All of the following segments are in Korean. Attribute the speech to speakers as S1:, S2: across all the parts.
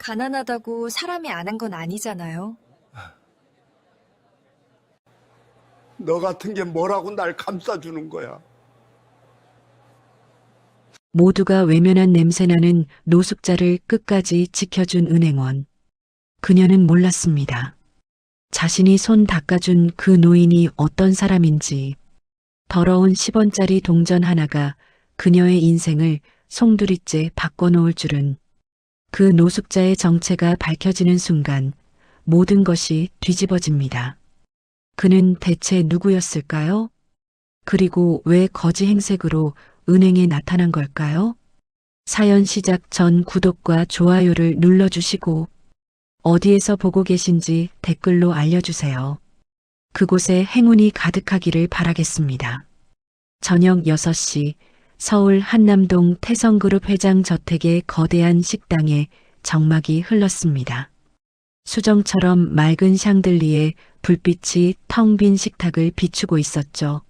S1: 가난하다고 사람이 안 한 건 아니잖아요.
S2: 너 같은 게 뭐라고 날 감싸주는 거야.
S3: 모두가 외면한 냄새나는 노숙자를 끝까지 지켜준 은행원. 그녀는 몰랐습니다. 자신이 손 닦아준 그 노인이 어떤 사람인지. 더러운 10원짜리 동전 하나가 그녀의 인생을 송두리째 바꿔놓을 줄은. 그 노숙자의 정체가 밝혀지는 순간 모든 것이 뒤집어집니다. 그는 대체 누구였을까요? 그리고 왜 거지 행색으로 은행에 나타난 걸까요? 사연 시작 전 구독과 좋아요를 눌러주시고 어디에서 보고 계신지 댓글로 알려주세요. 그곳에 행운이 가득하기를 바라겠습니다. 저녁 6시 서울 한남동 태성그룹 회장 저택의 거대한 식당에 정막이 흘렀습니다. 수정처럼 맑은 샹들리에 불빛이 텅 빈 식탁을 비추고 있었죠.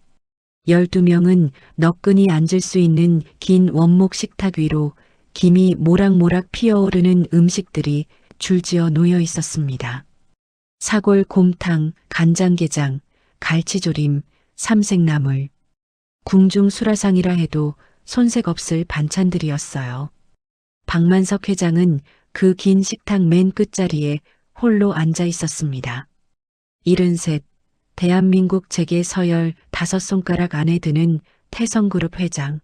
S3: 12명은 너끈히 앉을 수 있는 긴 원목 식탁 위로 김이 모락모락 피어오르는 음식들이 줄지어 놓여 있었습니다. 사골 곰탕, 간장게장, 갈치조림, 삼색나물. 궁중 수라상이라 해도 손색 없을 반찬들이었어요. 박만석 회장은 그 긴 식탁 맨 끝자리에 홀로 앉아 있었습니다. 73, 대한민국 재계 서열 5손가락 안에 드는 태성그룹 회장.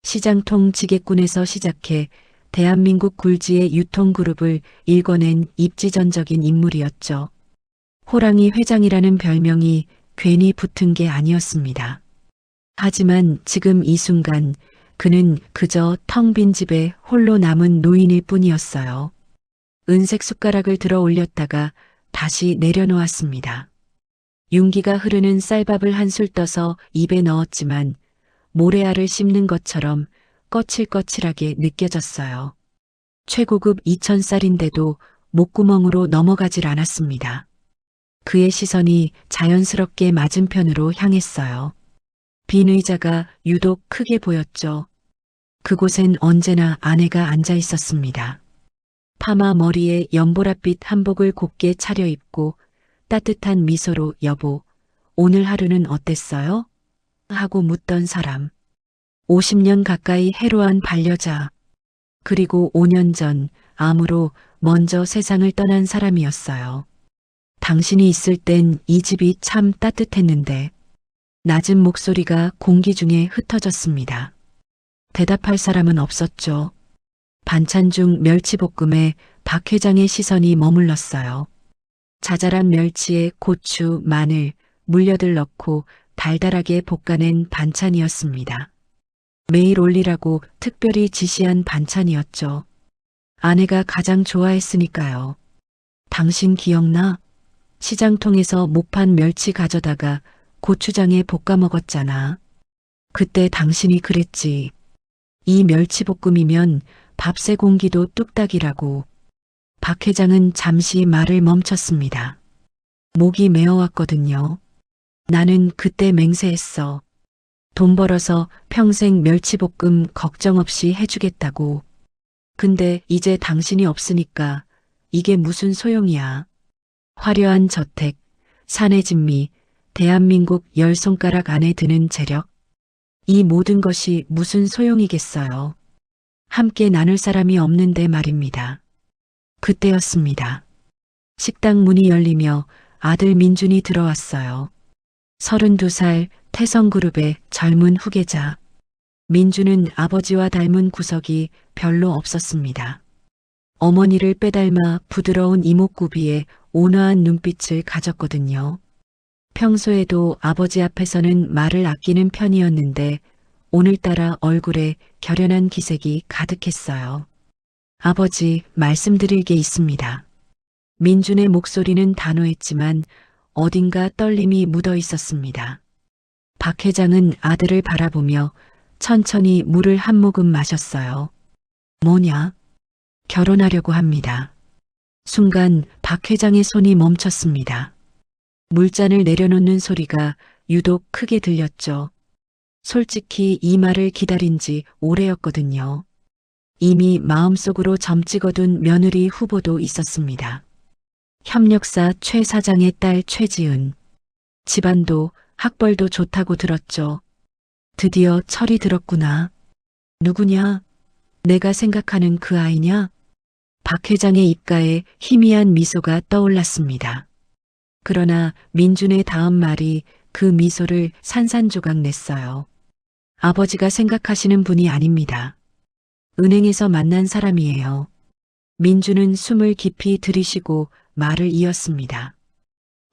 S3: 시장통 지게꾼에서 시작해 대한민국 굴지의 유통그룹을 일궈낸 입지전적인 인물이었죠. 호랑이 회장이라는 별명이 괜히 붙은 게 아니었습니다. 하지만 지금 이 순간 그는 그저 텅 빈 집에 홀로 남은 노인일 뿐이었어요. 은색 숟가락을 들어 올렸다가 다시 내려놓았습니다. 윤기가 흐르는 쌀밥을 한술 떠서 입에 넣었지만 모래알을 씹는 것처럼 거칠거칠하게 느껴졌어요. 최고급 2000쌀인데도 목구멍으로 넘어가질 않았습니다. 그의 시선이 자연스럽게 맞은편으로 향했어요. 빈 의자가 유독 크게 보였죠. 그곳엔 언제나 아내가 앉아 있었습니다. 파마 머리에 연보랏빛 한복을 곱게 차려입고 따뜻한 미소로 여보, 오늘 하루는 어땠어요? 하고 묻던 사람. 50년 가까이 해로한 반려자. 그리고 5년 전 암으로 먼저 세상을 떠난 사람이었어요. 당신이 있을 땐 이 집이 참 따뜻했는데. 낮은 목소리가 공기 중에 흩어졌습니다. 대답할 사람은 없었죠. 반찬 중 멸치볶음에 박 회장의 시선이 머물렀어요. 자잘한 멸치에 고추, 마늘, 물엿을 넣고 달달하게 볶아낸 반찬이었습니다. 매일 올리라고 특별히 지시한 반찬이었죠. 아내가 가장 좋아했으니까요. 당신 기억나? 시장통에서 못판 멸치 가져다가 고추장에 볶아 먹었잖아. 그때 당신이 그랬지. 이 멸치볶음이면 밥새 공기도 뚝딱이라고. 박 회장은 잠시 말을 멈췄습니다. 목이 메어왔거든요. 나는 그때 맹세했어. 돈 벌어서 평생 멸치볶음 걱정 없이 해주겠다고. 근데 이제 당신이 없으니까 이게 무슨 소용이야. 화려한 저택, 사내 진미, 대한민국 10손가락 안에 드는 재력. 이 모든 것이 무슨 소용이겠어요. 함께 나눌 사람이 없는데 말입니다. 그때였습니다. 식당 문이 열리며 아들 민준이 들어왔어요. 32살 태성그룹의 젊은 후계자. 민준은 아버지와 닮은 구석이 별로 없었습니다. 어머니를 빼닮아 부드러운 이목구비에 온화한 눈빛을 가졌거든요. 평소에도 아버지 앞에서는 말을 아끼는 편이었는데 오늘따라 얼굴에 결연한 기색이 가득했어요. 아버지, 말씀드릴 게 있습니다. 민준의 목소리는 단호했지만 어딘가 떨림이 묻어 있었습니다. 박 회장은 아들을 바라보며 천천히 물을 한 모금 마셨어요. 뭐냐? 결혼하려고 합니다. 순간 박 회장의 손이 멈췄습니다. 물잔을 내려놓는 소리가 유독 크게 들렸죠. 솔직히 이 말을 기다린 지 오래였거든요. 이미 마음속으로 점 찍어둔 며느리 후보도 있었습니다. 협력사 최 사장의 딸 최지은. 집안도 학벌도 좋다고 들었죠. 드디어 철이 들었구나. 누구냐? 내가 생각하는 그 아이냐? 박 회장의 입가에 희미한 미소가 떠올랐습니다. 그러나 민준의 다음 말이 그 미소를 산산조각 냈어요. 아버지가 생각하시는 분이 아닙니다. 은행에서 만난 사람이에요. 민준은 숨을 깊이 들이쉬고 말을 이었습니다.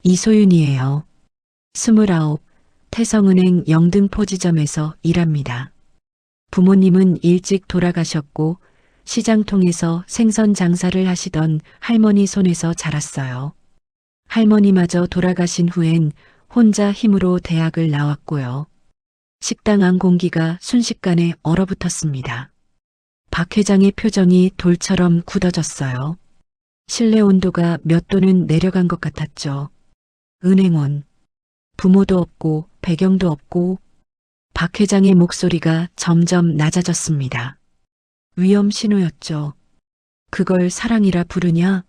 S3: 이소윤이에요. 29, 태성은행 영등포지점에서 일합니다. 부모님은 일찍 돌아가셨고 시장통에서 생선 장사를 하시던 할머니 손에서 자랐어요. 할머니마저 돌아가신 후엔 혼자 힘으로 대학을 나왔고요. 식당 안 공기가 순식간에 얼어붙었습니다. 박 회장의 표정이 돌처럼 굳어졌어요. 실내 온도가 몇 도는 내려간 것 같았죠. 은행원. 부모도 없고 배경도 없고. 박 회장의 목소리가 점점 낮아졌습니다. 위험 신호였죠. 그걸 사랑이라 부르냐?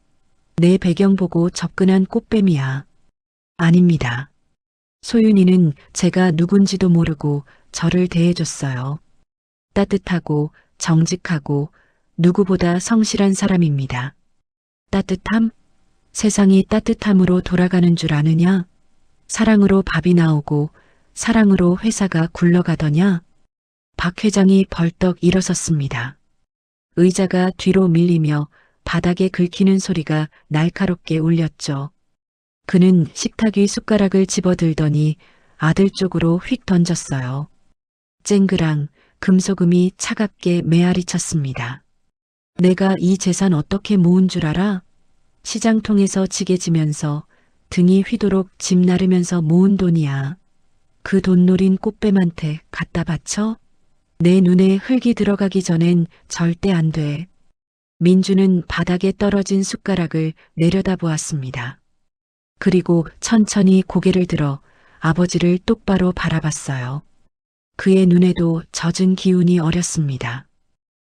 S3: 내 배경 보고 접근한 꽃뱀이야. 아닙니다. 소윤이는 제가 누군지도 모르고 저를 대해줬어요. 따뜻하고 정직하고 누구보다 성실한 사람입니다. 따뜻함? 세상이 따뜻함으로 돌아가는 줄 아느냐? 사랑으로 밥이 나오고 사랑으로 회사가 굴러가더냐? 박 회장이 벌떡 일어섰습니다. 의자가 뒤로 밀리며 바닥에 긁히는 소리가 날카롭게 울렸죠. 그는 식탁 위 숟가락을 집어들더니 아들 쪽으로 휙 던졌어요. 쨍그랑 금소금이 차갑게 메아리 쳤습니다. 내가 이 재산 어떻게 모은 줄 알아? 시장통에서 지게 지면서 등이 휘도록 집 나르면서 모은 돈이야. 그 돈 노린 꽃뱀한테 갖다 바쳐? 내 눈에 흙이 들어가기 전엔 절대 안 돼. 민주는 바닥에 떨어진 숟가락을 내려다보았습니다. 그리고 천천히 고개를 들어 아버지를 똑바로 바라봤어요. 그의 눈에도 젖은 기운이 어렸습니다.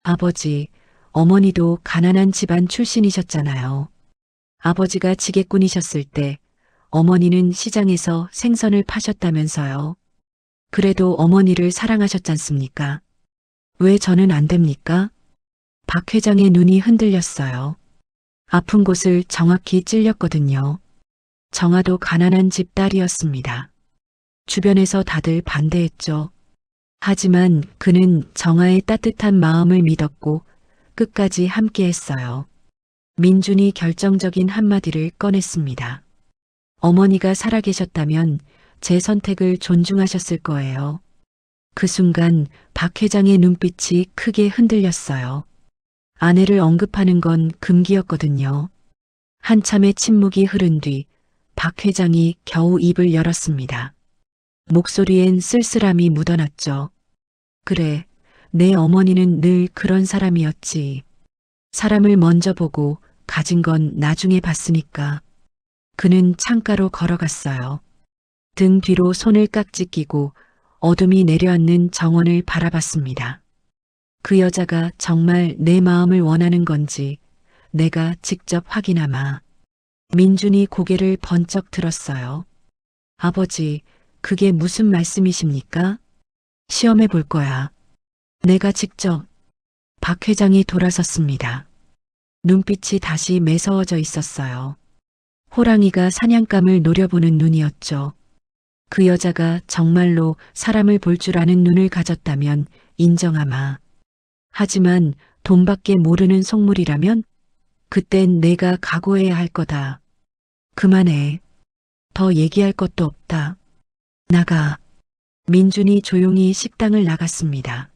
S3: 아버지, 어머니도 가난한 집안 출신이셨잖아요. 아버지가 지게꾼이셨을 때 어머니는 시장에서 생선을 파셨다면서요. 그래도 어머니를 사랑하셨잖습니까? 왜 저는 안 됩니까? 박 회장의 눈이 흔들렸어요. 아픈 곳을 정확히 찔렸거든요. 정아도 가난한 집 딸이었습니다. 주변에서 다들 반대했죠. 하지만 그는 정아의 따뜻한 마음을 믿었고 끝까지 함께했어요. 민준이 결정적인 한마디를 꺼냈습니다. 어머니가 살아계셨다면 제 선택을 존중하셨을 거예요. 그 순간 박 회장의 눈빛이 크게 흔들렸어요. 아내를 언급하는 건 금기였거든요. 한참의 침묵이 흐른 뒤 박 회장이 겨우 입을 열었습니다. 목소리엔 쓸쓸함이 묻어났죠. 그래, 내 어머니는 늘 그런 사람이었지. 사람을 먼저 보고 가진 건 나중에 봤으니까. 그는 창가로 걸어갔어요. 등 뒤로 손을 깍지 끼고 어둠이 내려앉는 정원을 바라봤습니다. 그 여자가 정말 내 마음을 원하는 건지 내가 직접 확인하마. 민준이 고개를 번쩍 들었어요. 아버지, 그게 무슨 말씀이십니까? 시험해 볼 거야. 내가 직접. 박 회장이 돌아섰습니다. 눈빛이 다시 매서워져 있었어요. 호랑이가 사냥감을 노려보는 눈이었죠. 그 여자가 정말로 사람을 볼 줄 아는 눈을 가졌다면 인정하마. 하지만 돈밖에 모르는 속물이라면 그땐 내가 각오해야 할 거다. 그만해. 더 얘기할 것도 없다. 나가. 민준이 조용히 식당을 나갔습니다.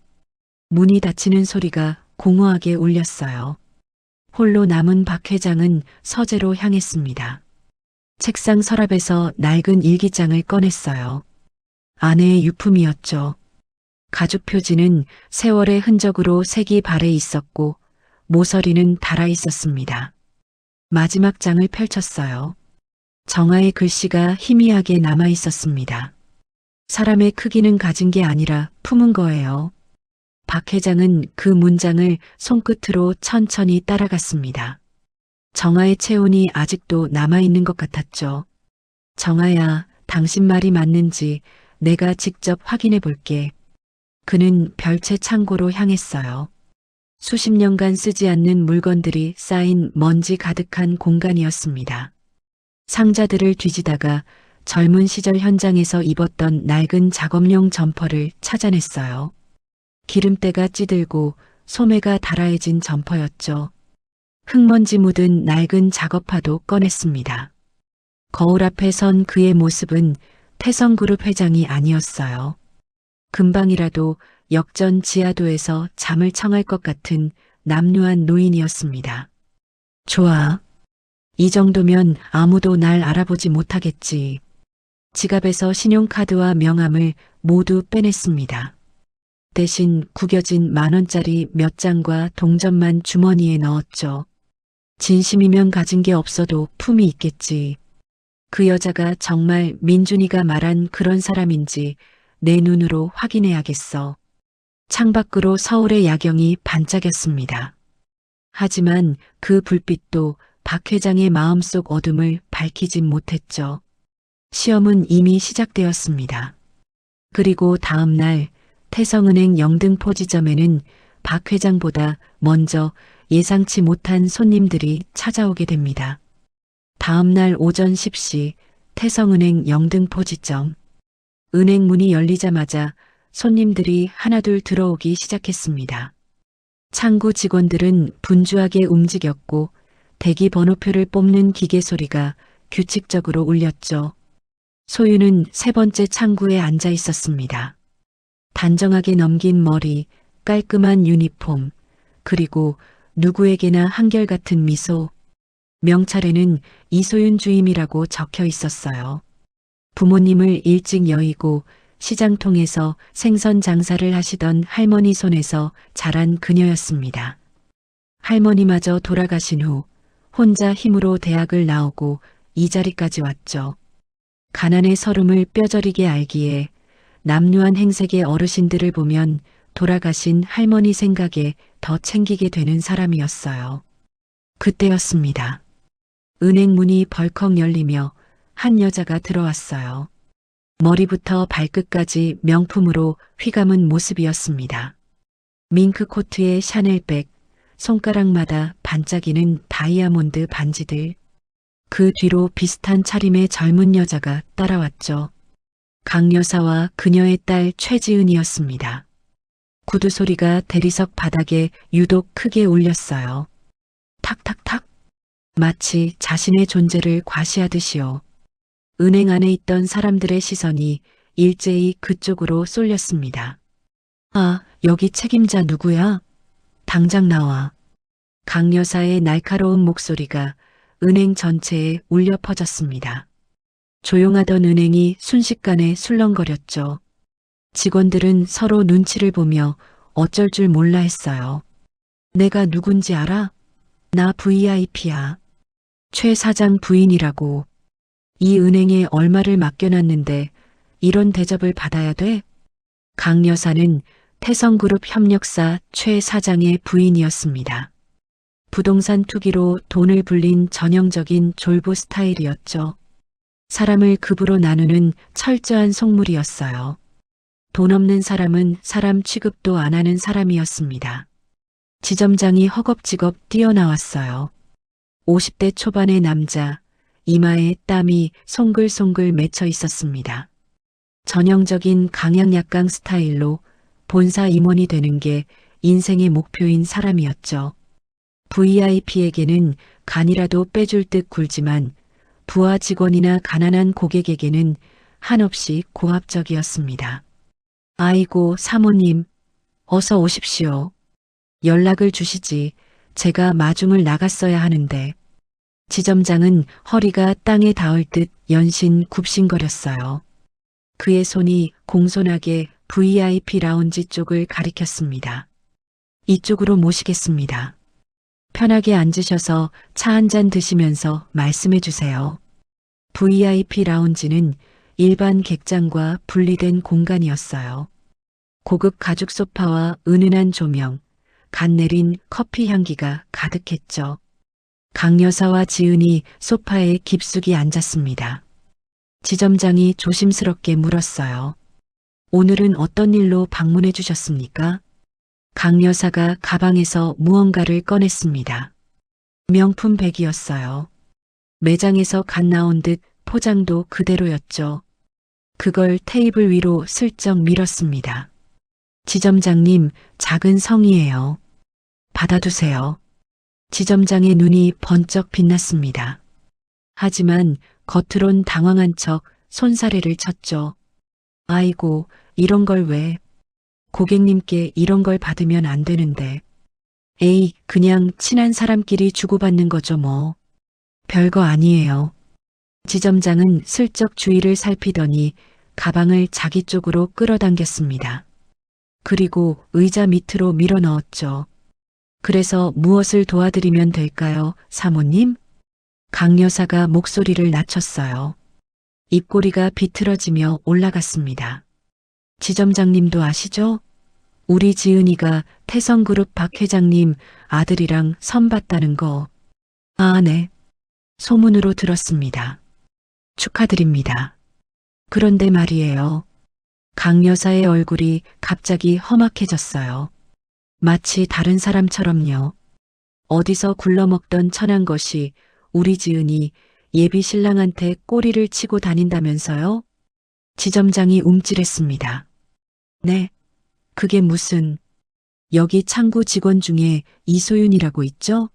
S3: 문이 닫히는 소리가 공허하게 울렸어요. 홀로 남은 박 회장은 서재로 향했습니다. 책상 서랍에서 낡은 일기장을 꺼냈어요. 아내의 유품이었죠. 가죽 표지는 세월의 흔적으로 색이 발해 있었고 모서리는 달아 있었습니다. 마지막 장을 펼쳤어요. 정아의 글씨가 희미하게 남아 있었습니다. 사람의 크기는 가진 게 아니라 품은 거예요. 박 회장은 그 문장을 손끝으로 천천히 따라갔습니다. 정아의 체온이 아직도 남아있는 것 같았죠. 정아야, 당신 말이 맞는지 내가 직접 확인해 볼게. 그는 별채 창고로 향했어요. 수십 년간 쓰지 않는 물건들이 쌓인 먼지 가득한 공간이었습니다. 상자들을 뒤지다가 젊은 시절 현장에서 입었던 낡은 작업용 점퍼를 찾아냈어요. 기름때가 찌들고 소매가 달아해진 점퍼였죠. 흙먼지 묻은 낡은 작업화도 꺼냈습니다. 거울 앞에 선 그의 모습은 태성그룹 회장이 아니었어요. 금방이라도 역전 지하도에서 잠을 청할 것 같은 남루한 노인이었습니다. 좋아. 이 정도면 아무도 날 알아보지 못하겠지. 지갑에서 신용카드와 명함을 모두 빼냈습니다. 대신 구겨진 10,000원짜리 몇 장과 동전만 주머니에 넣었죠. 진심이면 가진 게 없어도 품이 있겠지. 그 여자가 정말 민준이가 말한 그런 사람인지 내 눈으로 확인해야겠어. 창밖으로 서울의 야경이 반짝였습니다. 하지만 그 불빛도 박 회장의 마음속 어둠을 밝히진 못했죠. 시험은 이미 시작되었습니다. 그리고 다음 날 태성은행 영등포 지점에는 박 회장보다 먼저 예상치 못한 손님들이 찾아오게 됩니다. 다음 날 오전 10시 태성은행 영등포 지점. 은행 문이 열리자마자 손님들이 하나둘 들어오기 시작했습니다. 창구 직원들은 분주하게 움직였고 대기 번호표를 뽑는 기계 소리가 규칙적으로 울렸죠. 소유는 세 번째 창구에 앉아 있었습니다. 단정하게 넘긴 머리, 깔끔한 유니폼, 그리고 누구에게나 한결같은 미소. 명찰에는 이소윤 주임이라고 적혀 있었어요. 부모님을 일찍 여의고 시장통에서 생선 장사를 하시던 할머니 손에서 자란 그녀였습니다. 할머니마저 돌아가신 후 혼자 힘으로 대학을 나오고 이 자리까지 왔죠. 가난의 서름을 뼈저리게 알기에 남루한 행색의 어르신들을 보면 돌아가신 할머니 생각에 더 챙기게 되는 사람이었어요. 그때였습니다. 은행 문이 벌컥 열리며 한 여자가 들어왔어요. 머리부터 발끝까지 명품으로 휘감은 모습이었습니다. 밍크 코트에 샤넬백, 손가락마다 반짝이는 다이아몬드 반지들. 그 뒤로 비슷한 차림의 젊은 여자가 따라왔죠. 강 여사와 그녀의 딸 최지은이었습니다. 구두 소리가 대리석 바닥에 유독 크게 울렸어요. 탁탁탁. 마치 자신의 존재를 과시하듯이요. 은행 안에 있던 사람들의 시선이 일제히 그쪽으로 쏠렸습니다. 아, 여기 책임자 누구야? 당장 나와. 강 여사의 날카로운 목소리가 은행 전체에 울려 퍼졌습니다. 조용하던 은행이 순식간에 술렁거렸죠. 직원들은 서로 눈치를 보며 어쩔 줄 몰라 했어요. 내가 누군지 알아? 나 VIP야. 최 사장 부인이라고. 이 은행에 얼마를 맡겨놨는데 이런 대접을 받아야 돼? 강 여사는 태성그룹 협력사 최 사장의 부인이었습니다. 부동산 투기로 돈을 불린 전형적인 졸부 스타일이었죠. 사람을 급으로 나누는 철저한 속물이었어요. 돈 없는 사람은 사람 취급도 안 하는 사람이었습니다. 지점장이 허겁지겁 뛰어나왔어요. 50대 초반의 남자, 이마에 땀이 송글송글 맺혀 있었습니다. 전형적인 강양약강 스타일로 본사 임원이 되는 게 인생의 목표인 사람이었죠. VIP에게는 간이라도 빼줄 듯 굴지만 부하 직원이나 가난한 고객에게는 한없이 고압적이었습니다. 아이고, 사모님, 어서 오십시오. 연락을 주시지. 제가 마중을 나갔어야 하는데. 지점장은 허리가 땅에 닿을 듯 연신 굽신거렸어요. 그의 손이 공손하게 VIP 라운지 쪽을 가리켰습니다. 이쪽으로 모시겠습니다. 편하게 앉으셔서 차 한 잔 드시면서 말씀해 주세요. VIP 라운지는 일반 객장과 분리된 공간이었어요. 고급 가죽 소파와 은은한 조명, 갓 내린 커피 향기가 가득했죠. 강 여사와 지은이 소파에 깊숙이 앉았습니다. 지점장이 조심스럽게 물었어요. 오늘은 어떤 일로 방문해 주셨습니까? 강 여사가 가방에서 무언가를 꺼냈습니다. 명품 백이었어요. 매장에서 갓 나온 듯 포장도 그대로였죠. 그걸 테이블 위로 슬쩍 밀었습니다. 지점장님, 작은 성이에요. 받아두세요. 지점장의 눈이 번쩍 빛났습니다. 하지만 겉으론 당황한 척 손사래를 쳤죠. 아이고, 이런 걸 왜? 고객님께 이런 걸 받으면 안 되는데. 에이, 그냥 친한 사람끼리 주고받는 거죠 뭐. 별거 아니에요. 지점장은 슬쩍 주위를 살피더니 가방을 자기 쪽으로 끌어당겼습니다. 그리고 의자 밑으로 밀어 넣었죠. 그래서 무엇을 도와드리면 될까요, 사모님? 강 여사가 목소리를 낮췄어요. 입꼬리가 비틀어지며 올라갔습니다. 지점장님도 아시죠? 우리 지은이가 태성그룹 박 회장님 아들이랑 선봤다는 거. 아, 네. 소문으로 들었습니다. 축하드립니다. 그런데 말이에요. 강 여사의 얼굴이 갑자기 험악해졌어요. 마치 다른 사람처럼요. 어디서 굴러먹던 천한 것이 우리 지은이 예비 신랑한테 꼬리를 치고 다닌다면서요? 지점장이 움찔했습니다. 네, 그게 무슨... 여기 창구 직원 중에 이소윤이라고 있죠?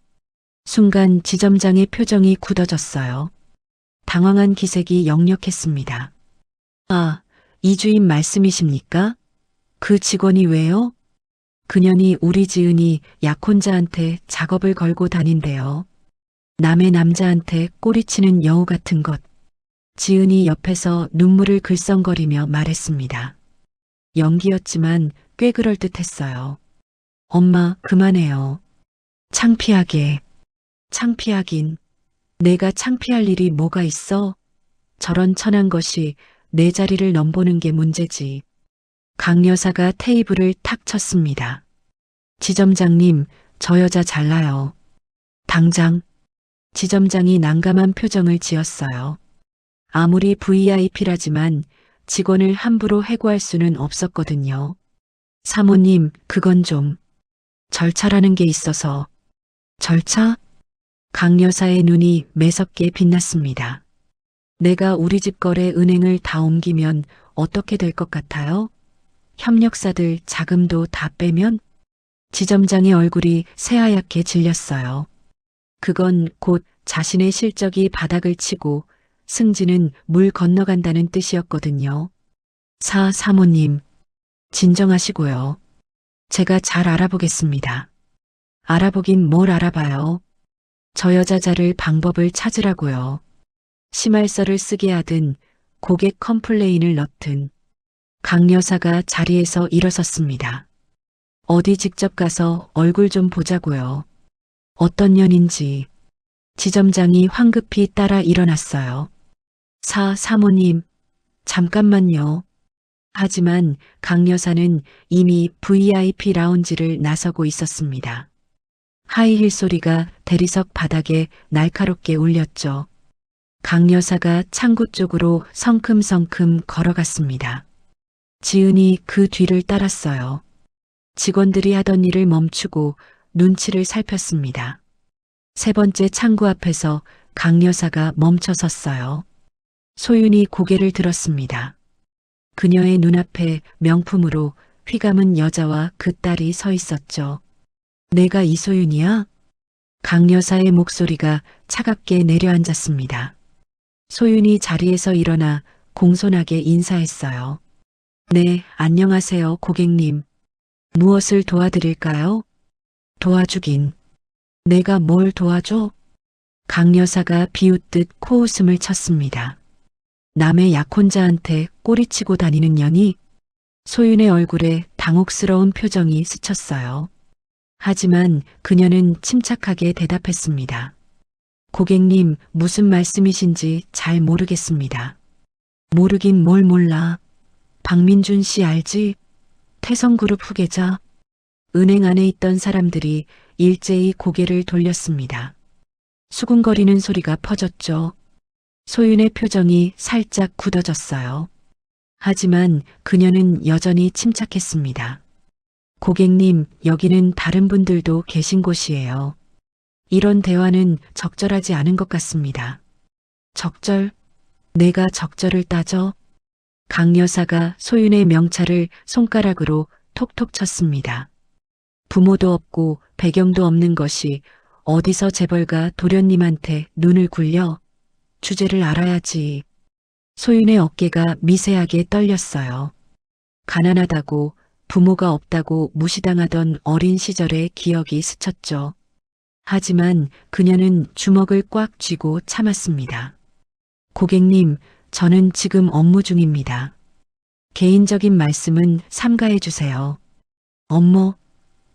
S3: 순간 지점장의 표정이 굳어졌어요. 당황한 기색이 역력했습니다. 아, 이 주인 말씀이십니까? 그 직원이 왜요? 그년이 우리 지은이 약혼자한테 작업을 걸고 다닌대요. 남의 남자한테 꼬리치는 여우 같은 것. 지은이 옆에서 눈물을 글썽거리며 말했습니다. 연기였지만 꽤 그럴듯했어요. 엄마, 그만해요. 창피하게. 창피하긴. 내가 창피할 일이 뭐가 있어? 저런 천한 것이 내 자리를 넘보는 게 문제지. 강 여사가 테이블을 탁 쳤습니다. 지점장님, 저 여자 잘나요. 당장. 지점장이 난감한 표정을 지었어요. 아무리 VIP라지만 직원을 함부로 해고할 수는 없었거든요. 사모님, 그건 좀. 절차라는 게 있어서. 절차? 강 여사의 눈이 매섭게 빛났습니다. 내가 우리 집 거래 은행을 다 옮기면 어떻게 될 것 같아요? 협력사들 자금도 다 빼면? 지점장의 얼굴이 새하얗게 질렸어요. 그건 곧 자신의 실적이 바닥을 치고 승진은 물 건너간다는 뜻이었거든요. 사모님, 진정하시고요. 제가 잘 알아보겠습니다. 알아보긴 뭘 알아봐요. 저 여자 자를 방법을 찾으라고요. 심할서를 쓰게 하든 고객 컴플레인을 넣든. 강 여사가 자리에서 일어섰습니다. 어디 직접 가서 얼굴 좀 보자고요. 어떤 년인지. 지점장이 황급히 따라 일어났어요. 사모님, 잠깐만요. 하지만 강 여사는 이미 VIP 라운지를 나서고 있었습니다. 하이힐 소리가 대리석 바닥에 날카롭게 울렸죠. 강 여사가 창구 쪽으로 성큼성큼 걸어갔습니다. 지은이 그 뒤를 따랐어요. 직원들이 하던 일을 멈추고 눈치를 살폈습니다. 세 번째 창구 앞에서 강 여사가 멈춰 섰어요. 소윤이 고개를 들었습니다. 그녀의 눈앞에 명품으로 휘감은 여자와 그 딸이 서 있었죠. 내가 이소윤이야? 강 여사의 목소리가 차갑게 내려앉았습니다. 소윤이 자리에서 일어나 공손하게 인사했어요. 네, 안녕하세요, 고객님. 무엇을 도와드릴까요? 도와주긴. 내가 뭘 도와줘? 강 여사가 비웃듯 코웃음을 쳤습니다. 남의 약혼자한테 꼬리치고 다니는 년이? 소윤의 얼굴에 당혹스러운 표정이 스쳤어요. 하지만 그녀는 침착하게 대답했습니다. 고객님, 무슨 말씀이신지 잘 모르겠습니다. 모르긴 뭘 몰라. 박민준 씨 알지? 태성그룹 후계자. 은행 안에 있던 사람들이 일제히 고개를 돌렸습니다. 수군거리는 소리가 퍼졌죠. 소윤의 표정이 살짝 굳어졌어요. 하지만 그녀는 여전히 침착했습니다. 고객님, 여기는 다른 분들도 계신 곳이에요. 이런 대화는 적절하지 않은 것 같습니다. 적절? 내가 적절을 따져? 강 여사가 소윤의 명찰을 손가락으로 톡톡 쳤습니다. 부모도 없고 배경도 없는 것이 어디서 재벌가 도련님한테 눈을 굴려? 주제를 알아야지. 소윤의 어깨가 미세하게 떨렸어요. 가난하다고 부모가 없다고 무시당하던 어린 시절의 기억이 스쳤죠. 하지만 그녀는 주먹을 꽉 쥐고 참았습니다. 고객님, 저는 지금 업무 중입니다. 개인적인 말씀은 삼가해 주세요. 업무?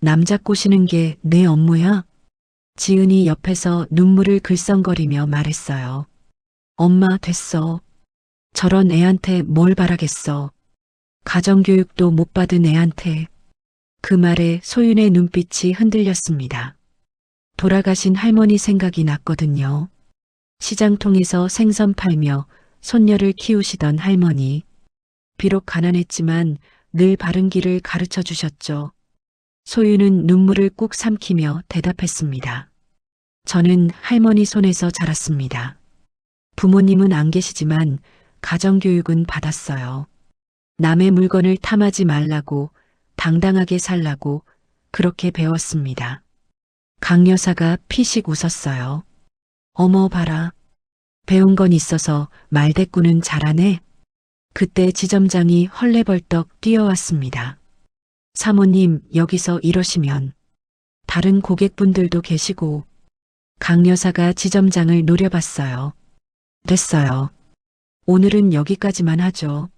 S3: 남자 꼬시는 게 내 업무야? 지은이 옆에서 눈물을 글썽거리며 말했어요. 엄마, 됐어. 저런 애한테 뭘 바라겠어. 가정교육도 못 받은 애한테. 그 말에 소윤의 눈빛이 흔들렸습니다. 돌아가신 할머니 생각이 났거든요. 시장통에서 생선 팔며 손녀를 키우시던 할머니. 비록 가난했지만 늘 바른 길을 가르쳐 주셨죠. 소윤은 눈물을 꾹 삼키며 대답했습니다. 저는 할머니 손에서 자랐습니다. 부모님은 안 계시지만 가정교육은 받았어요. 남의 물건을 탐하지 말라고, 당당하게 살라고 그렇게 배웠습니다. 강 여사가 피식 웃었어요. 어머 봐라. 배운 건 있어서 말대꾸는 잘하네. 그때 지점장이 헐레벌떡 뛰어왔습니다. 사모님, 여기서 이러시면 다른 고객분들도 계시고. 강 여사가 지점장을 노려봤어요. 됐어요. 오늘은 여기까지만 하죠.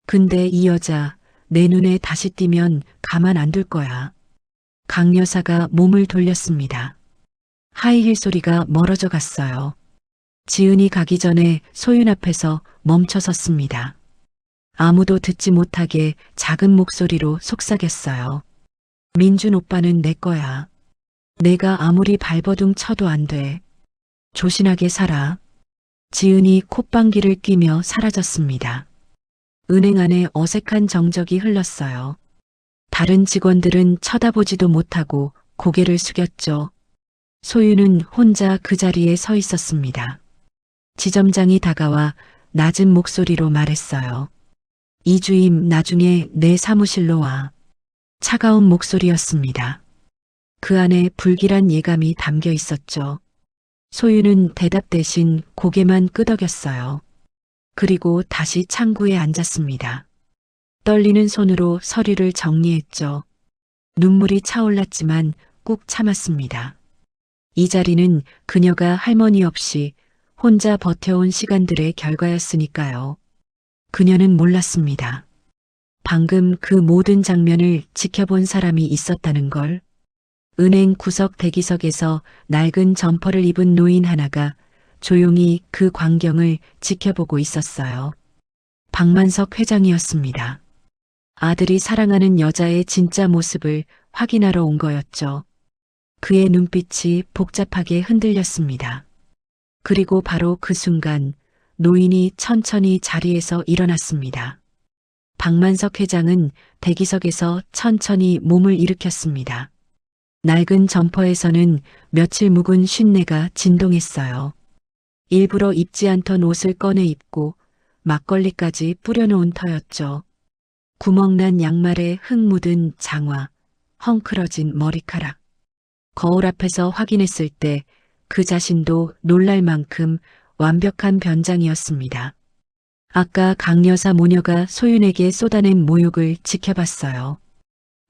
S3: 근데 이 여자 내 눈에 다시 띄면 가만 안 둘 거야. 강 여사가 몸을 돌렸습니다. 하이힐 소리가 멀어져 갔어요. 지은이 가기 전에 소윤 앞에서 멈춰 섰습니다. 아무도 듣지 못하게 작은 목소리로 속삭였어요. 민준 오빠는 내 거야. 내가 아무리 발버둥 쳐도 안 돼. 조신하게 살아. 지은이 콧방귀를 뀌며 사라졌습니다. 은행 안에 어색한 정적이 흘렀어요. 다른 직원들은 쳐다보지도 못하고 고개를 숙였죠. 소윤은 혼자 그 자리에 서 있었습니다. 지점장이 다가와 낮은 목소리로 말했어요. 이주임, 나중에 내 사무실로 와. 차가운 목소리였습니다. 그 안에 불길한 예감이 담겨 있었죠. 소윤은 대답 대신 고개만 끄덕였어요. 그리고 다시 창구에 앉았습니다. 떨리는 손으로 서류를 정리했죠. 눈물이 차올랐지만 꾹 참았습니다. 이 자리는 그녀가 할머니 없이 혼자 버텨온 시간들의 결과였으니까요. 그녀는 몰랐습니다. 방금 그 모든 장면을 지켜본 사람이 있었다는 걸. 은행 구석 대기석에서 낡은 점퍼를 입은 노인 하나가 조용히 그 광경을 지켜보고 있었어요. 박만석 회장이었습니다. 아들이 사랑하는 여자의 진짜 모습을 확인하러 온 거였죠. 그의 눈빛이 복잡하게 흔들렸습니다. 그리고 바로 그 순간 노인이 천천히 자리에서 일어났습니다. 박만석 회장은 대기석에서 천천히 몸을 일으켰습니다. 낡은 점퍼에서는 며칠 묵은 쉰내가 진동했어요. 일부러 입지 않던 옷을 꺼내 입고 막걸리까지 뿌려놓은 터였죠. 구멍난 양말에 흙 묻은 장화, 헝클어진 머리카락. 거울 앞에서 확인했을 때 그 자신도 놀랄 만큼 완벽한 변장이었습니다. 아까 강 여사 모녀가 소윤에게 쏟아낸 모욕을 지켜봤어요.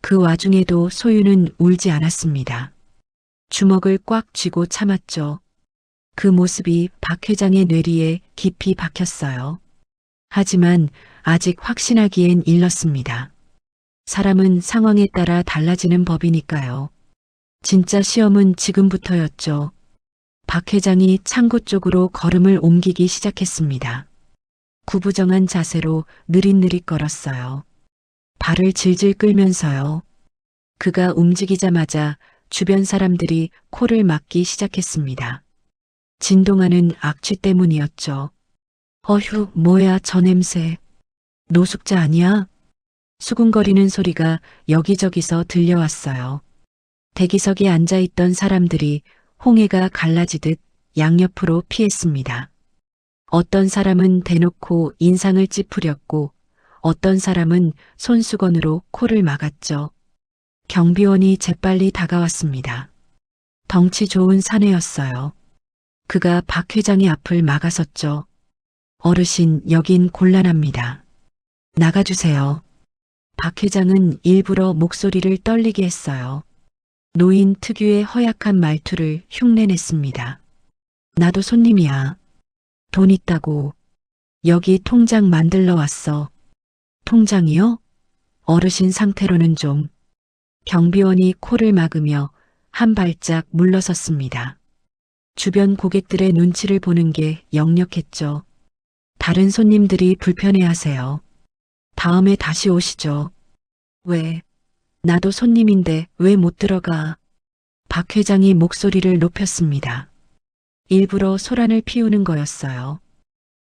S3: 그 와중에도 소윤은 울지 않았습니다. 주먹을 꽉 쥐고 참았죠. 그 모습이 박 회장의 뇌리에 깊이 박혔어요. 하지만 아직 확신하기엔 일렀습니다. 사람은 상황에 따라 달라지는 법이니까요. 진짜 시험은 지금부터였죠. 박 회장이 창고 쪽으로 걸음을 옮기기 시작했습니다. 구부정한 자세로 느릿느릿 걸었어요. 발을 질질 끌면서요. 그가 움직이자마자 주변 사람들이 코를 막기 시작했습니다. 진동하는 악취 때문이었죠. 어휴, 뭐야, 저 냄새. 노숙자 아니야? 수군거리는 소리가 여기저기서 들려왔어요. 대기석에 앉아있던 사람들이 홍해가 갈라지듯 양옆으로 피했습니다. 어떤 사람은 대놓고 인상을 찌푸렸고 어떤 사람은 손수건으로 코를 막았죠. 경비원이 재빨리 다가왔습니다. 덩치 좋은 사내였어요. 그가 박 회장의 앞을 막아섰죠. 어르신, 여긴 곤란합니다. 나가주세요. 박 회장은 일부러 목소리를 떨리게 했어요. 노인 특유의 허약한 말투를 흉내냈습니다. 나도 손님이야. 돈 있다고. 여기 통장 만들러 왔어. 통장이요? 어르신 상태로는 좀. 경비원이 코를 막으며 한 발짝 물러섰습니다. 주변 고객들의 눈치를 보는 게 역력했죠. 다른 손님들이 불편해하세요. 다음에 다시 오시죠. 왜? 나도 손님인데 왜 못 들어가? 박 회장이 목소리를 높였습니다. 일부러 소란을 피우는 거였어요.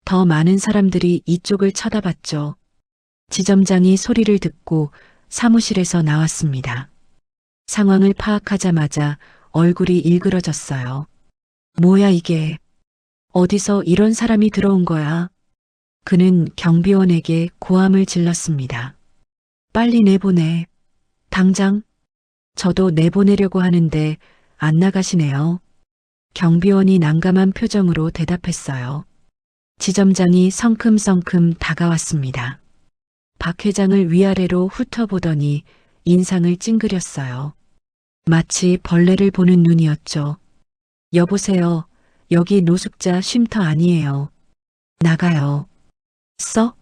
S3: 더 많은 사람들이 이쪽을 쳐다봤죠. 지점장이 소리를 듣고 사무실에서 나왔습니다. 상황을 파악하자마자 얼굴이 일그러졌어요. 뭐야 이게? 어디서 이런 사람이 들어온 거야? 그는 경비원에게 고함을 질렀습니다. 빨리 내보내. 당장. 저도 내보내려고 하는데 안 나가시네요. 경비원이 난감한 표정으로 대답했어요. 지점장이 성큼성큼 다가왔습니다. 박 회장을 위아래로 훑어보더니 인상을 찡그렸어요. 마치 벌레를 보는 눈이었죠. 여보세요. 여기 노숙자 쉼터 아니에요. 나가요. 써?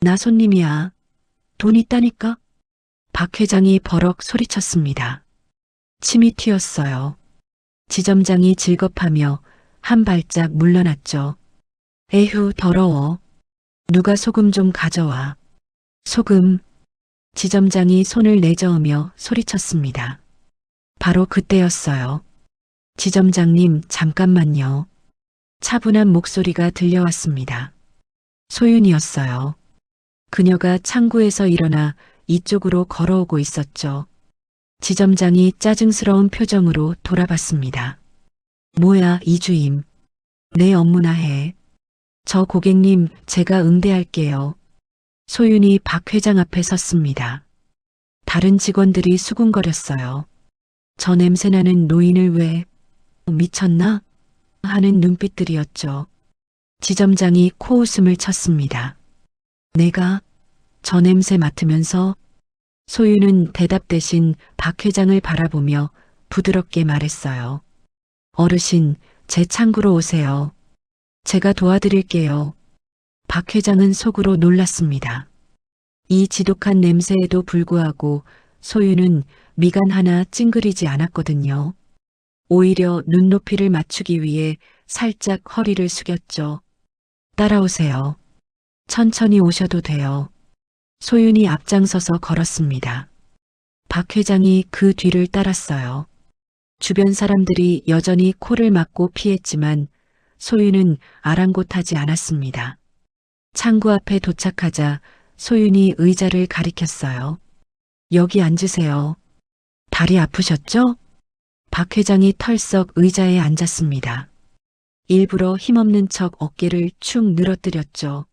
S3: 나 손님이야. 돈 있다니까? 박 회장이 버럭 소리쳤습니다. 침이 튀었어요. 지점장이 질겁하며 한 발짝 물러났죠. 에휴, 더러워. 누가 소금 좀 가져와. 소금. 지점장이 손을 내저으며 소리쳤습니다. 바로 그때였어요. 지점장님, 잠깐만요. 차분한 목소리가 들려왔습니다. 소윤이었어요. 그녀가 창구에서 일어나 이쪽으로 걸어오고 있었죠. 지점장이 짜증스러운 표정으로 돌아봤습니다. 뭐야, 이주임. 내 업무나 해. 저 고객님, 제가 응대할게요. 소윤이 박 회장 앞에 섰습니다. 다른 직원들이 수군거렸어요. 저 냄새나는 노인을 왜, 미쳤나? 하는 눈빛들이었죠. 지점장이 코웃음을 쳤습니다. 내가 저 냄새 맡으면서 소유는 대답 대신 박 회장을 바라보며 부드럽게 말했어요. 어르신, 제 창구로 오세요. 제가 도와드릴게요. 박 회장은 속으로 놀랐습니다. 이 지독한 냄새에도 불구하고 소유는 미간 하나 찡그리지 않았거든요. 오히려 눈높이를 맞추기 위해 살짝 허리를 숙였죠. 따라오세요. 천천히 오셔도 돼요. 소윤이 앞장서서 걸었습니다. 박 회장이 그 뒤를 따랐어요. 주변 사람들이 여전히 코를 막고 피했지만 소윤은 아랑곳하지 않았습니다. 창구 앞에 도착하자 소윤이 의자를 가리켰어요. 여기 앉으세요. 다리 아프셨죠? 박 회장이 털썩 의자에 앉았습니다. 일부러 힘없는 척 어깨를 축 늘어뜨렸죠.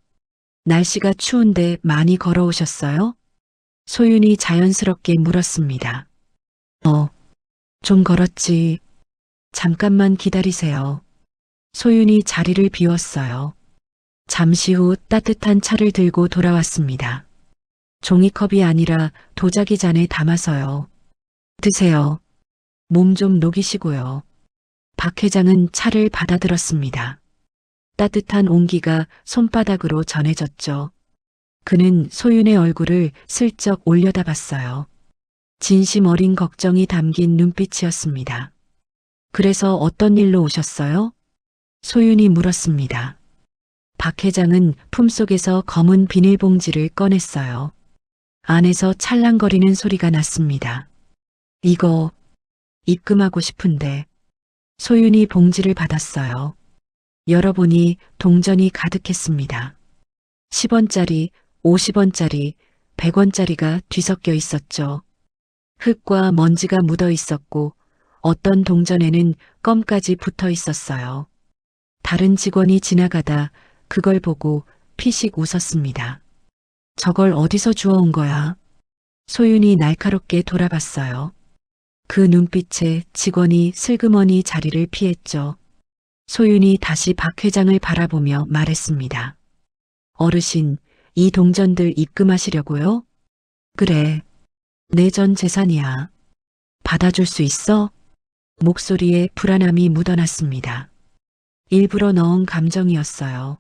S3: 날씨가 추운데 많이 걸어오셨어요? 소윤이 자연스럽게 물었습니다. 좀 걸었지. 잠깐만 기다리세요. 소윤이 자리를 비웠어요. 잠시 후 따뜻한 차를 들고 돌아왔습니다. 종이컵이 아니라 도자기 잔에 담아서요. 드세요. 몸 좀 녹이시고요. 박 회장은 차를 받아들었습니다. 따뜻한 온기가 손바닥으로 전해졌죠. 그는 소윤의 얼굴을 슬쩍 올려다봤어요. 진심 어린 걱정이 담긴 눈빛이었습니다. 그래서 어떤 일로 오셨어요? 소윤이 물었습니다. 박 회장은 품속에서 검은 비닐봉지를 꺼냈어요. 안에서 찰랑거리는 소리가 났습니다. 이거 입금하고 싶은데. 소윤이 봉지를 받았어요. 열어보니 동전이 가득했습니다. 10원짜리, 50원짜리, 100원짜리가 뒤섞여 있었죠. 흙과 먼지가 묻어 있었고 어떤 동전에는 껌까지 붙어 있었어요. 다른 직원이 지나가다 그걸 보고 피식 웃었습니다. 저걸 어디서 주워온 거야? 소윤이 날카롭게 돌아봤어요. 그 눈빛에 직원이 슬그머니 자리를 피했죠. 소윤이 다시 박 회장을 바라보며 말했습니다. 어르신, 이 동전들 입금하시려고요? 그래, 내 전 재산이야. 받아줄 수 있어? 목소리에 불안함이 묻어났습니다. 일부러 넣은 감정이었어요.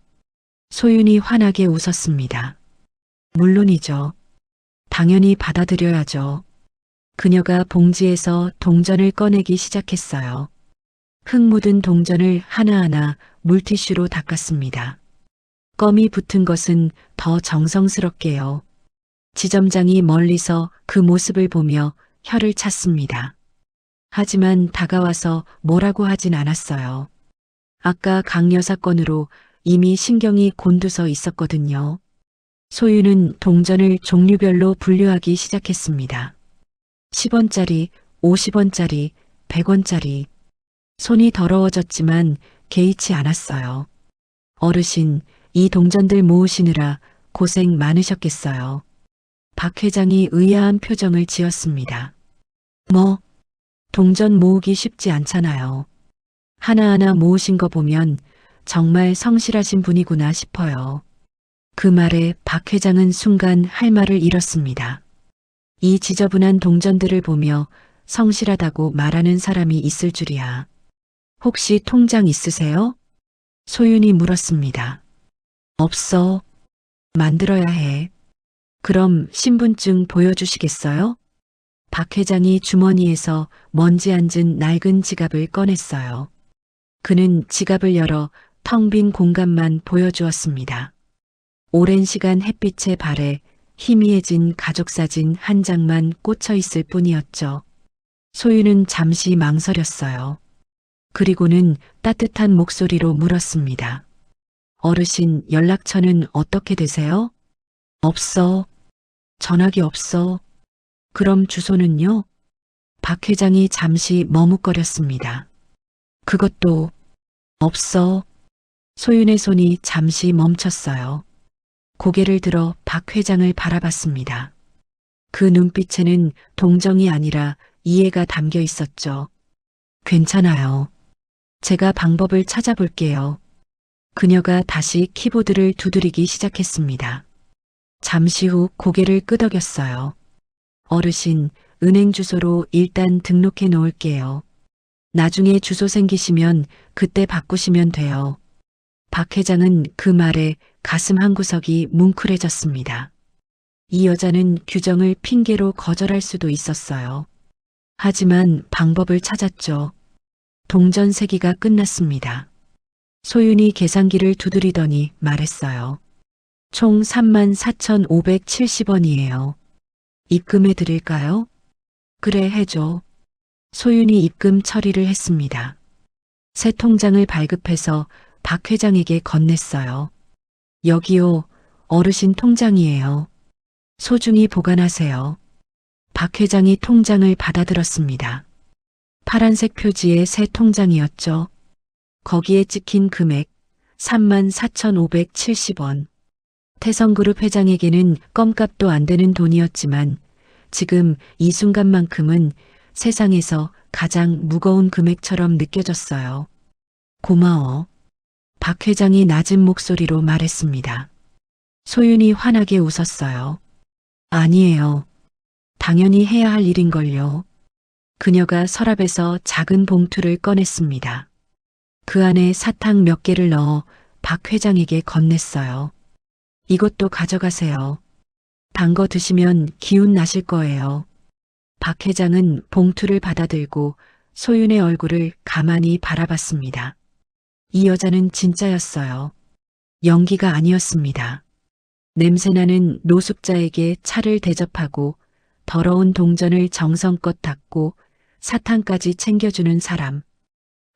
S3: 소윤이 환하게 웃었습니다. 물론이죠. 당연히 받아들여야죠. 그녀가 봉지에서 동전을 꺼내기 시작했어요. 흙 묻은 동전을 하나하나 물티슈로 닦았습니다. 껌이 붙은 것은 더 정성스럽게요. 지점장이 멀리서 그 모습을 보며 혀를 찼습니다. 하지만 다가와서 뭐라고 하진 않았어요. 아까 강여사 건으로 이미 신경이 곤두서 있었거든요. 소유는 동전을 종류별로 분류하기 시작했습니다. 10원짜리, 50원짜리, 100원짜리. 손이 더러워졌지만 개의치 않았어요. 어르신, 이 동전들 모으시느라 고생 많으셨겠어요. 박 회장이 의아한 표정을 지었습니다. 뭐, 동전 모으기 쉽지 않잖아요. 하나하나 모으신 거 보면 정말 성실하신 분이구나 싶어요. 그 말에 박 회장은 순간 할 말을 잃었습니다. 이 지저분한 동전들을 보며 성실하다고 말하는 사람이 있을 줄이야. 혹시 통장 있으세요? 소윤이 물었습니다. 없어. 만들어야 해. 그럼 신분증 보여주시겠어요? 박 회장이 주머니에서 먼지 앉은 낡은 지갑을 꺼냈어요. 그는 지갑을 열어 텅 빈 공간만 보여주었습니다. 오랜 시간 햇빛에 발에 희미해진 가족사진 한 장만 꽂혀 있을 뿐이었죠. 소유는 잠시 망설였어요. 그리고는 따뜻한 목소리로 물었습니다. 어르신, 연락처는 어떻게 되세요? 없어. 전화기 없어. 그럼 주소는요? 박 회장이 잠시 머뭇거렸습니다. 그것도 없어. 소윤의 손이 잠시 멈췄어요. 고개를 들어 박 회장을 바라봤습니다. 그 눈빛에는 동정이 아니라 이해가 담겨 있었죠. 괜찮아요. 제가 방법을 찾아볼게요. 그녀가 다시 키보드를 두드리기 시작했습니다. 잠시 후 고개를 끄덕였어요. 어르신, 은행 주소로 일단 등록해 놓을게요. 나중에 주소 생기시면 그때 바꾸시면 돼요. 박 회장은 그 말에 가슴 한구석이 뭉클해졌습니다. 이 여자는 규정을 핑계로 거절할 수도 있었어요. 하지만 방법을 찾았죠. 동전 세기가 끝났습니다. 소윤이 계산기를 두드리더니 말했어요. 총 34,570원이에요. 입금해 드릴까요? 그래, 해줘. 소윤이 입금 처리를 했습니다. 새 통장을 발급해서 박 회장에게 건넸어요. 여기요, 어르신 통장이에요. 소중히 보관하세요. 박 회장이 통장을 받아들었습니다. 파란색 표지의 새 통장이었죠. 거기에 찍힌 금액 34,570원. 태성그룹 회장에게는 껌값도 안 되는 돈이었지만 지금 이 순간만큼은 세상에서 가장 무거운 금액처럼 느껴졌어요. 고마워. 박 회장이 낮은 목소리로 말했습니다. 소윤이 환하게 웃었어요. 아니에요. 당연히 해야 할 일인걸요. 그녀가 서랍에서 작은 봉투를 꺼냈습니다. 그 안에 사탕 몇 개를 넣어 박 회장에게 건넸어요. 이것도 가져가세요. 단 거 드시면 기운 나실 거예요. 박 회장은 봉투를 받아들고 소윤의 얼굴을 가만히 바라봤습니다. 이 여자는 진짜였어요. 연기가 아니었습니다. 냄새나는 노숙자에게 차를 대접하고 더러운 동전을 정성껏 닦고 사탕까지 챙겨주는 사람.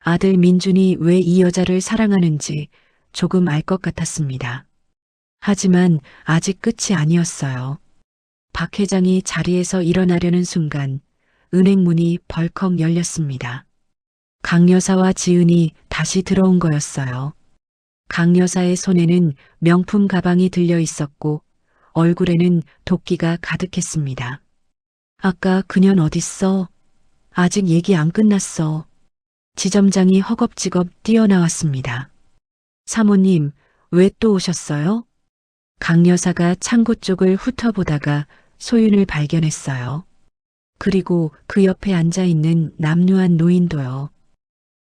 S3: 아들 민준이 왜 이 여자를 사랑하는지 조금 알 것 같았습니다. 하지만 아직 끝이 아니었어요. 박 회장이 자리에서 일어나려는 순간 은행 문이 벌컥 열렸습니다. 강 여사와 지은이 다시 들어온 거였어요. 강 여사의 손에는 명품 가방이 들려 있었고 얼굴에는 도끼가 가득했습니다. 아까 그년 어딨어? 아직 얘기 안 끝났어. 지점장이 허겁지겁 뛰어나왔습니다. 사모님, 왜 또 오셨어요? 강 여사가 창고 쪽을 훑어보다가 소윤을 발견했어요. 그리고 그 옆에 앉아있는 남루한 노인도요.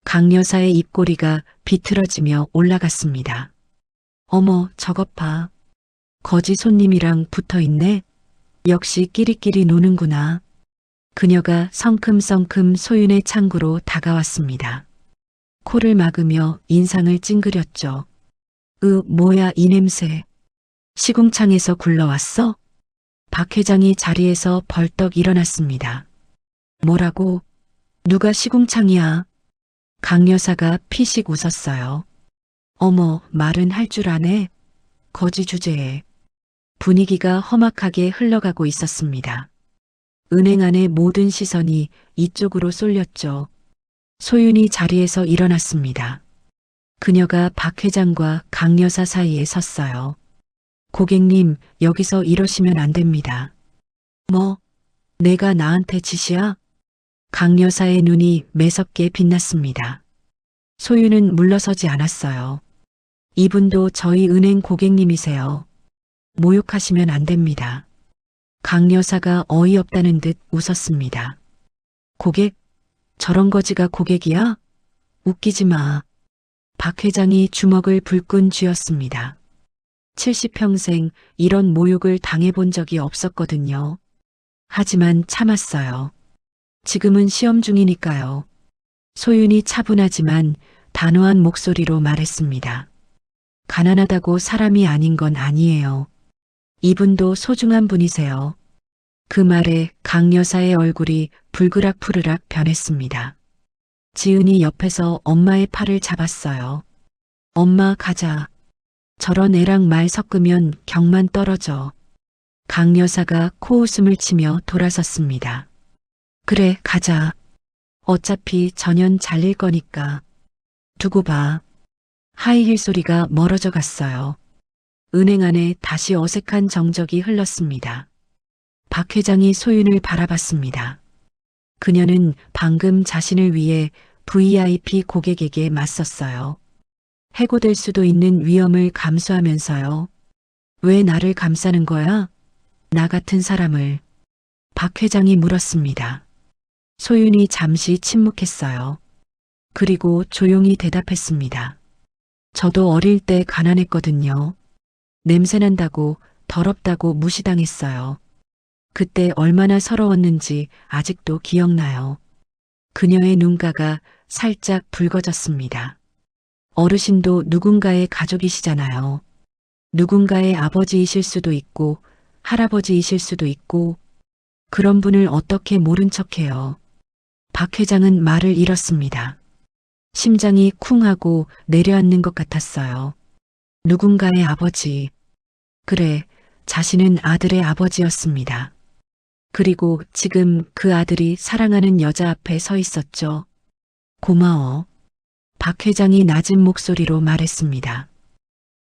S3: 강 여사의 입꼬리가 비틀어지며 올라갔습니다. 어머, 저것 봐. 거지 손님이랑 붙어있네? 역시 끼리끼리 노는구나. 그녀가 성큼성큼 소윤의 창구로 다가왔습니다. 코를 막으며 인상을 찡그렸죠. 뭐야 이 냄새. 시궁창에서 굴러왔어? 박 회장이 자리에서 벌떡 일어났습니다. 뭐라고? 누가 시궁창이야? 강 여사가 피식 웃었어요. 어머, 말은 할 줄 아네. 거지 주제에. 분위기가 험악하게 흘러가고 있었습니다. 은행 안의 모든 시선이 이쪽으로 쏠렸죠. 소윤이 자리에서 일어났습니다. 그녀가 박 회장과 강 여사 사이에 섰어요. 고객님, 여기서 이러시면 안 됩니다. 뭐? 내가 나한테 짓이야? 강 여사의 눈이 매섭게 빛났습니다. 소윤은 물러서지 않았어요. 이분도 저희 은행 고객님이세요. 모욕하시면 안 됩니다. 강 여사가 어이없다는 듯 웃었습니다. 고객? 저런 거지가 고객이야? 웃기지 마. 박 회장이 주먹을 불끈 쥐었습니다. 70평생 이런 모욕을 당해본 적이 없었거든요. 하지만 참았어요. 지금은 시험 중이니까요. 소윤이 차분하지만 단호한 목소리로 말했습니다. 가난하다고 사람이 아닌 건 아니에요. 이분도 소중한 분이세요. 그 말에 강 여사의 얼굴이 불그락푸르락 변했습니다. 지은이 옆에서 엄마의 팔을 잡았어요. 엄마 가자. 저런 애랑 말 섞으면 경만 떨어져. 강 여사가 코웃음을 치며 돌아섰습니다. 그래, 가자. 어차피 전현 잘릴 거니까. 두고 봐. 하이힐 소리가 멀어져 갔어요. 은행 안에 다시 어색한 정적이 흘렀습니다. 박 회장이 소윤을 바라봤습니다. 그녀는 방금 자신을 위해 VIP 고객에게 맞섰어요. 해고될 수도 있는 위험을 감수하면서요. 왜 나를 감싸는 거야? 나 같은 사람을. 박 회장이 물었습니다. 소윤이 잠시 침묵했어요. 그리고 조용히 대답했습니다. 저도 어릴 때 가난했거든요. 냄새난다고 더럽다고 무시당했어요. 그때 얼마나 서러웠는지 아직도 기억나요. 그녀의 눈가가 살짝 붉어졌습니다. 어르신도 누군가의 가족이시잖아요. 누군가의 아버지이실 수도 있고 할아버지이실 수도 있고 그런 분을 어떻게 모른 척해요. 박 회장은 말을 잃었습니다. 심장이 쿵하고 내려앉는 것 같았어요. 누군가의 아버지. 그래, 자신은 아들의 아버지였습니다. 그리고 지금 그 아들이 사랑하는 여자 앞에 서 있었죠. 고마워. 박 회장이 낮은 목소리로 말했습니다.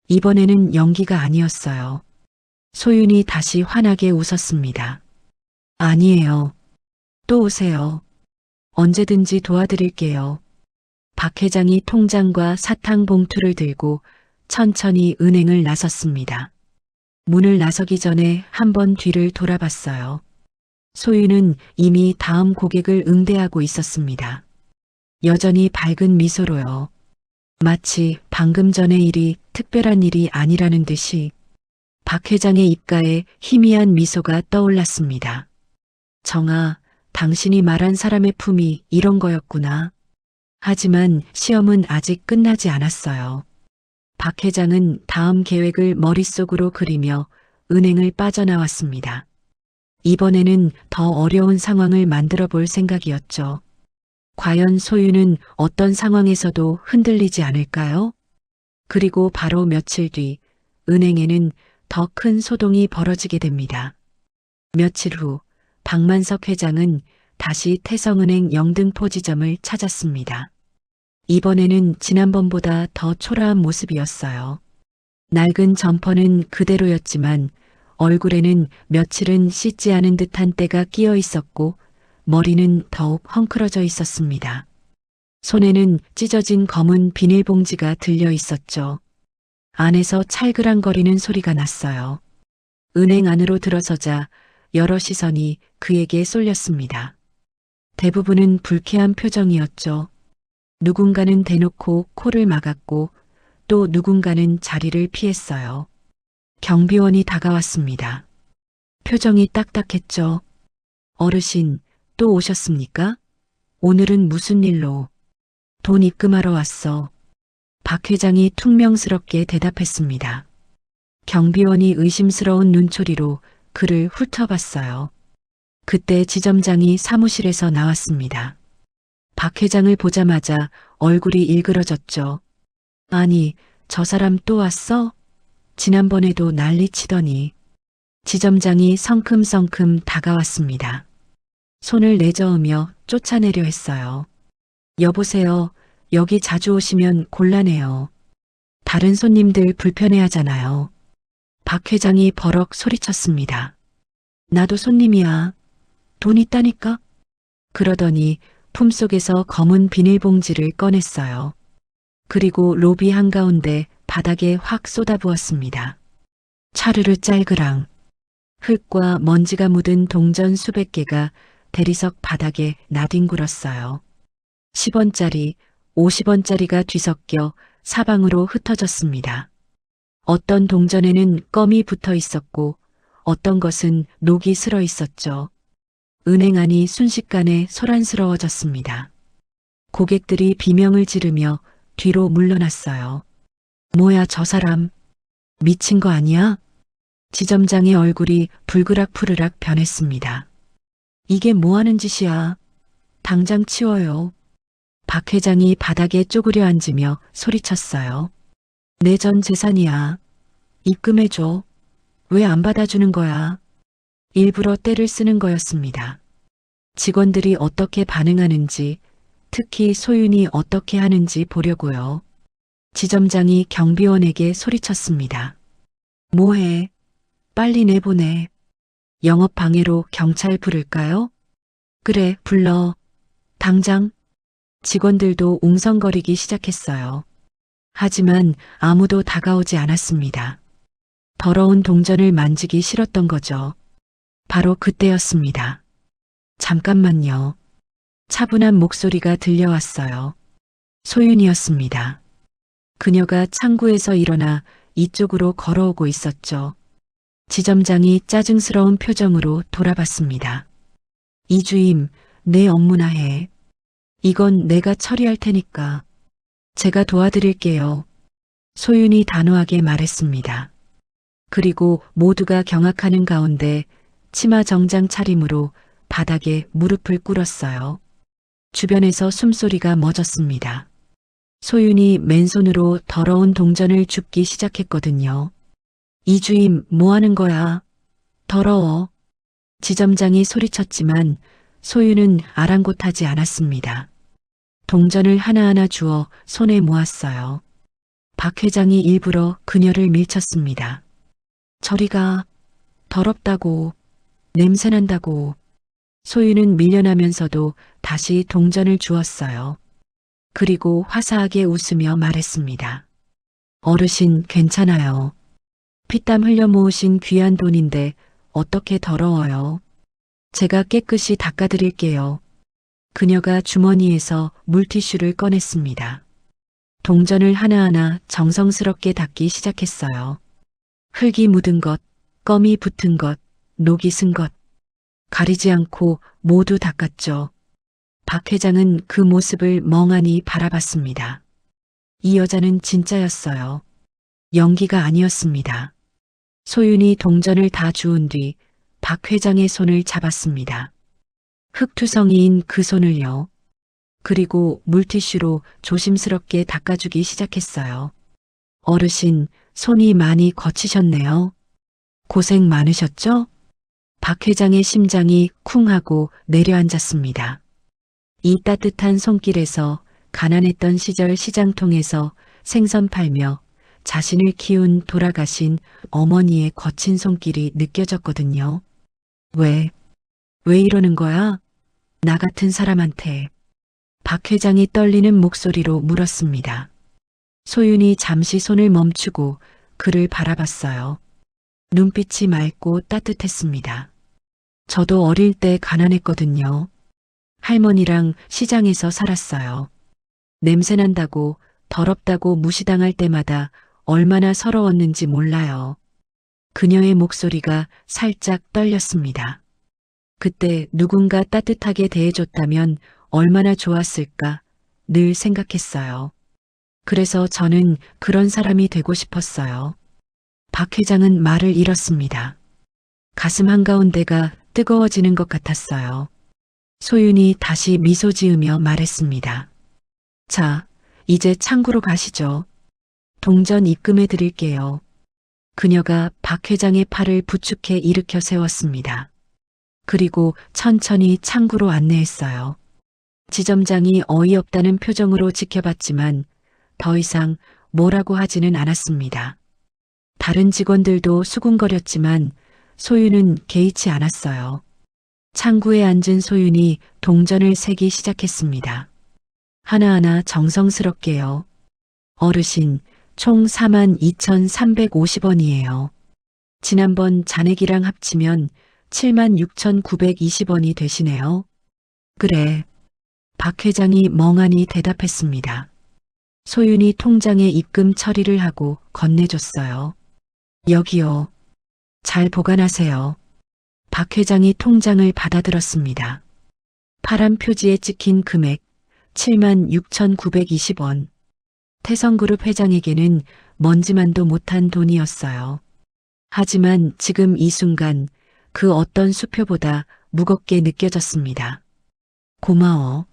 S3: 이번에는 연기가 아니었어요. 소윤이 다시 환하게 웃었습니다. 아니에요. 또 오세요. 언제든지 도와드릴게요. 박 회장이 통장과 사탕 봉투를 들고 천천히 은행을 나섰습니다. 문을 나서기 전에 한번 뒤를 돌아봤어요. 소윤은 이미 다음 고객을 응대하고 있었습니다. 여전히 밝은 미소로요. 마치 방금 전의 일이 특별한 일이 아니라는 듯이 박 회장의 입가에 희미한 미소가 떠올랐습니다. 정아, 당신이 말한 사람의 품이 이런 거였구나. 하지만 시험은 아직 끝나지 않았어요. 박 회장은 다음 계획을 머릿속으로 그리며 은행을 빠져나왔습니다. 이번에는 더 어려운 상황을 만들어 볼 생각이었죠. 과연 소유는 어떤 상황에서도 흔들리지 않을까요? 그리고 바로 며칠 뒤 은행에는 더 큰 소동이 벌어지게 됩니다. 며칠 후 박만석 회장은 다시 태성은행 영등포 지점을 찾았습니다. 이번에는 지난번보다 더 초라한 모습이었어요. 낡은 점퍼는 그대로였지만 얼굴에는 며칠은 씻지 않은 듯한 때가 끼어 있었고 머리는 더욱 헝클어져 있었습니다. 손에는 찢어진 검은 비닐봉지가 들려 있었죠. 안에서 찰그랑거리는 소리가 났어요. 은행 안으로 들어서자 여러 시선이 그에게 쏠렸습니다. 대부분은 불쾌한 표정이었죠. 누군가는 대놓고 코를 막았고 또 누군가는 자리를 피했어요. 경비원이 다가왔습니다. 표정이 딱딱했죠. 어르신, 또 오셨습니까? 오늘은 무슨 일로? 돈 입금하러 왔어. 박 회장이 퉁명스럽게 대답했습니다. 경비원이 의심스러운 눈초리로 그를 훑어봤어요. 그때 지점장이 사무실에서 나왔습니다. 박 회장을 보자마자 얼굴이 일그러졌죠. 아니, 저 사람 또 왔어? 지난번에도 난리치더니. 지점장이 성큼성큼 다가왔습니다. 손을 내저으며 쫓아내려 했어요. 여보세요. 여기 자주 오시면 곤란해요. 다른 손님들 불편해하잖아요. 박 회장이 버럭 소리쳤습니다. 나도 손님이야. 돈 있다니까? 그러더니 품속에서 검은 비닐봉지를 꺼냈어요. 그리고 로비 한가운데 바닥에 확 쏟아부었습니다. 차르르 짤그랑. 흙과 먼지가 묻은 동전 수백 개가 대리석 바닥에 나뒹굴었어요. 10원짜리, 50원짜리가 뒤섞여 사방으로 흩어졌습니다. 어떤 동전에는 껌이 붙어 있었고 어떤 것은 녹이 슬어 있었죠. 은행 안이 순식간에 소란스러워졌습니다. 고객들이 비명을 지르며 뒤로 물러났어요. 뭐야 저 사람. 미친 거 아니야? 지점장의 얼굴이 불그락푸르락 변했습니다. 이게 뭐 하는 짓이야? 당장 치워요. 박 회장이 바닥에 쪼그려 앉으며 소리쳤어요. 내 전 재산이야. 입금해줘. 왜 안 받아주는 거야? 일부러 떼를 쓰는 거였습니다. 직원들이 어떻게 반응하는지, 특히 소윤이 어떻게 하는지 보려고요. 지점장이 경비원에게 소리쳤습니다. 뭐해? 빨리 내보내. 영업 방해로 경찰 부를까요? 그래, 불러. 당장. 직원들도 웅성거리기 시작했어요. 하지만 아무도 다가오지 않았습니다. 더러운 동전을 만지기 싫었던 거죠. 바로 그때였습니다. 잠깐만요. 차분한 목소리가 들려왔어요. 소윤이었습니다. 그녀가 창구에서 일어나 이쪽으로 걸어오고 있었죠. 지점장이 짜증스러운 표정으로 돌아봤습니다. 이주임, 내 업무나 해. 이건 내가 처리할 테니까. 제가 도와드릴게요. 소윤이 단호하게 말했습니다. 그리고 모두가 경악하는 가운데 치마 정장 차림으로 바닥에 무릎을 꿇었어요. 주변에서 숨소리가 멎었습니다. 소윤이 맨손으로 더러운 동전을 줍기 시작했거든요. 이주임, 뭐 하는 거야? 더러워. 지점장이 소리쳤지만 소윤은 아랑곳하지 않았습니다. 동전을 하나하나 주워 손에 모았어요. 박 회장이 일부러 그녀를 밀쳤습니다. 저리 가. 더럽다고. 냄새난다고. 소윤은 밀려나면서도 다시 동전을 주었어요. 그리고 화사하게 웃으며 말했습니다. 어르신 괜찮아요. 피땀 흘려 모으신 귀한 돈인데 어떻게 더러워요. 제가 깨끗이 닦아드릴게요. 그녀가 주머니에서 물티슈를 꺼냈습니다. 동전을 하나하나 정성스럽게 닦기 시작했어요. 흙이 묻은 것, 껌이 붙은 것, 녹이 쓴 것. 가리지 않고 모두 닦았죠. 박 회장은 그 모습을 멍하니 바라봤습니다. 이 여자는 진짜였어요. 연기가 아니었습니다. 소윤이 동전을 다 주운 뒤 박 회장의 손을 잡았습니다. 흙투성이인 그 손을요. 그리고 물티슈로 조심스럽게 닦아주기 시작했어요. 어르신, 손이 많이 거치셨네요. 고생 많으셨죠? 박 회장의 심장이 쿵 하고 내려앉았습니다. 이 따뜻한 손길에서 가난했던 시절 시장통에서 생선 팔며 자신을 키운 돌아가신 어머니의 거친 손길이 느껴졌거든요. 왜 이러는 거야? 나 같은 사람한테. 박 회장이 떨리는 목소리로 물었습니다. 소윤이 잠시 손을 멈추고 그를 바라봤어요. 눈빛이 맑고 따뜻했습니다. 저도 어릴 때 가난했거든요. 할머니랑 시장에서 살았어요. 냄새난다고 더럽다고 무시당할 때마다 얼마나 서러웠는지 몰라요. 그녀의 목소리가 살짝 떨렸습니다. 그때 누군가 따뜻하게 대해줬다면 얼마나 좋았을까 늘 생각했어요. 그래서 저는 그런 사람이 되고 싶었어요. 박 회장은 말을 잃었습니다. 가슴 한가운데가 뜨거워지는 것 같았어요. 소윤이 다시 미소 지으며 말했습니다. 자, 이제 창구로 가시죠. 동전 입금해 드릴게요. 그녀가 박 회장의 팔을 부축해 일으켜 세웠습니다. 그리고 천천히 창구로 안내했어요. 지점장이 어이없다는 표정으로 지켜봤지만 더 이상 뭐라고 하지는 않았습니다. 다른 직원들도 수군거렸지만 소윤은 개의치 않았어요. 창구에 앉은 소윤이 동전을 세기 시작했습니다. 하나하나 정성스럽게요. 어르신, 총 42,350원이에요. 지난번 잔액이랑 합치면 76,920원이 되시네요. 그래. 박 회장이 멍하니 대답했습니다. 소윤이 통장에 입금 처리를 하고 건네줬어요. 여기요. 잘 보관하세요. 박 회장이 통장을 받아들었습니다. 파란 표지에 찍힌 금액 76,920원. 태성그룹 회장에게는 먼지만도 못한 돈이었어요. 하지만 지금 이 순간 그 어떤 수표보다 무겁게 느껴졌습니다. 고마워.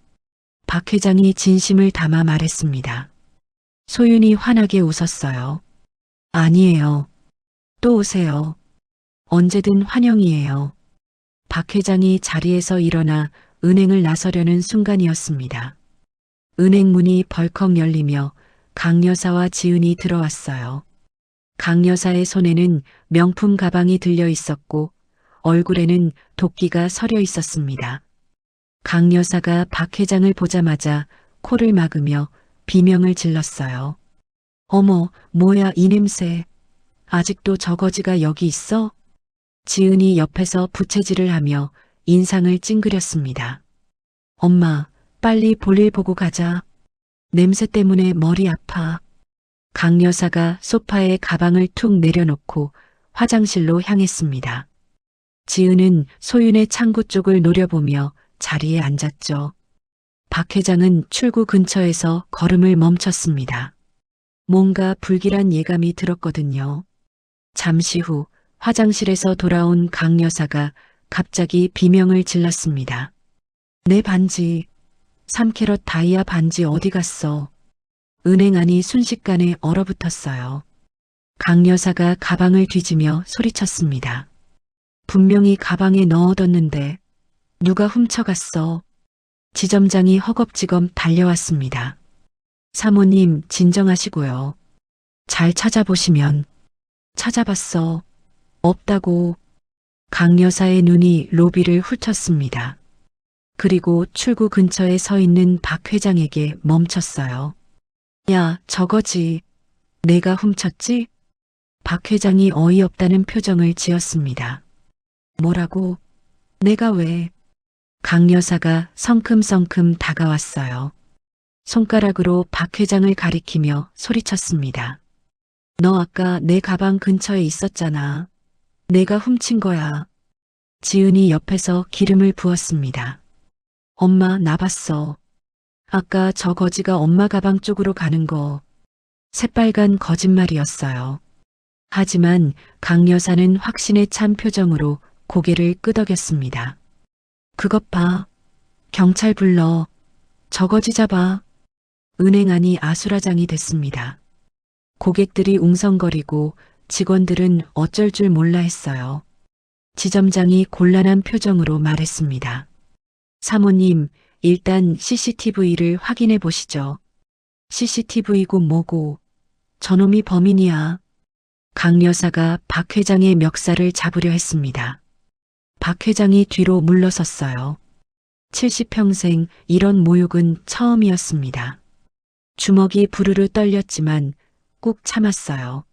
S3: 박 회장이 진심을 담아 말했습니다. 소윤이 환하게 웃었어요. 아니에요. 또 오세요. 언제든 환영이에요. 박 회장이 자리에서 일어나 은행을 나서려는 순간이었습니다. 은행 문이 벌컥 열리며 강 여사와 지은이 들어왔어요. 강 여사의 손에는 명품 가방이 들려 있었고 얼굴에는 도끼가 서려 있었습니다. 강 여사가 박 회장을 보자마자 코를 막으며 비명을 질렀어요. 어머, 뭐야 이 냄새. 아직도 저 거지가 여기 있어? 지은이 옆에서 부채질을 하며 인상을 찡그렸습니다. 엄마, 빨리 볼일 보고 가자. 냄새 때문에 머리 아파. 강 여사가 소파에 가방을 툭 내려놓고 화장실로 향했습니다. 지은은 소윤의 창구 쪽을 노려보며 자리에 앉았죠. 박 회장은 출구 근처에서 걸음을 멈췄습니다. 뭔가 불길한 예감이 들었거든요. 잠시 후 화장실에서 돌아온 강 여사가 갑자기 비명을 질렀습니다. 내 반지, 3캐럿 다이아 반지 어디 갔어? 은행 안이 순식간에 얼어붙었어요. 강 여사가 가방을 뒤지며 소리쳤습니다. 분명히 가방에 넣어뒀는데 누가 훔쳐갔어? 지점장이 허겁지겁 달려왔습니다. 사모님 진정하시고요. 잘 찾아보시면. 찾아봤어. 없다고. 강 여사의 눈이 로비를 훑었습니다. 그리고 출구 근처에 서 있는 박 회장에게 멈췄어요. 야, 저거지. 내가 훔쳤지? 박 회장이 어이없다는 표정을 지었습니다. 뭐라고? 내가 왜? 강 여사가 성큼성큼 다가왔어요. 손가락으로 박 회장을 가리키며 소리쳤습니다. 너 아까 내 가방 근처에 있었잖아. 내가 훔친 거야. 지은이 옆에서 기름을 부었습니다. 엄마, 나 봤어. 아까 저 거지가 엄마 가방 쪽으로 가는 거. 새빨간 거짓말이었어요. 하지만 강 여사는 확신에 찬 표정으로 고개를 끄덕였습니다. 그것 봐. 경찰 불러. 저거지 잡아. 은행 안이 아수라장이 됐습니다. 고객들이 웅성거리고 직원들은 어쩔 줄 몰라 했어요. 지점장이 곤란한 표정으로 말했습니다. 사모님, 일단 CCTV를 확인해 보시죠. CCTV고 뭐고, 저놈이 범인이야. 강 여사가 박 회장의 멱살을 잡으려 했습니다. 박 회장이 뒤로 물러섰어요. 70평생 이런 모욕은 처음이었습니다. 주먹이 부르르 떨렸지만 꾹 참았어요.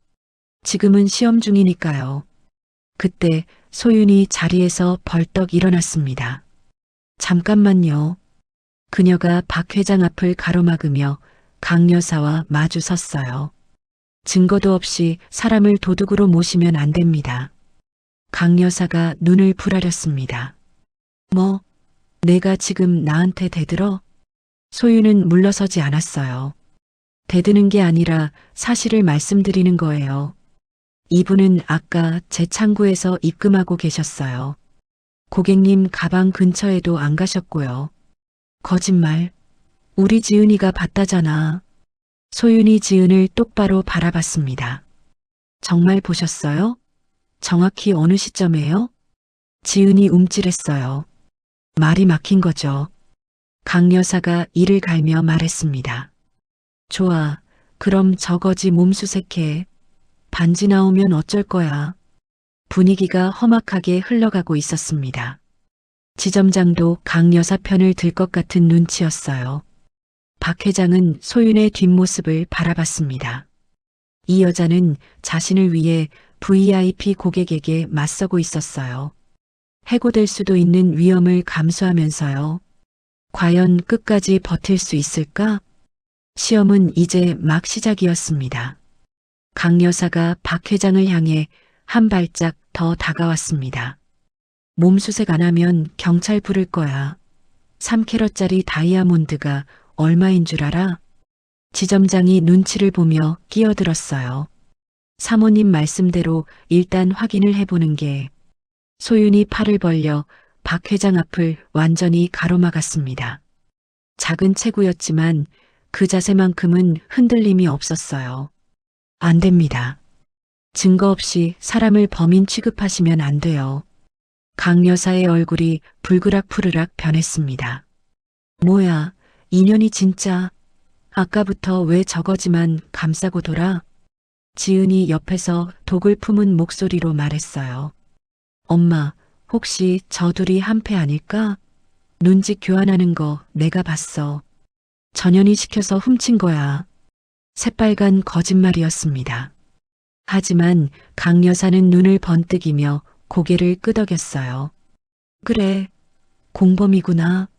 S3: 지금은 시험 중이니까요. 그때 소윤이 자리에서 벌떡 일어났습니다. 잠깐만요. 그녀가 박 회장 앞을 가로막으며 강 여사와 마주 섰어요. 증거도 없이 사람을 도둑으로 모시면 안 됩니다. 강 여사가 눈을 부라렸습니다. 뭐, 내가 지금 나한테 대들어? 소윤은 물러서지 않았어요. 대드는 게 아니라 사실을 말씀드리는 거예요. 이분은 아까 제 창구에서 입금하고 계셨어요. 고객님 가방 근처에도 안 가셨고요. 거짓말. 우리 지은이가 봤다잖아. 소윤이 지은을 똑바로 바라봤습니다. 정말 보셨어요? 정확히 어느 시점에요? 지은이 움찔했어요. 말이 막힌 거죠. 강 여사가 이를 갈며 말했습니다. 좋아. 그럼 저거지 몸수색해. 반지 나오면 어쩔 거야. 분위기가 험악하게 흘러가고 있었습니다. 지점장도 강 여사 편을 들 것 같은 눈치였어요. 박 회장은 소윤의 뒷모습을 바라봤습니다. 이 여자는 자신을 위해 VIP 고객에게 맞서고 있었어요. 해고될 수도 있는 위험을 감수하면서요. 과연 끝까지 버틸 수 있을까? 시험은 이제 막 시작이었습니다. 강 여사가 박 회장을 향해 한 발짝 더 다가왔습니다. 몸수색 안 하면 경찰 부를 거야. 3캐럿짜리 다이아몬드가 얼마인 줄 알아? 지점장이 눈치를 보며 끼어들었어요. 사모님 말씀대로 일단 확인을 해보는 게. 소윤이 팔을 벌려 박 회장 앞을 완전히 가로막았습니다. 작은 체구였지만 그 자세만큼은 흔들림이 없었어요. 안 됩니다. 증거 없이 사람을 범인 취급하시면 안 돼요. 강 여사의 얼굴이 불그락푸르락 변했습니다. 뭐야, 인연이 진짜. 아까부터 왜 저거지만 감싸고 돌아? 지은이 옆에서 독을 품은 목소리로 말했어요. 엄마, 혹시 저 둘이 한패 아닐까? 눈짓 교환하는 거 내가 봤어. 전현이 시켜서 훔친 거야. 새빨간 거짓말이었습니다. 하지만 강 여사는 눈을 번뜩이며 고개를 끄덕였어요. 그래, 공범이구나.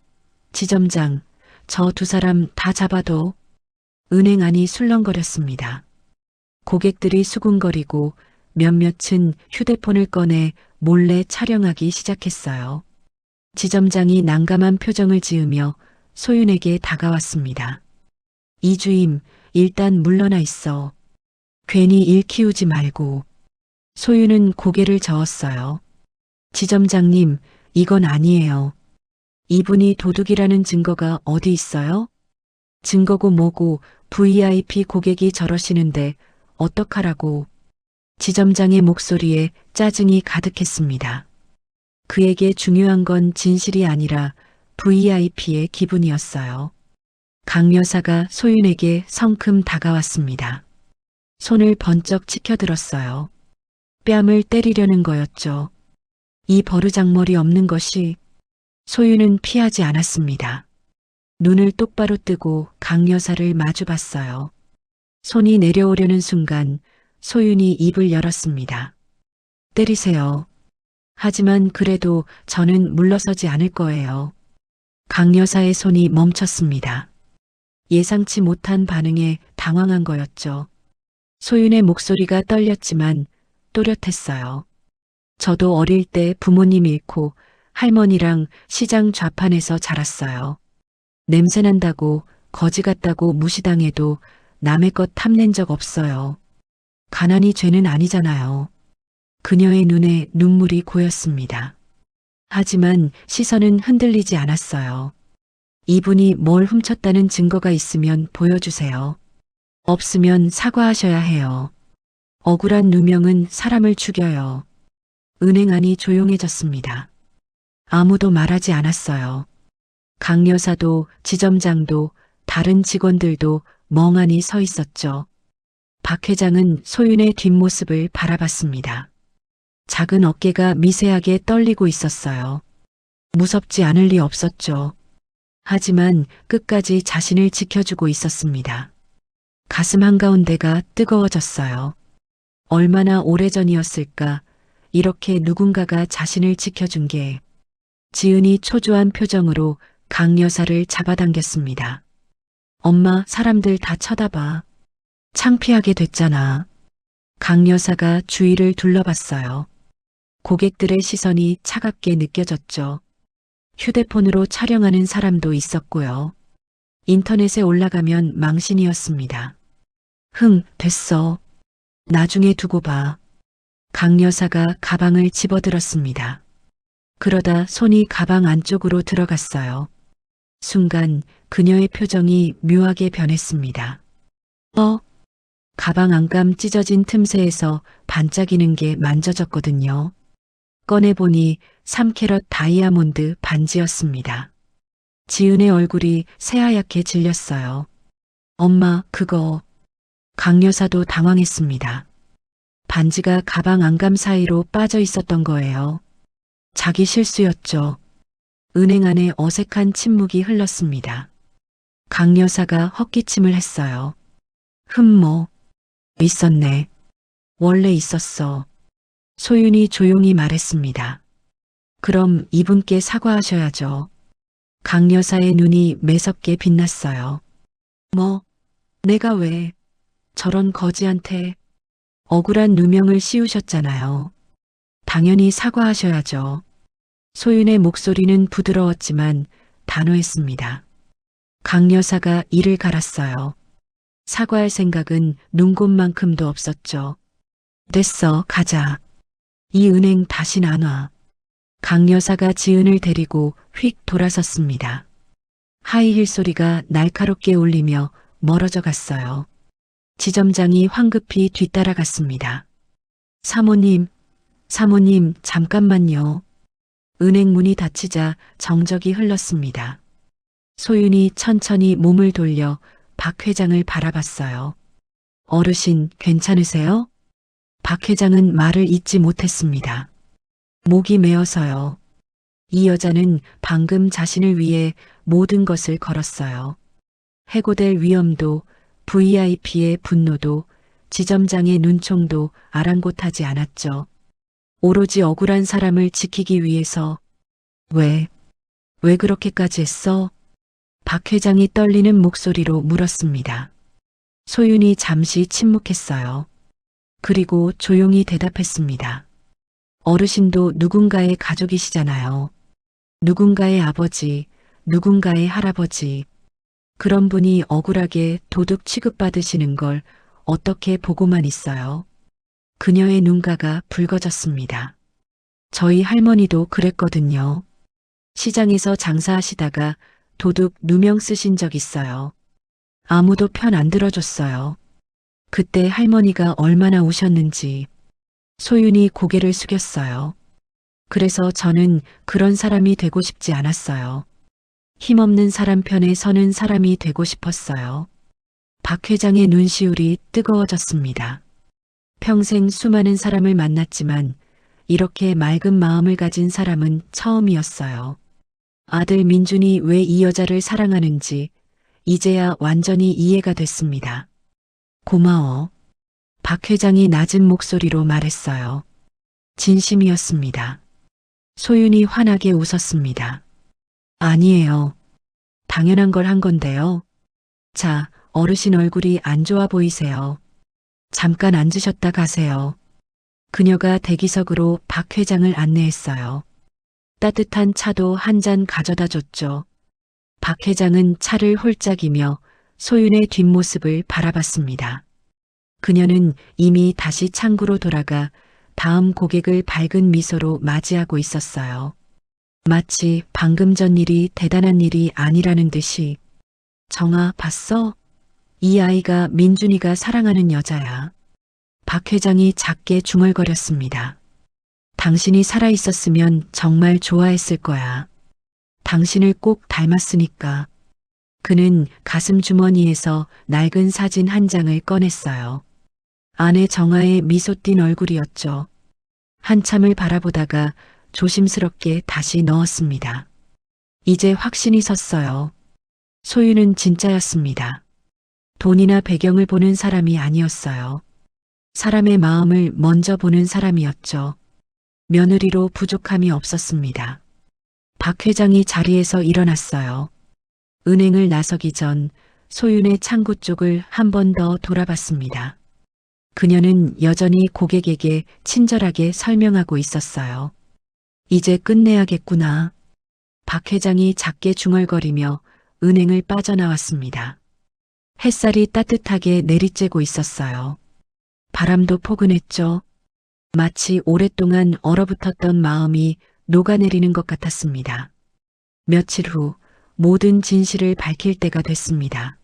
S3: 지점장, 저 두 사람 다 잡아도. 은행 안이 술렁거렸습니다. 고객들이 수군거리고 몇몇은 휴대폰을 꺼내 몰래 촬영하기 시작했어요. 지점장이 난감한 표정을 지으며 소윤에게 다가왔습니다. 이주임, 일단 물러나 있어. 괜히 일 키우지 말고. 소윤은 고개를 저었어요. 지점장님, 이건 아니에요. 이분이 도둑이라는 증거가 어디 있어요? 증거고 뭐고 VIP 고객이 저러시는데 어떡하라고. 지점장의 목소리에 짜증이 가득했습니다. 그에게 중요한 건 진실이 아니라 VIP의 기분이었어요. 강 여사가 소윤에게 성큼 다가왔습니다. 손을 번쩍 치켜들었어요. 뺨을 때리려는 거였죠. 이 버르장머리 없는 것이. 소윤은 피하지 않았습니다. 눈을 똑바로 뜨고 강 여사를 마주봤어요. 손이 내려오려는 순간 소윤이 입을 열었습니다. 때리세요. 하지만 그래도 저는 물러서지 않을 거예요. 강 여사의 손이 멈췄습니다. 예상치 못한 반응에 당황한 거였죠. 소윤의 목소리가 떨렸지만 또렷했어요. 저도 어릴 때 부모님 잃고 할머니랑 시장 좌판에서 자랐어요. 냄새난다고 거지 같다고 무시당해도 남의 것 탐낸 적 없어요. 가난이 죄는 아니잖아요. 그녀의 눈에 눈물이 고였습니다. 하지만 시선은 흔들리지 않았어요. 이분이 뭘 훔쳤다는 증거가 있으면 보여주세요. 없으면 사과하셔야 해요. 억울한 누명은 사람을 죽여요. 은행 안이 조용해졌습니다. 아무도 말하지 않았어요. 강 여사도 지점장도 다른 직원들도 멍하니 서 있었죠. 박 회장은 소윤의 뒷모습을 바라봤습니다. 작은 어깨가 미세하게 떨리고 있었어요. 무섭지 않을 리 없었죠. 하지만 끝까지 자신을 지켜주고 있었습니다. 가슴 한가운데가 뜨거워졌어요. 얼마나 오래전이었을까 이렇게 누군가가 자신을 지켜준 게. 지은이 초조한 표정으로 강 여사를 잡아당겼습니다. 엄마, 사람들 다 쳐다봐. 창피하게 됐잖아. 강 여사가 주위를 둘러봤어요. 고객들의 시선이 차갑게 느껴졌죠. 휴대폰으로 촬영하는 사람도 있었고요. 인터넷에 올라가면 망신이었습니다. 됐어. 나중에 두고 봐. 강 여사가 가방을 집어들었습니다. 그러다 손이 가방 안쪽으로 들어갔어요. 순간 그녀의 표정이 묘하게 변했습니다. 가방 안감 찢어진 틈새에서 반짝이는 게 만져졌거든요. 꺼내보니 3캐럿 다이아몬드 반지였습니다. 지은의 얼굴이 새하얗게 질렸어요. 엄마, 그거. 강 여사도 당황했습니다. 반지가 가방 안감 사이로 빠져 있었던 거예요. 자기 실수였죠. 은행 안에 어색한 침묵이 흘렀습니다. 강 여사가 헛기침을 했어요. 있었네. 원래 있었어. 소윤이 조용히 말했습니다. 그럼 이분께 사과하셔야죠. 강 여사의 눈이 매섭게 빛났어요. 내가 왜 저런 거지한테 억울한 누명을 씌우셨잖아요. 당연히 사과하셔야죠. 소윤의 목소리는 부드러웠지만 단호했습니다. 강 여사가 이를 갈았어요. 사과할 생각은 눈곱만큼도 없었죠. 됐어, 가자. 이 은행 다신 안 와. 강 여사가 지은을 데리고 휙 돌아섰습니다. 하이힐 소리가 날카롭게 울리며 멀어져 갔어요. 지점장이 황급히 뒤따라갔습니다. 사모님, 잠깐만요. 은행 문이 닫히자 정적이 흘렀습니다. 소윤이 천천히 몸을 돌려 박 회장을 바라봤어요. 어르신, 괜찮으세요? 박 회장은 말을 잇지 못했습니다. 목이 메어서요. 이 여자는 방금 자신을 위해 모든 것을 걸었어요. 해고될 위험도, VIP의 분노도, 지점장의 눈총도 아랑곳하지 않았죠. 오로지 억울한 사람을 지키기 위해서. 왜 그렇게까지 했어? 박 회장이 떨리는 목소리로 물었습니다. 소윤이 잠시 침묵했어요. 그리고 조용히 대답했습니다. 어르신도 누군가의 가족이시잖아요. 누군가의 아버지, 누군가의 할아버지. 그런 분이 억울하게 도둑 취급받으시는 걸 어떻게 보고만 있어요? 그녀의 눈가가 붉어졌습니다. 저희 할머니도 그랬거든요. 시장에서 장사하시다가 도둑 누명 쓰신 적 있어요. 아무도 편 안 들어줬어요. 그때 할머니가 얼마나 우셨는지. 소윤이 고개를 숙였어요. 그래서 저는 그런 사람이 되고 싶지 않았어요. 힘없는 사람 편에 서는 사람이 되고 싶었어요. 박 회장의 눈시울이 뜨거워졌습니다. 평생 수많은 사람을 만났지만 이렇게 맑은 마음을 가진 사람은 처음이었어요. 아들 민준이 왜 이 여자를 사랑하는지 이제야 완전히 이해가 됐습니다. 고마워. 박 회장이 낮은 목소리로 말했어요. 진심이었습니다. 소윤이 환하게 웃었습니다. 아니에요. 당연한 걸 한 건데요. 자, 어르신 얼굴이 안 좋아 보이세요. 잠깐 앉으셨다 가세요. 그녀가 대기석으로 박 회장을 안내했어요. 따뜻한 차도 한 잔 가져다 줬죠. 박 회장은 차를 홀짝이며 소윤의 뒷모습을 바라봤습니다. 그녀는 이미 다시 창구로 돌아가 다음 고객을 밝은 미소로 맞이하고 있었어요. 마치 방금 전 일이 대단한 일이 아니라는 듯이. 정아, 봤어? 이 아이가 민준이가 사랑하는 여자야. 박 회장이 작게 중얼거렸습니다. 당신이 살아있었으면 정말 좋아했을 거야. 당신을 꼭 닮았으니까. 그는 가슴 주머니에서 낡은 사진 한 장을 꺼냈어요. 아내 정아의 미소 띤 얼굴이었죠. 한참을 바라보다가 조심스럽게 다시 넣었습니다. 이제 확신이 섰어요. 소유는 진짜였습니다. 돈이나 배경을 보는 사람이 아니었어요. 사람의 마음을 먼저 보는 사람이었죠. 며느리로 부족함이 없었습니다. 박 회장이 자리에서 일어났어요. 은행을 나서기 전 소윤의 창구 쪽을 한 번 더 돌아봤습니다. 그녀는 여전히 고객에게 친절하게 설명하고 있었어요. 이제 끝내야겠구나. 박 회장이 작게 중얼거리며 은행을 빠져나왔습니다. 햇살이 따뜻하게 내리쬐고 있었어요. 바람도 포근했죠. 마치 오랫동안 얼어붙었던 마음이 녹아내리는 것 같았습니다. 며칠 후 모든 진실을 밝힐 때가 됐습니다.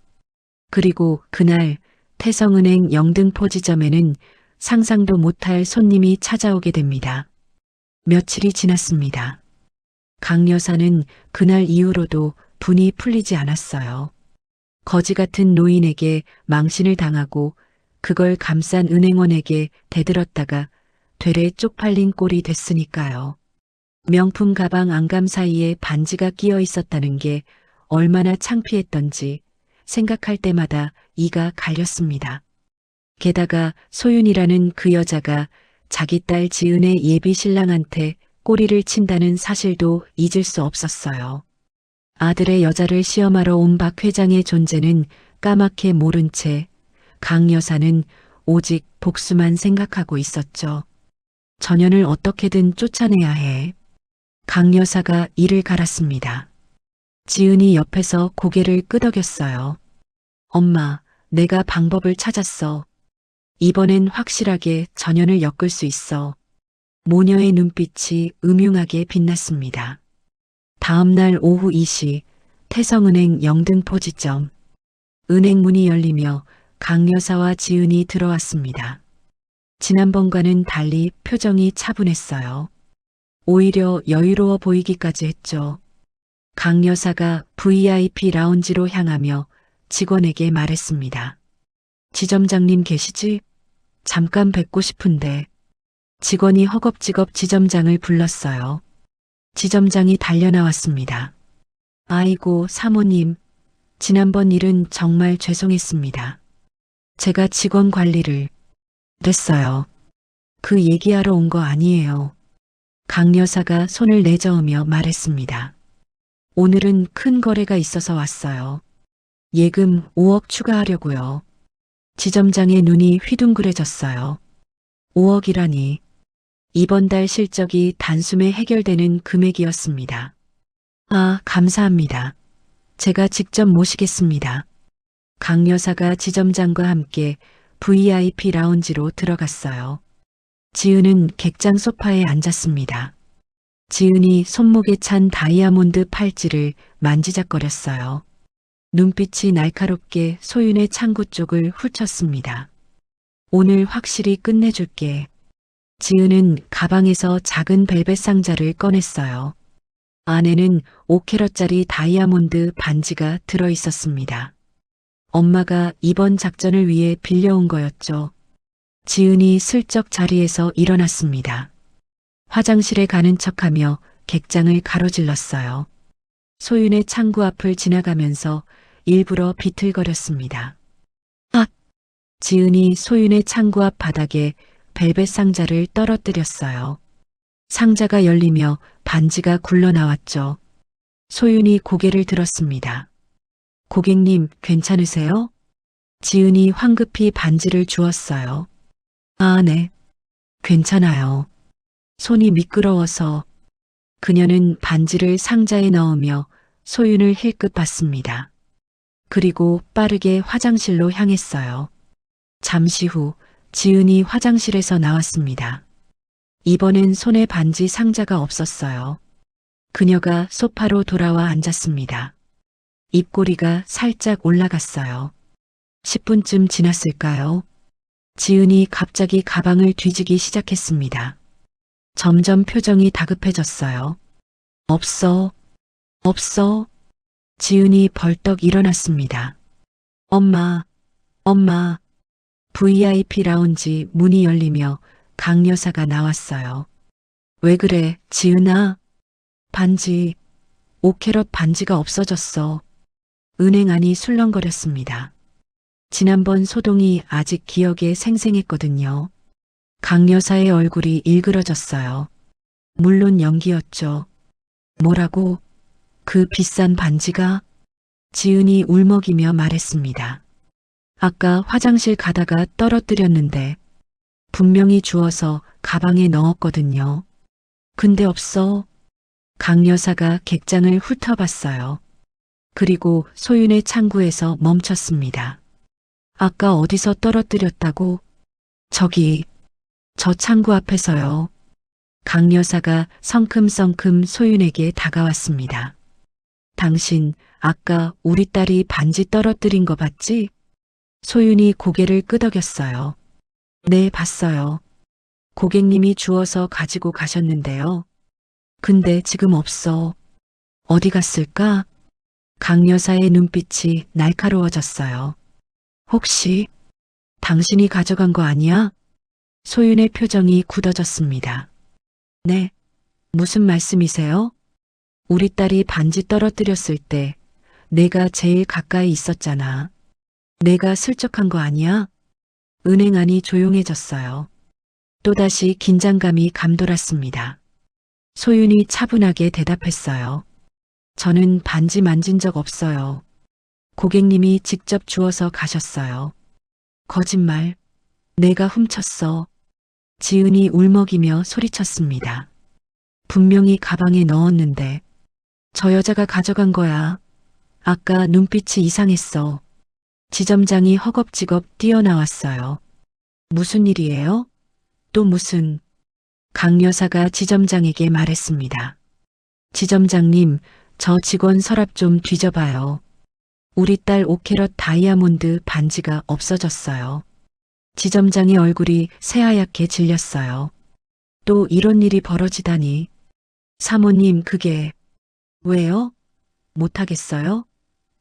S3: 그리고 그날 태성은행 영등포 지점에는 상상도 못할 손님이 찾아오게 됩니다. 며칠이 지났습니다. 강 여사는 그날 이후로도 분이 풀리지 않았어요. 거지 같은 노인에게 망신을 당하고 그걸 감싼 은행원에게 대들었다가 되레 쪽팔린 꼴이 됐으니까요. 명품 가방 안감 사이에 반지가 끼어 있었다는 게 얼마나 창피했던지 생각할 때마다 이가 갈렸습니다. 게다가 소윤이라는 그 여자가 자기 딸 지은의 예비 신랑한테 꼬리를 친다는 사실도 잊을 수 없었어요. 아들의 여자를 시험하러 온 박 회장의 존재는 까맣게 모른 채 강 여사는 오직 복수만 생각하고 있었죠. 전현을 어떻게든 쫓아내야 해. 강 여사가 이를 갈았습니다. 지은이 옆에서 고개를 끄덕였어요. 엄마, 내가 방법을 찾았어. 이번엔 확실하게 전현을 엮을 수 있어. 모녀의 눈빛이 음흉하게 빛났습니다. 다음 날 오후 2시 태성은행 영등포 지점. 은행 문이 열리며 강 여사와 지은이 들어왔습니다. 지난번과는 달리 표정이 차분했어요. 오히려 여유로워 보이기까지 했죠. 강 여사가 VIP 라운지로 향하며 직원에게 말했습니다. 지점장님 계시지? 잠깐 뵙고 싶은데. 직원이 허겁지겁 지점장을 불렀어요. 지점장이 달려나왔습니다. 아이고, 사모님. 지난번 일은 정말 죄송했습니다. 제가 직원 관리를 했어요. 그 얘기하러 온 거 아니에요. 강 여사가 손을 내저으며 말했습니다. 오늘은 큰 거래가 있어서 왔어요. 예금 5억 추가하려고요. 지점장의 눈이 휘둥그레졌어요. 5억이라니. 이번 달 실적이 단숨에 해결되는 금액이었습니다. 아, 감사합니다. 제가 직접 모시겠습니다. 강 여사가 지점장과 함께 VIP 라운지로 들어갔어요. 지은은 객장 소파에 앉았습니다. 지은이 손목에 찬 다이아몬드 팔찌를 만지작거렸어요. 눈빛이 날카롭게 소윤의 창구 쪽을 훑쳤습니다. 오늘 확실히 끝내줄게. 지은은 가방에서 작은 벨벳 상자를 꺼냈어요. 안에는 5캐럿짜리 다이아몬드 반지가 들어 있었습니다. 엄마가 이번 작전을 위해 빌려온 거였죠. 지은이 슬쩍 자리에서 일어났습니다. 화장실에 가는 척하며 객장을 가로질렀어요. 소윤의 창구 앞을 지나가면서 일부러 비틀거렸습니다. 아! 지은이 소윤의 창구 앞 바닥에 벨벳 상자를 떨어뜨렸어요. 상자가 열리며 반지가 굴러나왔죠. 소윤이 고개를 들었습니다. 고객님, 괜찮으세요? 지은이 황급히 반지를 주었어요. 아, 네. 괜찮아요. 손이 미끄러워서. 그녀는 반지를 상자에 넣으며 소윤을 힐끗 봤습니다. 그리고 빠르게 화장실로 향했어요. 잠시 후 지은이 화장실에서 나왔습니다. 이번엔 손에 반지 상자가 없었어요. 그녀가 소파로 돌아와 앉았습니다. 입꼬리가 살짝 올라갔어요. 10분쯤 지났을까요? 지은이 갑자기 가방을 뒤지기 시작했습니다. 점점 표정이 다급해졌어요. 없어, 없어. 지은이 벌떡 일어났습니다. 엄마, 엄마. VIP 라운지 문이 열리며 강 여사가 나왔어요. 왜 그래, 지은아? 반지, 5캐럿 반지가 없어졌어. 은행 안이 술렁거렸습니다. 지난번 소동이 아직 기억에 생생했거든요. 강 여사의 얼굴이 일그러졌어요. 물론 연기였죠. 뭐라고? 그 비싼 반지가? 지은이 울먹이며 말했습니다. 아까 화장실 가다가 떨어뜨렸는데 분명히 주워서 가방에 넣었거든요. 근데 없어. 강 여사가 객장을 훑어봤어요. 그리고 소윤의 창구에서 멈췄습니다. 아까 어디서 떨어뜨렸다고? 저기, 저 창구 앞에서요. 강 여사가 성큼성큼 소윤에게 다가왔습니다. 당신 아까 우리 딸이 반지 떨어뜨린 거 봤지? 소윤이 고개를 끄덕였어요. 네, 봤어요. 고객님이 주워서 가지고 가셨는데요. 근데 지금 없어. 어디 갔을까? 강 여사의 눈빛이 날카로워졌어요. 혹시 당신이 가져간 거 아니야? 소윤의 표정이 굳어졌습니다. 네, 무슨 말씀이세요? 우리 딸이 반지 떨어뜨렸을 때 내가 제일 가까이 있었잖아. 내가 슬쩍한 거 아니야? 은행 안이 조용해졌어요. 또다시 긴장감이 감돌았습니다. 소윤이 차분하게 대답했어요. 저는 반지 만진 적 없어요. 고객님이 직접 주워서 가셨어요. 거짓말. 내가 훔쳤어. 지은이 울먹이며 소리쳤습니다. 분명히 가방에 넣었는데 저 여자가 가져간 거야. 아까 눈빛이 이상했어. 지점장이 허겁지겁 뛰어나왔어요. 무슨 일이에요? 또 무슨? 강 여사가 지점장에게 말했습니다. 지점장님, 저 직원 서랍 좀 뒤져봐요. 우리 딸 5캐럿 다이아몬드 반지가 없어졌어요. 지점장의 얼굴이 새하얗게 질렸어요. 또 이런 일이 벌어지다니. 사모님, 그게 왜요? 못하겠어요?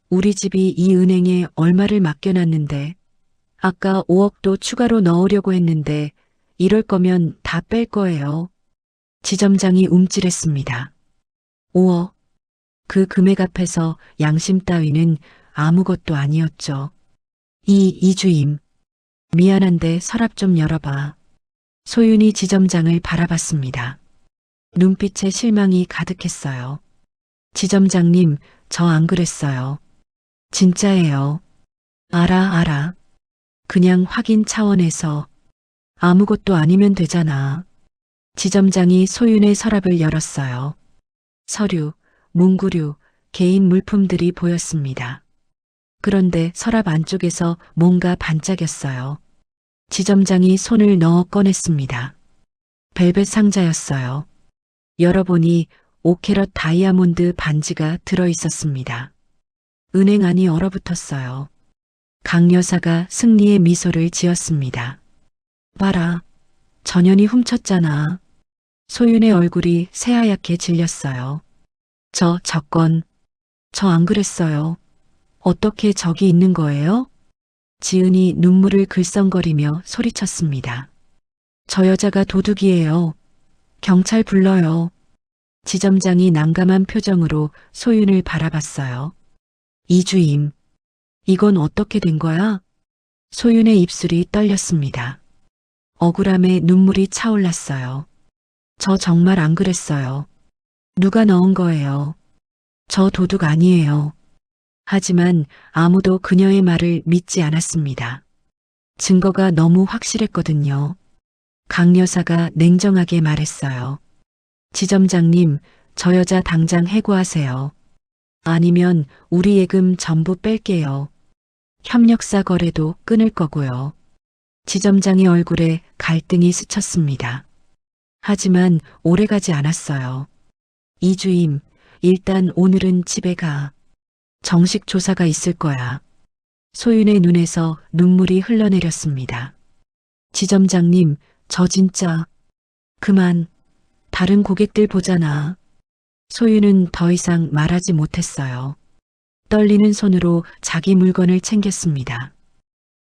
S3: 우리 집이 이 은행에 얼마를 맡겨놨는데 아까 5억도 추가로 넣으려고 했는데 이럴 거면 다 뺄 거예요. 지점장이 움찔했습니다. 5억. 그 금액 앞에서 양심 따위는 아무것도 아니었죠. 이주임. 미안한데 서랍 좀 열어봐. 소윤이 지점장을 바라봤습니다. 눈빛에 실망이 가득했어요. 지점장님, 저 안 그랬어요. 진짜예요. 알아. 그냥 확인 차원에서 아무것도 아니면 되잖아. 지점장이 소윤의 서랍을 열었어요. 서류, 문구류, 개인 물품들이 보였습니다. 그런데 서랍 안쪽에서 뭔가 반짝였어요. 지점장이 손을 넣어 꺼냈습니다. 벨벳 상자였어요. 열어보니 5캐럿 다이아몬드 반지가 들어있었습니다. 은행 안이 얼어붙었어요. 강 여사가 승리의 미소를 지었습니다. 봐라, 전현이 훔쳤잖아. 소윤의 얼굴이 새하얗게 질렸어요. 저 안 그랬어요. 어떻게 저기 있는 거예요? 지은이 눈물을 글썽거리며 소리쳤습니다. 저 여자가 도둑이에요. 경찰 불러요. 지점장이 난감한 표정으로 소윤을 바라봤어요. 이주임, 이건 어떻게 된 거야? 소윤의 입술이 떨렸습니다. 억울함에 눈물이 차올랐어요. 저 정말 안 그랬어요. 누가 넣은 거예요? 저 도둑 아니에요. 하지만 아무도 그녀의 말을 믿지 않았습니다. 증거가 너무 확실했거든요. 강 여사가 냉정하게 말했어요. 지점장님, 저 여자 당장 해고하세요. 아니면 우리 예금 전부 뺄게요. 협력사 거래도 끊을 거고요. 지점장의 얼굴에 갈등이 스쳤습니다. 하지만 오래가지 않았어요. 이주임, 일단 오늘은 집에 가. 정식 조사가 있을 거야. 소윤의 눈에서 눈물이 흘러내렸습니다. 지점장님, 저 진짜. 그만. 다른 고객들 보잖아. 소윤은 더 이상 말하지 못했어요. 떨리는 손으로 자기 물건을 챙겼습니다.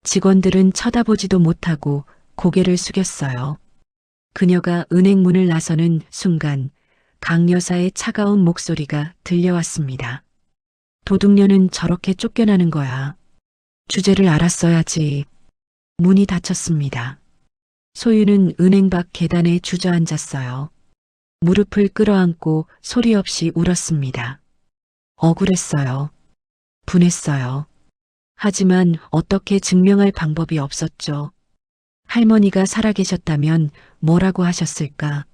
S3: 직원들은 쳐다보지도 못하고 고개를 숙였어요. 그녀가 은행 문을 나서는 순간 강 여사의 차가운 목소리가 들려왔습니다. 도둑녀는 저렇게 쫓겨나는 거야. 주제를 알았어야지. 문이 닫혔습니다. 소윤은 은행 밖 계단에 주저앉았어요. 무릎을 끌어안고 소리 없이 울었습니다. 억울했어요. 분했어요. 하지만 어떻게 증명할 방법이 없었죠. 할머니가 살아계셨다면 뭐라고 하셨을까?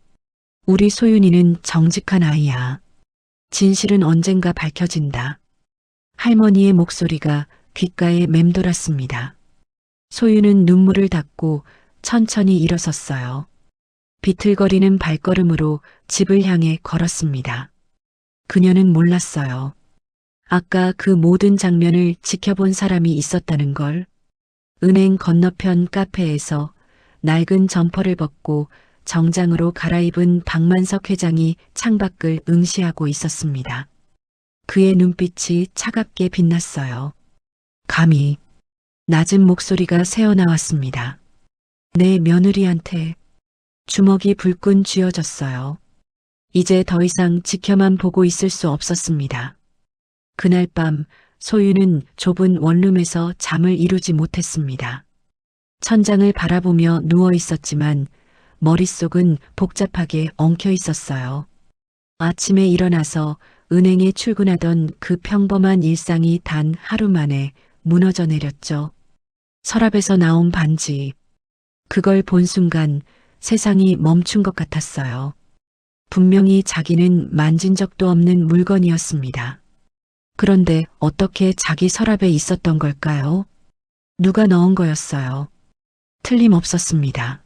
S3: 우리 소윤이는 정직한 아이야. 진실은 언젠가 밝혀진다. 할머니의 목소리가 귓가에 맴돌았습니다. 소윤은 눈물을 닦고 천천히 일어섰어요. 비틀거리는 발걸음으로 집을 향해 걸었습니다. 그녀는 몰랐어요. 아까 그 모든 장면을 지켜본 사람이 있었다는 걸. 은행 건너편 카페에서 낡은 점퍼를 벗고 정장으로 갈아입은 박만석 회장이 창밖을 응시하고 있었습니다. 그의 눈빛이 차갑게 빛났어요. 감히 낮은 목소리가 새어나왔습니다. 내 며느리한테. 주먹이 불끈 쥐어졌어요. 이제 더 이상 지켜만 보고 있을 수 없었습니다. 그날 밤 소윤은 좁은 원룸에서 잠을 이루지 못했습니다. 천장을 바라보며 누워 있었지만 머릿속은 복잡하게 엉켜 있었어요. 아침에 일어나서 은행에 출근하던 그 평범한 일상이 단 하루 만에 무너져 내렸죠. 서랍에서 나온 반지. 그걸 본 순간 세상이 멈춘 것 같았어요. 분명히 자기는 만진 적도 없는 물건이었습니다. 그런데 어떻게 자기 서랍에 있었던 걸까요? 누가 넣은 거였어요. 틀림없었습니다.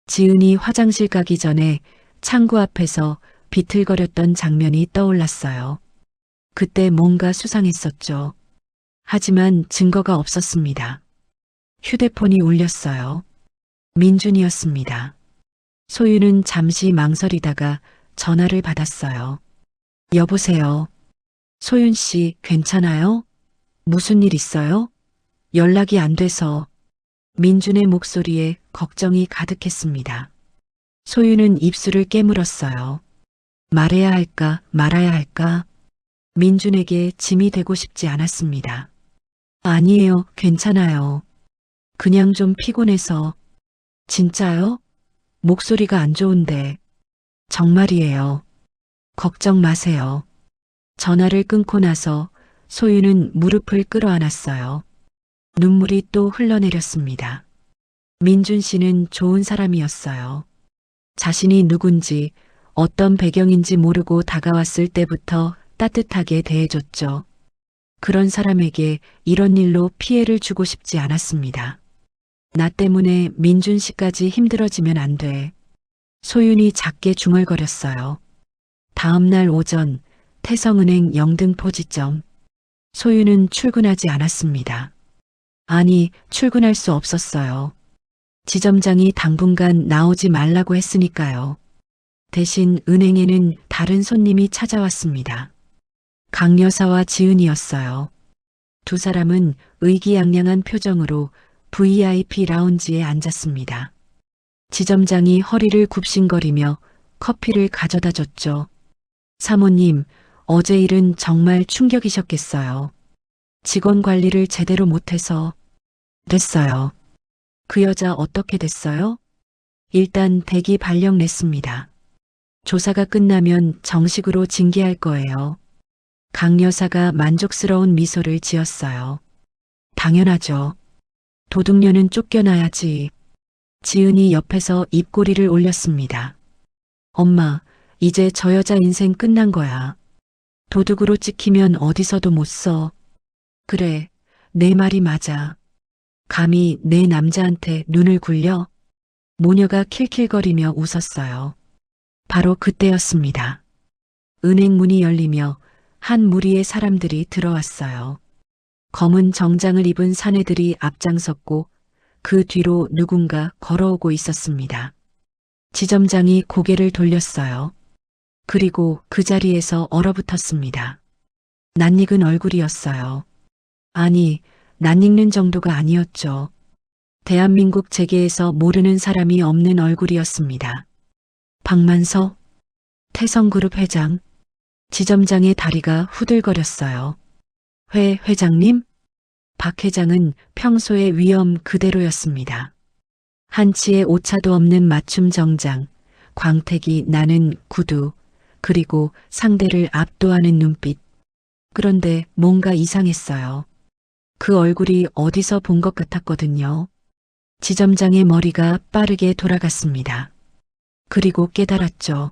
S3: 지은이 화장실 가기 전에 창구 앞에서 비틀거렸던 장면이 떠올랐어요. 그때 뭔가 수상했었죠. 하지만 증거가 없었습니다. 휴대폰이 울렸어요. 민준이었습니다. 소윤은 잠시 망설이다가 전화를 받았어요. 여보세요. 소윤 씨, 괜찮아요? 무슨 일 있어요? 연락이 안 돼서. 민준의 목소리에 걱정이 가득했습니다. 소윤은 입술을 깨물었어요. 말해야 할까, 말아야 할까? 민준에게 짐이 되고 싶지 않았습니다. 아니에요, 괜찮아요. 그냥 좀 피곤해서. 진짜요? 목소리가 안 좋은데. 정말이에요. 걱정 마세요. 전화를 끊고 나서 소윤은 무릎을 끌어안았어요. 눈물이 또 흘러내렸습니다. 민준 씨는 좋은 사람이었어요. 자신이 누군지 어떤 배경인지 모르고 다가왔을 때부터 따뜻하게 대해줬죠. 그런 사람에게 이런 일로 피해를 주고 싶지 않았습니다. 나 때문에 민준 씨까지 힘들어지면 안 돼. 소윤이 작게 중얼거렸어요. 다음 날 오전 태성은행 영등포 지점. 소윤은 출근하지 않았습니다. 아니, 출근할 수 없었어요. 지점장이 당분간 나오지 말라고 했으니까요. 대신 은행에는 다른 손님이 찾아왔습니다. 강 여사와 지은이었어요. 두 사람은 의기양양한 표정으로 VIP 라운지에 앉았습니다. 지점장이 허리를 굽신거리며 커피를 가져다 줬죠. 사모님, 어제 일은 정말 충격이셨겠어요. 직원 관리를 제대로 못해서. 됐어요. 그 여자 어떻게 됐어요? 일단 대기 발령 냈습니다. 조사가 끝나면 정식으로 징계할 거예요. 강 여사가 만족스러운 미소를 지었어요. 당연하죠. 도둑녀는 쫓겨나야지. 지은이 옆에서 입꼬리를 올렸습니다. 엄마, 이제 저 여자 인생 끝난 거야. 도둑으로 찍히면 어디서도 못 써. 그래, 내 말이 맞아. 감히 내 남자한테 눈을 굴려? 모녀가 킬킬거리며 웃었어요. 바로 그때였습니다. 은행 문이 열리며 한 무리의 사람들이 들어왔어요. 검은 정장을 입은 사내들이 앞장섰고 그 뒤로 누군가 걸어오고 있었습니다. 지점장이 고개를 돌렸어요. 그리고 그 자리에서 얼어붙었습니다. 낯익은 얼굴이었어요. 아니, 낯익는 정도가 아니었죠. 대한민국 재계에서 모르는 사람이 없는 얼굴이었습니다. 박만서, 태성그룹 회장, 지점장의 다리가 후들거렸어요. 회장님? 박 회장은 평소의 위엄 그대로였습니다. 한치의 오차도 없는 맞춤 정장, 광택이 나는 구두, 그리고 상대를 압도하는 눈빛. 그런데 뭔가 이상했어요. 그 얼굴이 어디서 본 것 같았거든요. 지점장의 머리가 빠르게 돌아갔습니다. 그리고 깨달았죠.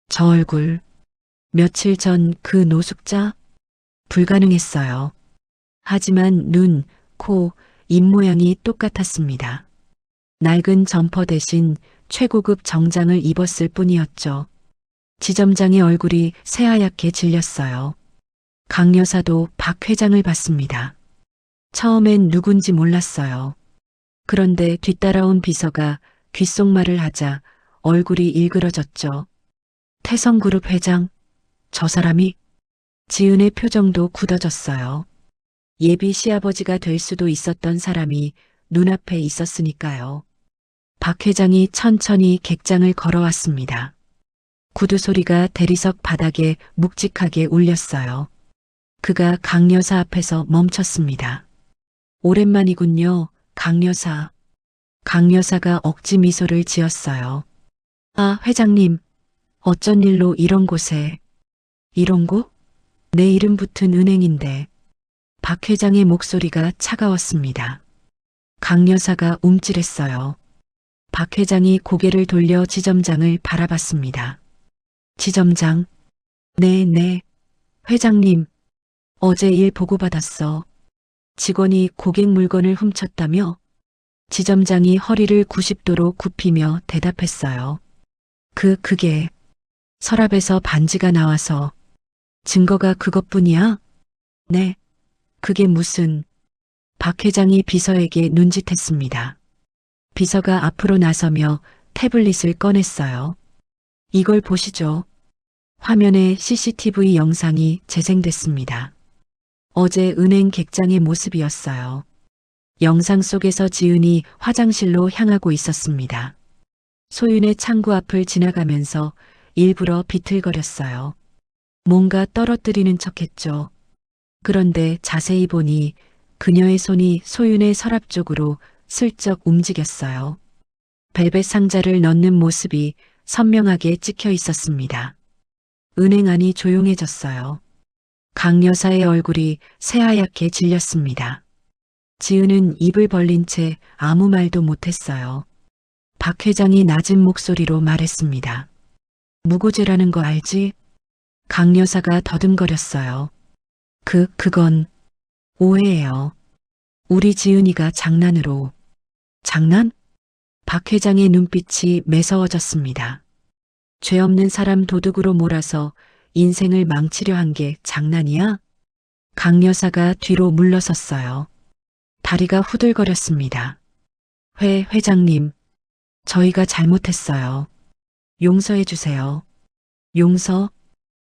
S3: 저 얼굴. 며칠 전 그 노숙자? 불가능했어요. 하지만 눈, 코, 입 모양이 똑같았습니다. 낡은 점퍼 대신 최고급 정장을 입었을 뿐이었죠. 지점장의 얼굴이 새하얗게 질렸어요. 강 여사도 박 회장을 봤습니다. 처음엔 누군지 몰랐어요. 그런데 뒤따라온 비서가 귓속말을 하자 얼굴이 일그러졌죠. 태성그룹 회장, 저 사람이? 지은의 표정도 굳어졌어요. 예비 시아버지가 될 수도 있었던 사람이 눈앞에 있었으니까요. 박 회장이 천천히 객장을 걸어왔습니다. 구두 소리가 대리석 바닥에 묵직하게 울렸어요. 그가 강 여사 앞에서 멈췄습니다. 오랜만이군요, 강 여사. 강 여사가 억지 미소를 지었어요. 아, 회장님, 어쩐 일로 이런 곳에. 이런 곳? 내 이름 붙은 은행인데. 박 회장의 목소리가 차가웠습니다. 강 여사가 움찔했어요. 박 회장이 고개를 돌려 지점장을 바라봤습니다. 지점장. 네. 회장님, 어제 일 보고받았어. 직원이 고객 물건을 훔쳤다며? 지점장이 허리를 90도로 굽히며 대답했어요. 그게 서랍에서 반지가 나와서. 증거가 그것뿐이야? 네. 그게 무슨. 박 회장이 비서에게 눈짓했습니다. 비서가 앞으로 나서며 태블릿을 꺼냈어요. 이걸 보시죠. 화면에 CCTV 영상이 재생됐습니다. 어제 은행 객장의 모습이었어요. 영상 속에서 지은이 화장실로 향하고 있었습니다. 소윤의 창구 앞을 지나가면서 일부러 비틀거렸어요. 뭔가 떨어뜨리는 척했죠. 그런데 자세히 보니 그녀의 손이 소윤의 서랍 쪽으로 슬쩍 움직였어요. 벨벳 상자를 넣는 모습이 선명하게 찍혀 있었습니다. 은행 안이 조용해졌어요. 강 여사의 얼굴이 새하얗게 질렸습니다. 지은은 입을 벌린 채 아무 말도 못했어요. 박 회장이 낮은 목소리로 말했습니다. 무고죄라는 거 알지? 강 여사가 더듬거렸어요. 그건 오해예요. 우리 지은이가 장난으로. 장난? 박 회장의 눈빛이 매서워졌습니다. 죄 없는 사람 도둑으로 몰아서 인생을 망치려 한 게 장난이야? 강 여사가 뒤로 물러섰어요. 다리가 후들거렸습니다. 회장님, 저희가 잘못했어요. 용서해 주세요. 용서?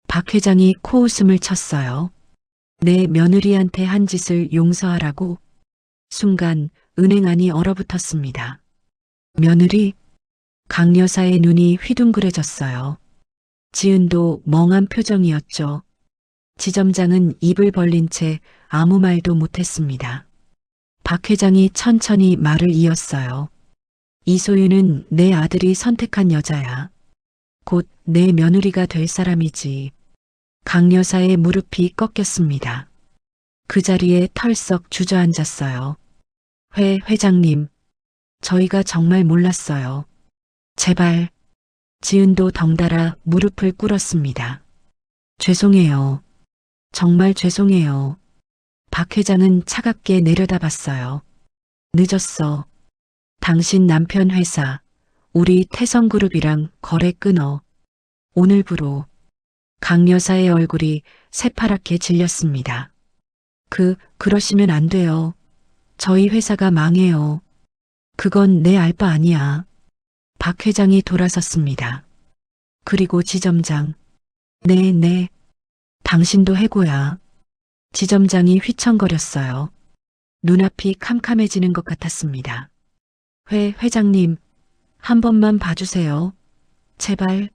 S3: 박 회장이 코웃음을 쳤어요. 내 며느리한테 한 짓을 용서하라고? 순간 은행 안이 얼어붙었습니다. 며느리? 강 여사의 눈이 휘둥그레졌어요. 지은도 멍한 표정이었죠. 지점장은 입을 벌린 채 아무 말도 못했습니다. 박 회장이 천천히 말을 이었어요. 이소윤은 내 아들이 선택한 여자야. 곧 내 며느리가 될 사람이지. 강 여사의 무릎이 꺾였습니다. 그 자리에 털썩 주저앉았어요. 회장님, 저희가 정말 몰랐어요. 제발. 지은도 덩달아 무릎을 꿇었습니다. 죄송해요. 정말 죄송해요. 박 회장은 차갑게 내려다봤어요. 늦었어. 당신 남편 회사, 우리 태성그룹이랑 거래 끊어. 오늘부로. 강 여사의 얼굴이 새파랗게 질렸습니다. 그러시면 안 돼요. 저희 회사가 망해요. 그건 내 알 바 아니야. 박 회장이 돌아섰습니다. 그리고 지점장. 네. 당신도 해고야. 지점장이 휘청거렸어요. 눈앞이 캄캄해지는 것 같았습니다. 회장님, 한 번만 봐주세요. 제발.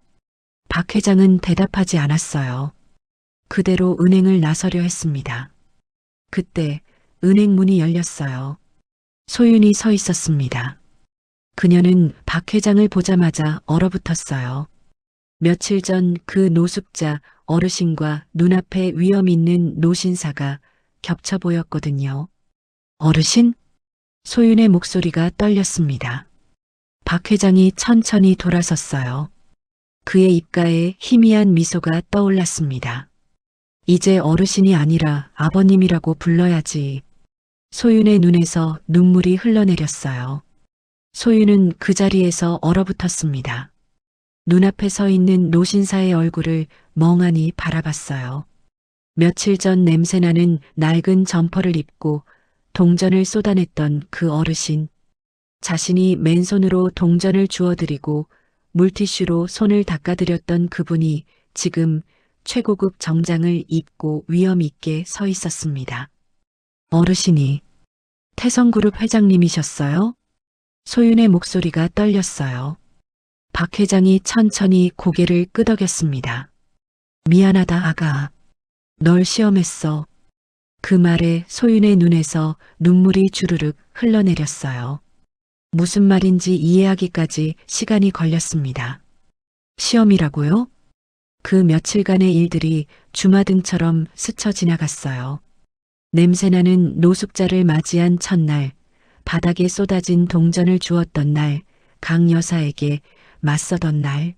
S3: 박 회장은 대답하지 않았어요. 그대로 은행을 나서려 했습니다. 그때 은행 문이 열렸어요. 소윤이 서 있었습니다. 그녀는 박 회장을 보자마자 얼어붙었어요. 며칠 전 그 노숙자 어르신과 눈앞에 위험 있는 노신사가 겹쳐 보였거든요. 어르신? 소윤의 목소리가 떨렸습니다. 박 회장이 천천히 돌아섰어요. 그의 입가에 희미한 미소가 떠올랐습니다. 이제 어르신이 아니라 아버님이라고 불러야지. 소윤의 눈에서 눈물이 흘러내렸어요. 소윤은 그 자리에서 얼어붙었습니다. 눈앞에 서 있는 노신사의 얼굴을 멍하니 바라봤어요. 며칠 전 냄새나는 낡은 점퍼를 입고 동전을 쏟아냈던 그 어르신. 자신이 맨손으로 동전을 주워드리고 물티슈로 손을 닦아드렸던 그분이 지금 최고급 정장을 입고 위험 있게 서 있었습니다. 어르신이 태성그룹 회장님이셨어요? 소윤의 목소리가 떨렸어요. 박 회장이 천천히 고개를 끄덕였습니다. 미안하다 아가. 널 시험했어. 그 말에 소윤의 눈에서 눈물이 주르륵 흘러내렸어요. 무슨 말인지 이해하기까지 시간이 걸렸습니다. 시험이라고요? 그 며칠간의 일들이 주마등처럼 스쳐 지나갔어요. 냄새나는 노숙자를 맞이한 첫날, 바닥에 쏟아진 동전을 주었던 날, 강 여사에게 맞서던 날,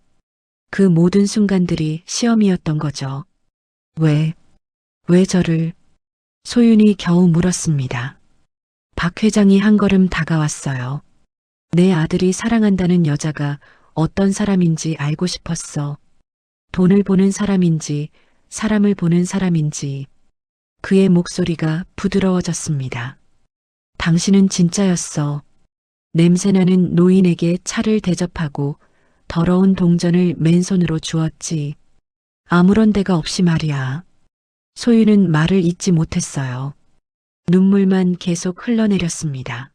S3: 그 모든 순간들이 시험이었던 거죠. 왜 저를? 소윤이 겨우 물었습니다. 박 회장이 한 걸음 다가왔어요. 내 아들이 사랑한다는 여자가 어떤 사람인지 알고 싶었어. 돈을 보는 사람인지, 사람을 보는 사람인지. 그의 목소리가 부드러워졌습니다. 당신은 진짜였어. 냄새나는 노인에게 차를 대접하고 더러운 동전을 맨손으로 주었지. 아무런 데가 없이 말이야. 소윤은 말을 잇지 못했어요. 눈물만 계속 흘러내렸습니다.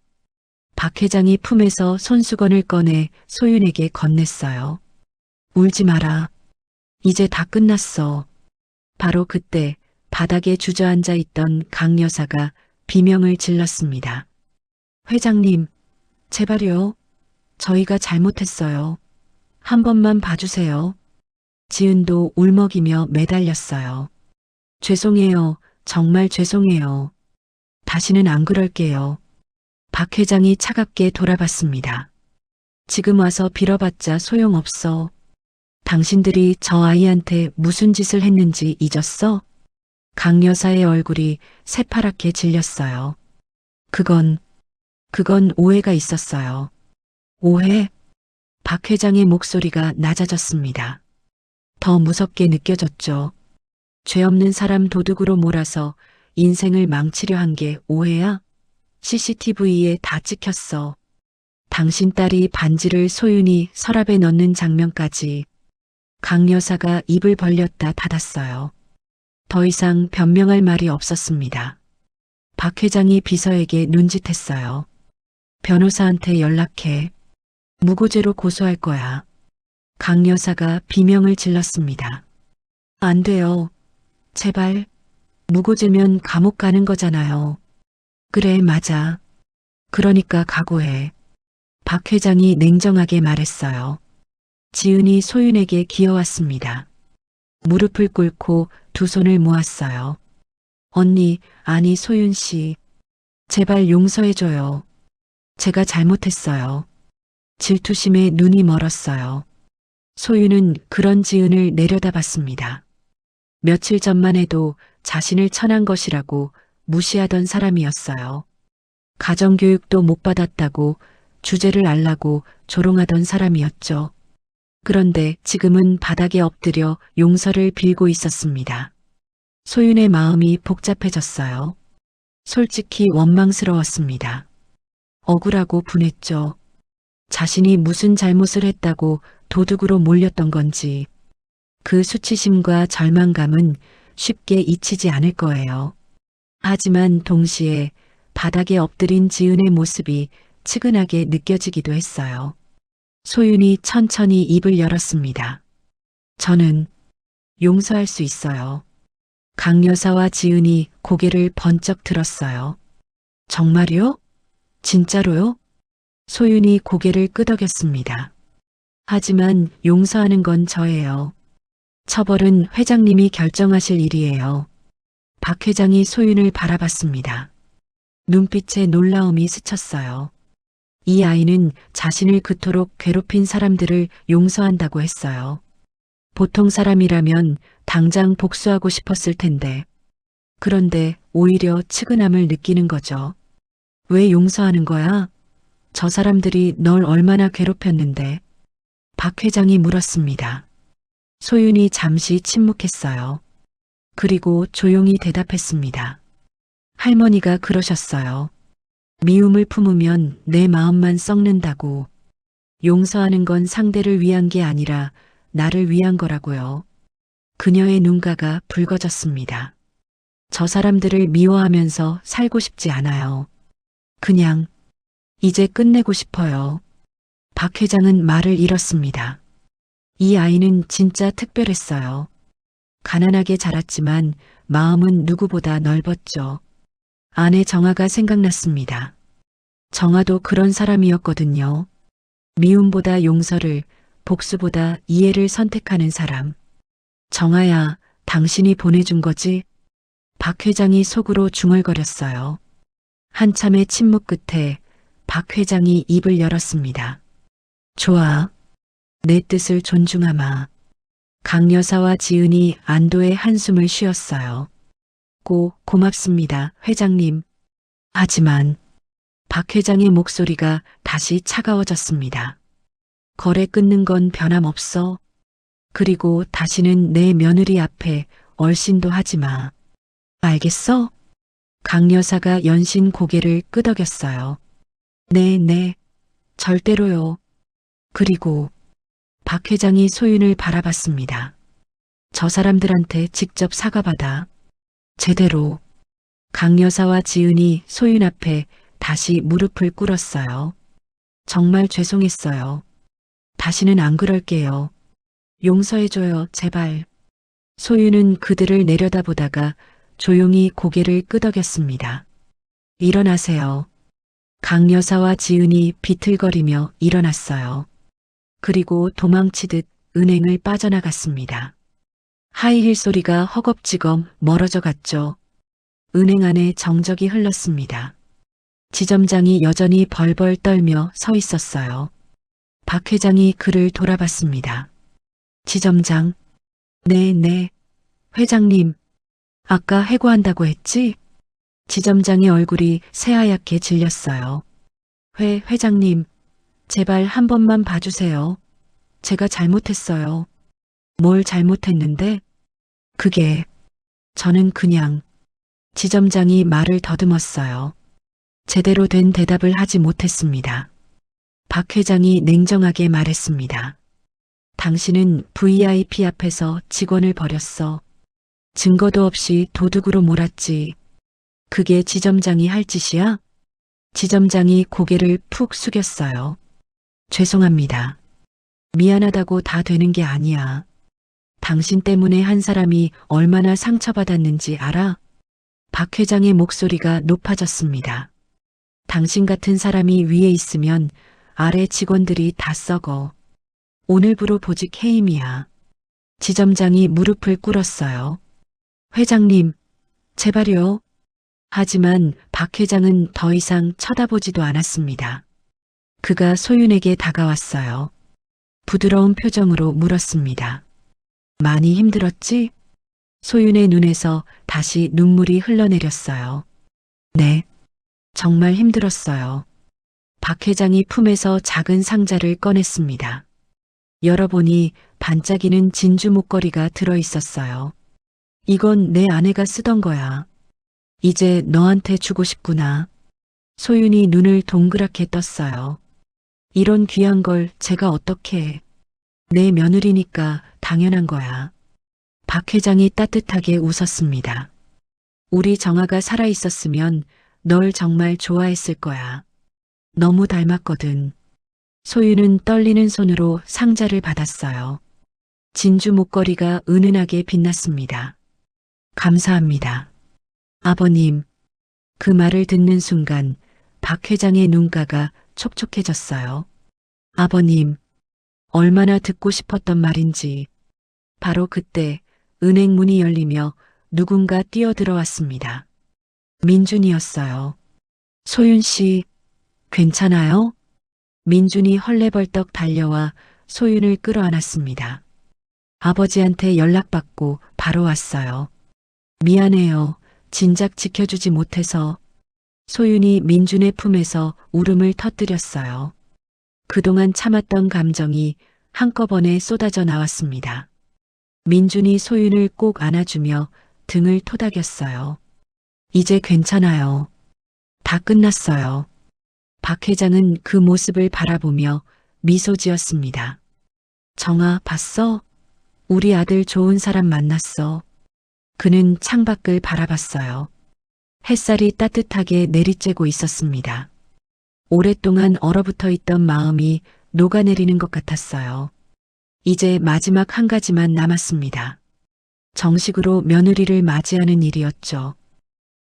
S3: 박 회장이 품에서 손수건을 꺼내 소윤에게 건넸어요. 울지 마라. 이제 다 끝났어. 바로 그때 바닥에 주저앉아 있던 강 여사가 비명을 질렀습니다. 회장님, 제발요. 저희가 잘못했어요. 한 번만 봐주세요. 지은도 울먹이며 매달렸어요. 죄송해요. 정말 죄송해요. 다시는 안 그럴게요. 박 회장이 차갑게 돌아봤습니다. 지금 와서 빌어봤자 소용없어. 당신들이 저 아이한테 무슨 짓을 했는지 잊었어? 강 여사의 얼굴이 새파랗게 질렸어요. 그건 오해가 있었어요. 오해? 박 회장의 목소리가 낮아졌습니다. 더 무섭게 느껴졌죠. 죄 없는 사람 도둑으로 몰아서 인생을 망치려 한 게 오해야? CCTV에 다 찍혔어. 당신 딸이 반지를 소윤이 서랍에 넣는 장면까지. 강 여사가 입을 벌렸다 닫았어요. 더 이상 변명할 말이 없었습니다. 박 회장이 비서에게 눈짓했어요. 변호사한테 연락해. 무고죄로 고소할 거야. 강 여사가 비명을 질렀습니다. 안 돼요. 제발. 무고죄면 감옥 가는 거잖아요. 그래, 맞아. 그러니까 각오해. 박 회장이 냉정하게 말했어요. 지은이 소윤에게 기어왔습니다. 무릎을 꿇고 두 손을 모았어요. 언니, 아니 소윤 씨. 제발 용서해줘요. 제가 잘못했어요. 질투심에 눈이 멀었어요. 소윤은 그런 지은을 내려다봤습니다. 며칠 전만 해도 자신을 천한 것이라고 무시하던 사람이었어요. 가정교육도 못 받았다고 주제를 알라고 조롱하던 사람이었죠. 그런데 지금은 바닥에 엎드려 용서를 빌고 있었습니다. 소윤의 마음이 복잡해졌어요. 솔직히 원망스러웠습니다. 억울하고 분했죠. 자신이 무슨 잘못을 했다고 도둑으로 몰렸던 건지 그 수치심과 절망감은 쉽게 잊히지 않을 거예요. 하지만 동시에 바닥에 엎드린 지은의 모습이 측은하게 느껴지기도 했어요. 소윤이 천천히 입을 열었습니다. 저는 용서할 수 있어요. 강 여사와 지은이 고개를 번쩍 들었어요. 정말요? 진짜로요? 소윤이 고개를 끄덕였습니다. 하지만 용서하는 건 저예요. 처벌은 회장님이 결정하실 일이에요. 박 회장이 소윤을 바라봤습니다. 눈빛에 놀라움이 스쳤어요. 이 아이는 자신을 그토록 괴롭힌 사람들을 용서한다고 했어요. 보통 사람이라면 당장 복수하고 싶었을 텐데. 그런데 오히려 측은함을 느끼는 거죠. 왜 용서하는 거야? 저 사람들이 널 얼마나 괴롭혔는데? 박 회장이 물었습니다. 소윤이 잠시 침묵했어요. 그리고 조용히 대답했습니다. 할머니가 그러셨어요. 미움을 품으면 내 마음만 썩는다고. 용서하는 건 상대를 위한 게 아니라 나를 위한 거라고요. 그녀의 눈가가 붉어졌습니다. 저 사람들을 미워하면서 살고 싶지 않아요. 그냥 이제 끝내고 싶어요. 박 회장은 말을 잃었습니다. 이 아이는 진짜 특별했어요. 가난하게 자랐지만 마음은 누구보다 넓었죠. 아내 정아가 생각났습니다. 정아도 그런 사람이었거든요. 미움보다 용서를, 복수보다 이해를 선택하는 사람. 정아야, 당신이 보내준 거지? 박 회장이 속으로 중얼거렸어요. 한참의 침묵 끝에 박 회장이 입을 열었습니다. 좋아. 내 뜻을 존중하마. 강 여사와 지은이 안도의 한숨을 쉬었어요. 고맙습니다, 회장님. 하지만 박 회장의 목소리가 다시 차가워졌습니다. 거래 끊는 건 변함없어. 그리고 다시는 내 며느리 앞에 얼씬도 하지 마. 알겠어? 강 여사가 연신 고개를 끄덕였어요. 네, 절대로요. 그리고 박 회장이 소윤을 바라봤습니다. 저 사람들한테 직접 사과받아. 제대로. 강 여사와 지은이 소윤 앞에 다시 무릎을 꿇었어요. 정말 죄송했어요. 다시는 안 그럴게요. 용서해줘요, 제발. 소윤은 그들을 내려다보다가 조용히 고개를 끄덕였습니다. 일어나세요. 강 여사와 지은이 비틀거리며 일어났어요. 그리고 도망치듯 은행을 빠져나갔습니다. 하이힐 소리가 허겁지겁 멀어져 갔죠. 은행 안에 정적이 흘렀습니다. 지점장이 여전히 벌벌 떨며 서 있었어요. 박 회장이 그를 돌아봤습니다. 지점장. 네. 회장님. 아까 해고한다고 했지? 지점장의 얼굴이 새하얗게 질렸어요. 회장님. 제발 한 번만 봐주세요. 제가 잘못했어요. 뭘 잘못했는데? 저는 그냥. 지점장이 말을 더듬었어요. 제대로 된 대답을 하지 못했습니다. 박 회장이 냉정하게 말했습니다. 당신은 VIP 앞에서 직원을 버렸어. 증거도 없이 도둑으로 몰았지. 그게 지점장이 할 짓이야? 지점장이 고개를 푹 숙였어요. 죄송합니다. 미안하다고 다 되는 게 아니야. 당신 때문에 한 사람이 얼마나 상처받았는지 알아? 박 회장의 목소리가 높아졌습니다. 당신 같은 사람이 위에 있으면 아래 직원들이 다 썩어. 오늘부로 보직 해임이야. 지점장이 무릎을 꿇었어요. 회장님, 제발요. 하지만 박 회장은 더 이상 쳐다보지도 않았습니다. 그가 소윤에게 다가왔어요. 부드러운 표정으로 물었습니다. 많이 힘들었지? 소윤의 눈에서 다시 눈물이 흘러내렸어요. 네. 정말 힘들었어요. 박 회장이 품에서 작은 상자를 꺼냈습니다. 열어보니 반짝이는 진주 목걸이가 들어 있었어요. 이건 내 아내가 쓰던 거야. 이제 너한테 주고 싶구나. 소윤이 눈을 동그랗게 떴어요. 이런 귀한 걸 제가 어떻게 해. 내 며느리니까 당연한 거야. 박 회장이 따뜻하게 웃었습니다. 우리 정아가 살아있었으면 널 정말 좋아했을 거야. 너무 닮았거든. 소윤은 떨리는 손으로 상자를 받았어요. 진주 목걸이가 은은하게 빛났습니다. 감사합니다. 아버님. 그 말을 듣는 순간 박 회장의 눈가가 촉촉해졌어요. 아버님, 얼마나 듣고 싶었던 말인지. 바로 그때 은행 문이 열리며 누군가 뛰어들어왔습니다. 민준이었어요. 소윤 씨, 괜찮아요? 민준이 헐레벌떡 달려와 소윤을 끌어안았습니다. 아버지한테 연락받고 바로 왔어요. 미안해요. 진작 지켜주지 못해서. 소윤이 민준의 품에서 울음을 터뜨렸어요. 그동안 참았던 감정이 한꺼번에 쏟아져 나왔습니다. 민준이 소윤을 꼭 안아주며 등을 토닥였어요. 이제 괜찮아요. 다 끝났어요. 박 회장은 그 모습을 바라보며 미소 지었습니다. 정아, 봤어? 우리 아들 좋은 사람 만났어. 그는 창밖을 바라봤어요. 햇살이 따뜻하게 내리쬐고 있었습니다. 오랫동안 얼어붙어 있던 마음이 녹아내리는 것 같았어요. 이제 마지막 한 가지만 남았습니다. 정식으로 며느리를 맞이하는 일이었죠.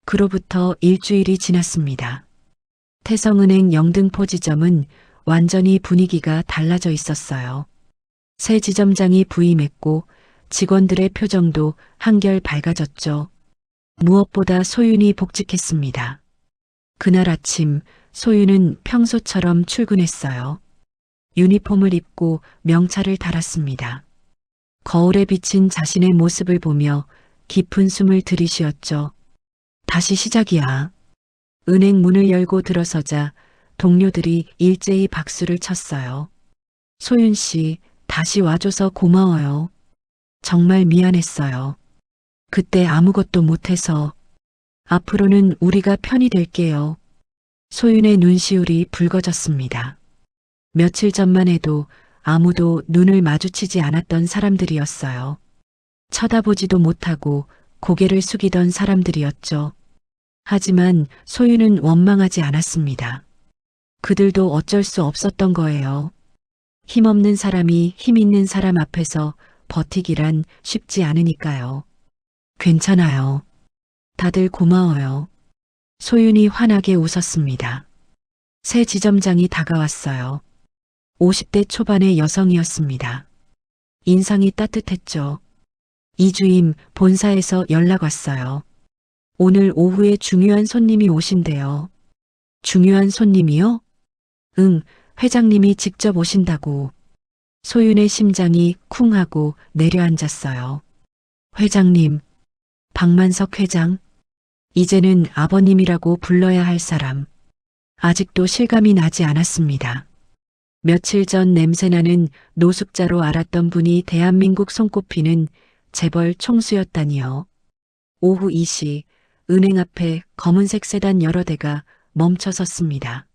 S3: 그로부터 일주일이 지났습니다. 태성은행 영등포 지점은 완전히 분위기가 달라져 있었어요. 새 지점장이 부임했고 직원들의 표정도 한결 밝아졌죠. 무엇보다 소윤이 복직했습니다. 그날 아침 소윤은 평소처럼 출근했어요. 유니폼을 입고 명찰을 달았습니다. 거울에 비친 자신의 모습을 보며 깊은 숨을 들이쉬었죠. 다시 시작이야. 은행 문을 열고 들어서자 동료들이 일제히 박수를 쳤어요. 소윤 씨, 다시 와줘서 고마워요. 정말 미안했어요. 그때 아무것도 못해서. 앞으로는 우리가 편히 될게요. 소윤의 눈시울이 붉어졌습니다. 며칠 전만 해도 아무도 눈을 마주치지 않았던 사람들이었어요. 쳐다보지도 못하고 고개를 숙이던 사람들이었죠. 하지만 소윤은 원망하지 않았습니다. 그들도 어쩔 수 없었던 거예요. 힘없는 사람이 힘 있는 사람 앞에서 버티기란 쉽지 않으니까요. 괜찮아요. 다들 고마워요. 소윤이 환하게 웃었습니다. 새 지점장이 다가왔어요. 50대 초반의 여성이었습니다. 인상이 따뜻했죠. 이주임, 본사에서 연락 왔어요. 오늘 오후에 중요한 손님이 오신대요. 중요한 손님이요? 응, 회장님이 직접 오신다고. 소윤의 심장이 쿵 하고 내려앉았어요. 회장님, 박만석 회장. 이제는 아버님이라고 불러야 할 사람. 아직도 실감이 나지 않았습니다. 며칠 전 냄새나는 노숙자로 알았던 분이 대한민국 손꼽히는 재벌 총수였다니요. 오후 2시 은행 앞에 검은색 세단 여러 대가 멈춰 섰습니다.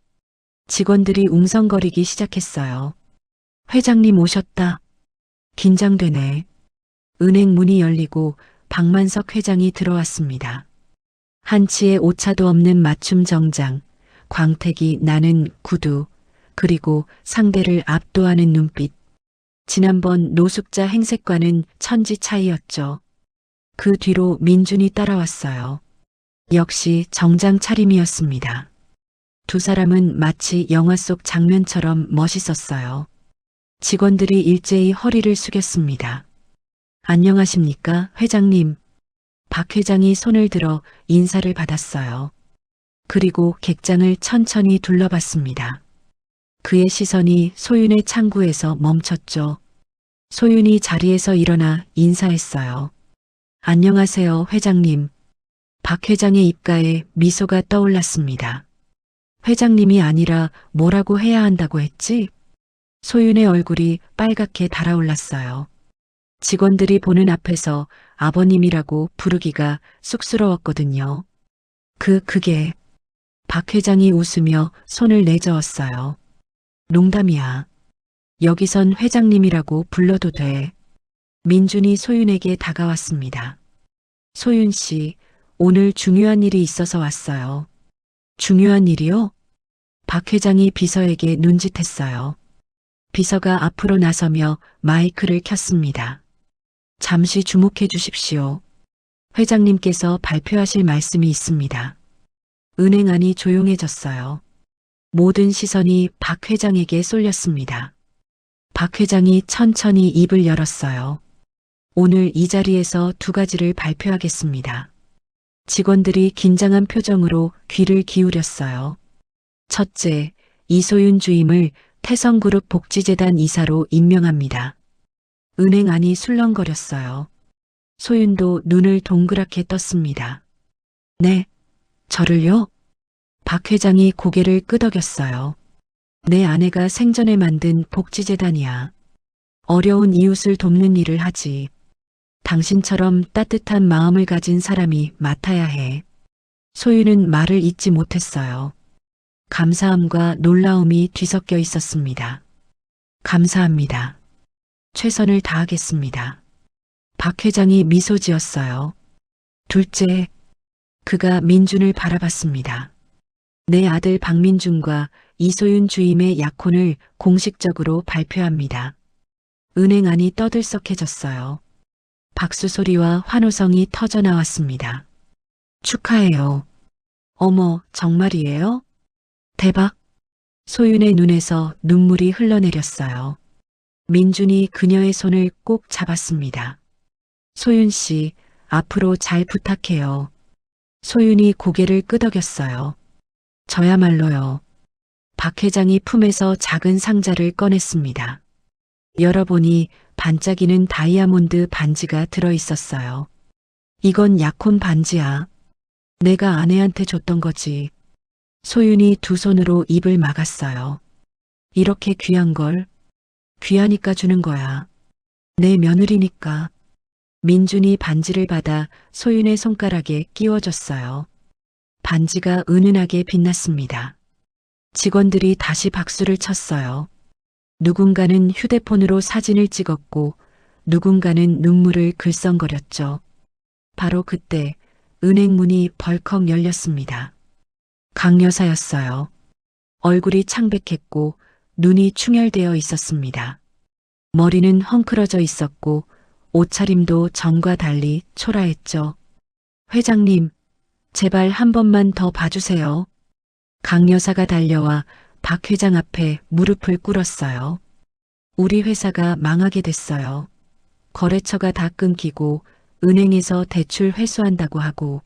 S3: 직원들이 웅성거리기 시작했어요. 회장님 오셨다. 긴장되네. 은행 문이 열리고 박만석 회장이 들어왔습니다. 한치의 오차도 없는 맞춤 정장, 광택이 나는 구두, 그리고 상대를 압도하는 눈빛. 지난번 노숙자 행색과는 천지 차이였죠. 그 뒤로 민준이 따라왔어요. 역시 정장 차림이었습니다. 두 사람은 마치 영화 속 장면처럼 멋있었어요. 직원들이 일제히 허리를 숙였습니다. 안녕하십니까, 회장님. 박 회장이 손을 들어 인사를 받았어요. 그리고 객장을 천천히 둘러봤습니다. 그의 시선이 소윤의 창구에서 멈췄죠. 소윤이 자리에서 일어나 인사했어요. 안녕하세요, 회장님. 박 회장의 입가에 미소가 떠올랐습니다. 회장님이 아니라 뭐라고 해야 한다고 했지? 소윤의 얼굴이 빨갛게 달아올랐어요. 직원들이 보는 앞에서 아버님이라고 부르기가 쑥스러웠거든요. 그게 박 회장이 웃으며 손을 내저었어요. 농담이야. 여기선 회장님이라고 불러도 돼. 민준이 소윤에게 다가왔습니다. 소윤 씨, 오늘 중요한 일이 있어서 왔어요. 중요한 일이요? 박 회장이 비서에게 눈짓했어요. 비서가 앞으로 나서며 마이크를 켰습니다. 잠시 주목해 주십시오. 회장님께서 발표하실 말씀이 있습니다. 은행 안이 조용해졌어요. 모든 시선이 박 회장에게 쏠렸습니다. 박 회장이 천천히 입을 열었어요. 오늘 이 자리에서 두 가지를 발표하겠습니다. 직원들이 긴장한 표정으로 귀를 기울였어요. 첫째, 이소윤 주임을 태성그룹 복지재단 이사로 임명합니다. 은행 안이 술렁거렸어요. 소윤도 눈을 동그랗게 떴습니다. 네, 저를요? 박 회장이 고개를 끄덕였어요. 내 아내가 생전에 만든 복지재단이야. 어려운 이웃을 돕는 일을 하지. 당신처럼 따뜻한 마음을 가진 사람이 맡아야 해. 소윤은 말을 잇지 못했어요. 감사함과 놀라움이 뒤섞여 있었습니다. 감사합니다. 최선을 다하겠습니다. 박 회장이 미소 지었어요. 둘째, 그가 민준을 바라봤습니다. 내 아들 박민준과 이소윤 주임의 약혼을 공식적으로 발표합니다. 은행 안이 떠들썩해졌어요. 박수 소리와 환호성이 터져 나왔습니다. 축하해요. 어머, 정말이에요? 대박. 소윤의 눈에서 눈물이 흘러내렸어요. 민준이 그녀의 손을 꼭 잡았습니다. 소윤 씨, 앞으로 잘 부탁해요. 소윤이 고개를 끄덕였어요. 저야말로요. 박 회장이 품에서 작은 상자를 꺼냈습니다. 열어보니 반짝이는 다이아몬드 반지가 들어 있었어요. 이건 약혼 반지야. 내가 아내한테 줬던 거지. 소윤이 두 손으로 입을 막았어요. 이렇게 귀한 걸 귀하니까 주는 거야. 내 며느리니까. 민준이 반지를 받아 소윤의 손가락에 끼워줬어요. 반지가 은은하게 빛났습니다. 직원들이 다시 박수를 쳤어요. 누군가는 휴대폰으로 사진을 찍었고 누군가는 눈물을 글썽거렸죠. 바로 그때 은행 문이 벌컥 열렸습니다. 강 여사였어요. 얼굴이 창백했고 눈이 충혈되어 있었습니다. 머리는 헝클어져 있었고 옷차림도 전과 달리 초라했죠. 회장님, 제발 한 번만 더 봐주세요. 강 여사가 달려와 박 회장 앞에 무릎을 꿇었어요. 우리 회사가 망하게 됐어요. 거래처가 다 끊기고 은행에서 대출 회수한다고 하고.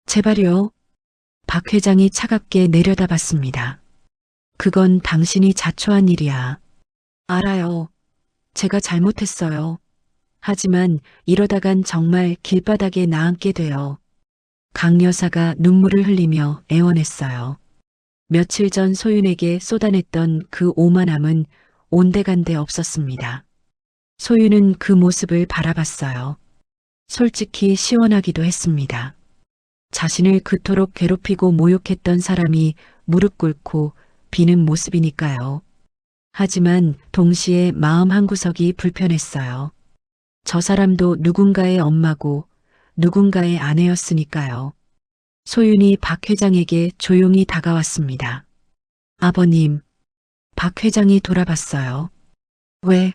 S3: 제발요. 박 회장이 차갑게 내려다봤습니다. 그건 당신이 자초한 일이야. 알아요. 제가 잘못했어요. 하지만 이러다간 정말 길바닥에 나앉게 돼요. 강 여사가 눈물을 흘리며 애원했어요. 며칠 전 소윤에게 쏟아냈던 그 오만함은 온데간데 없었습니다. 소윤은 그 모습을 바라봤어요. 솔직히 시원하기도 했습니다. 자신을 그토록 괴롭히고 모욕했던 사람이 무릎 꿇고 비는 모습이니까요. 하지만 동시에 마음 한구석이 불편했어요. 저 사람도 누군가의 엄마고 누군가의 아내였으니까요. 소윤이 박 회장에게 조용히 다가왔습니다. 아버님, 박 회장이 돌아봤어요. 왜?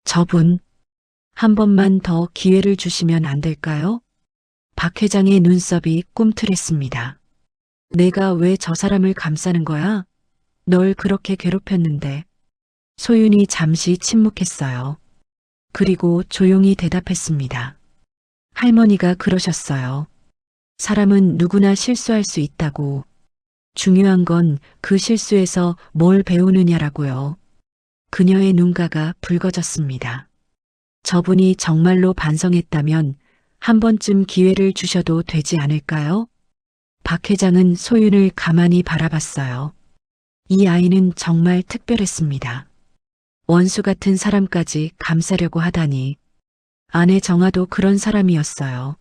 S3: 저분, 한 번만 더 기회를 주시면 안 될까요? 박 회장의 눈썹이 꿈틀했습니다. 내가 왜 저 사람을 감싸는 거야? 널 그렇게 괴롭혔는데. 소윤이 잠시 침묵했어요. 그리고 조용히 대답했습니다. 할머니가 그러셨어요. 사람은 누구나 실수할 수 있다고. 중요한 건 그 실수에서 뭘 배우느냐라고요. 그녀의 눈가가 붉어졌습니다. 저분이 정말로 반성했다면 한 번쯤 기회를 주셔도 되지 않을까요? 박 회장은 소윤을 가만히 바라봤어요. 이 아이는 정말 특별했습니다. 원수 같은 사람까지 감싸려고 하다니. 아내 정아도 그런 사람이었어요.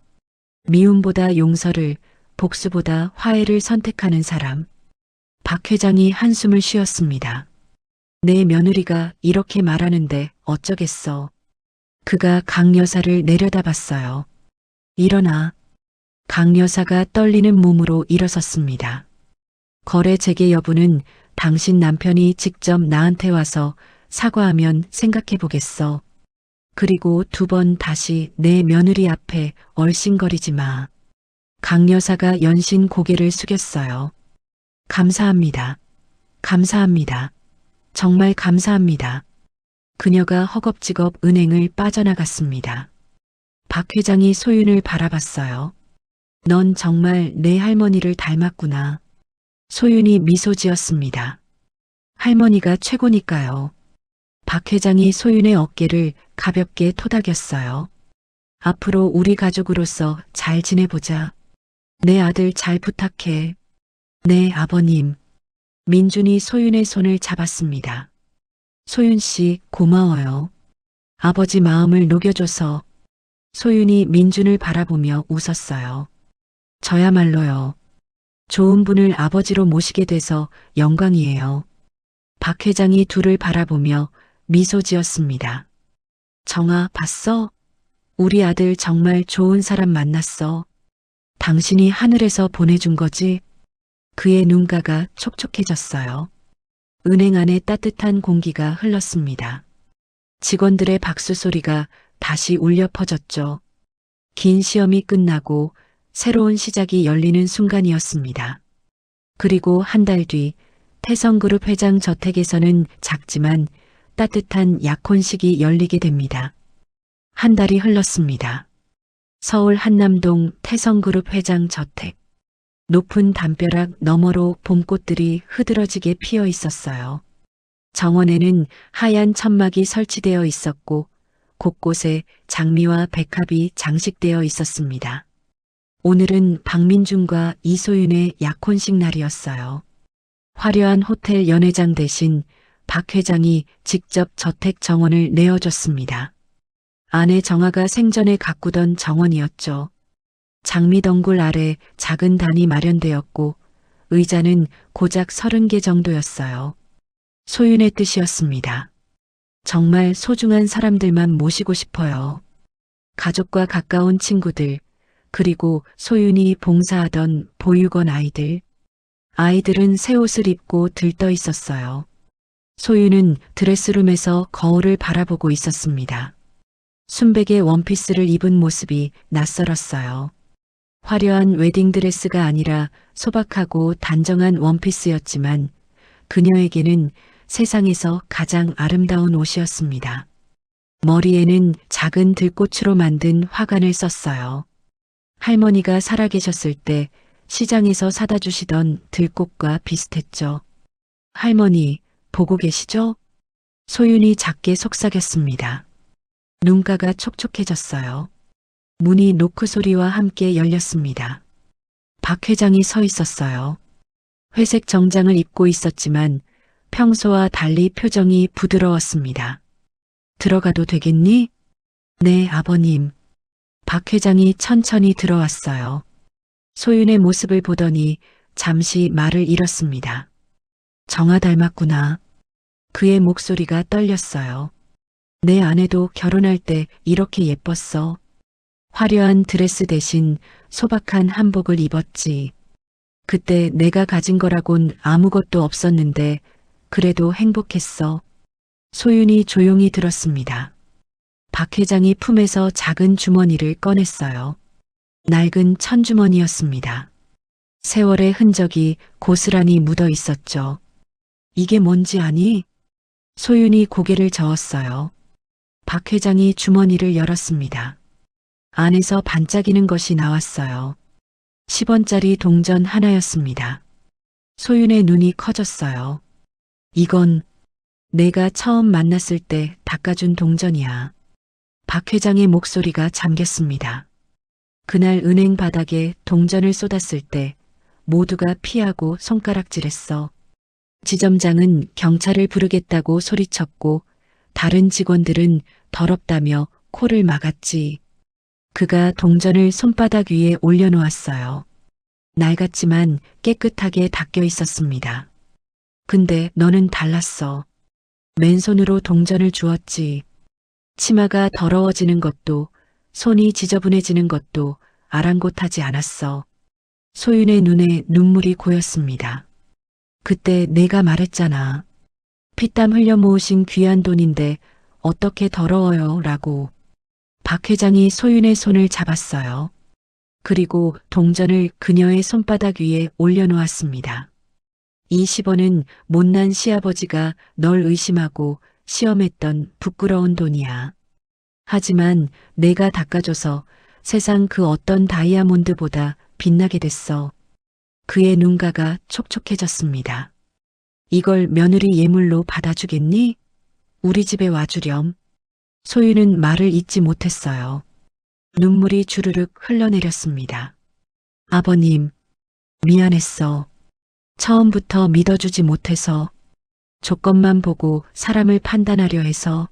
S3: 미움보다 용서를, 복수보다 화해를 선택하는 사람. 박 회장이 한숨을 쉬었습니다. 내 며느리가 이렇게 말하는데 어쩌겠어. 그가 강 여사를 내려다봤어요. 일어나. 강 여사가 떨리는 몸으로 일어섰습니다. 거래 재개 여부는 당신 남편이 직접 나한테 와서 사과하면 생각해 보겠어. 그리고 2번 다시 내 며느리 앞에 얼씬거리지 마. 강 여사가 연신 고개를 숙였어요. 감사합니다. 감사합니다. 정말 감사합니다. 그녀가 허겁지겁 은행을 빠져나갔습니다. 박 회장이 소윤을 바라봤어요. 넌 정말 내 할머니를 닮았구나. 소윤이 미소 지었습니다. 할머니가 최고니까요. 박 회장이 소윤의 어깨를 가볍게 토닥였어요. 앞으로 우리 가족으로서 잘 지내보자. 내 아들 잘 부탁해. 네, 아버님. 민준이 소윤의 손을 잡았습니다. 소윤 씨, 고마워요. 아버지 마음을 녹여줘서. 소윤이 민준을 바라보며 웃었어요. 저야말로요. 좋은 분을 아버지로 모시게 돼서 영광이에요. 박 회장이 둘을 바라보며 미소 지었습니다. 정아, 봤어? 우리 아들 정말 좋은 사람 만났어. 당신이 하늘에서 보내준 거지? 그의 눈가가 촉촉해졌어요. 은행 안에 따뜻한 공기가 흘렀습니다. 직원들의 박수 소리가 다시 울려 퍼졌죠. 긴 시험이 끝나고 새로운 시작이 열리는 순간이었습니다. 그리고 한 달 뒤 태성그룹 회장 저택에서는 작지만 따뜻한 약혼식이 열리게 됩니다. 한 달이 흘렀습니다. 서울 한남동 태성그룹 회장 저택. 높은 담벼락 너머로 봄꽃들이 흐드러지게 피어 있었어요. 정원에는 하얀 천막이 설치되어 있었고 곳곳에 장미와 백합이 장식되어 있었습니다. 오늘은 박민준과 이소윤의 약혼식 날이었어요. 화려한 호텔 연회장 대신 박 회장이 직접 저택 정원을 내어줬습니다. 아내 정아가 생전에 가꾸던 정원이었죠. 장미덩굴 아래 작은 단이 마련되었고 의자는 고작 30개 정도였어요. 소윤의 뜻이었습니다. 정말 소중한 사람들만 모시고 싶어요. 가족과 가까운 친구들, 그리고 소윤이 봉사하던 보육원 아이들. 아이들은 새 옷을 입고 들떠 있었어요. 소윤은 드레스룸에서 거울을 바라보고 있었습니다. 순백의 원피스를 입은 모습이 낯설었어요. 화려한 웨딩드레스가 아니라 소박하고 단정한 원피스였지만 그녀에게는 세상에서 가장 아름다운 옷이었습니다. 머리에는 작은 들꽃으로 만든 화관을 썼어요. 할머니가 살아계셨을 때 시장에서 사다 주시던 들꽃과 비슷했죠. 할머니, 보고 계시죠? 소윤이 작게 속삭였습니다. 눈가가 촉촉해졌어요. 문이 노크 소리와 함께 열렸습니다. 박 회장이 서 있었어요. 회색 정장을 입고 있었지만 평소와 달리 표정이 부드러웠습니다. 들어가도 되겠니? 네, 아버님. 박 회장이 천천히 들어왔어요. 소윤의 모습을 보더니 잠시 말을 잃었습니다. 정아 닮았구나. 그의 목소리가 떨렸어요. 내 아내도 결혼할 때 이렇게 예뻤어. 화려한 드레스 대신 소박한 한복을 입었지. 그때 내가 가진 거라곤 아무것도 없었는데 그래도 행복했어. 소윤이 조용히 들었습니다. 박 회장이 품에서 작은 주머니를 꺼냈어요. 낡은 천주머니였습니다. 세월의 흔적이 고스란히 묻어 있었죠. 이게 뭔지 아니? 소윤이 고개를 저었어요. 박 회장이 주머니를 열었습니다. 안에서 반짝이는 것이 나왔어요. 10원짜리 동전 하나였습니다. 소윤의 눈이 커졌어요. 이건 내가 처음 만났을 때 닦아준 동전이야. 박 회장의 목소리가 잠겼습니다. 그날 은행 바닥에 동전을 쏟았을 때 모두가 피하고 손가락질했어. 지점장은 경찰을 부르겠다고 소리쳤고 다른 직원들은 더럽다며 코를 막았지. 그가 동전을 손바닥 위에 올려놓았어요. 낡았지만 깨끗하게 닦여 있었습니다. 근데 너는 달랐어. 맨손으로 동전을 주었지. 치마가 더러워지는 것도 손이 지저분해지는 것도 아랑곳하지 않았어. 소윤의 눈에 눈물이 고였습니다. 그때 내가 말했잖아. 피땀 흘려 모으신 귀한 돈인데 어떻게 더러워요? 라고. 박 회장이 소윤의 손을 잡았어요. 그리고 동전을 그녀의 손바닥 위에 올려놓았습니다. 이 10원은 못난 시아버지가 널 의심하고 시험했던 부끄러운 돈이야. 하지만 내가 닦아줘서 세상 그 어떤 다이아몬드보다 빛나게 됐어. 그의 눈가가 촉촉해졌습니다. 이걸 며느리 예물로 받아주겠니? 우리 집에 와주렴. 소윤은 말을 잇지 못했어요. 눈물이 주르륵 흘러내렸습니다. 아버님, 미안했어. 처음부터 믿어주지 못해서, 조건만 보고 사람을 판단하려 해서.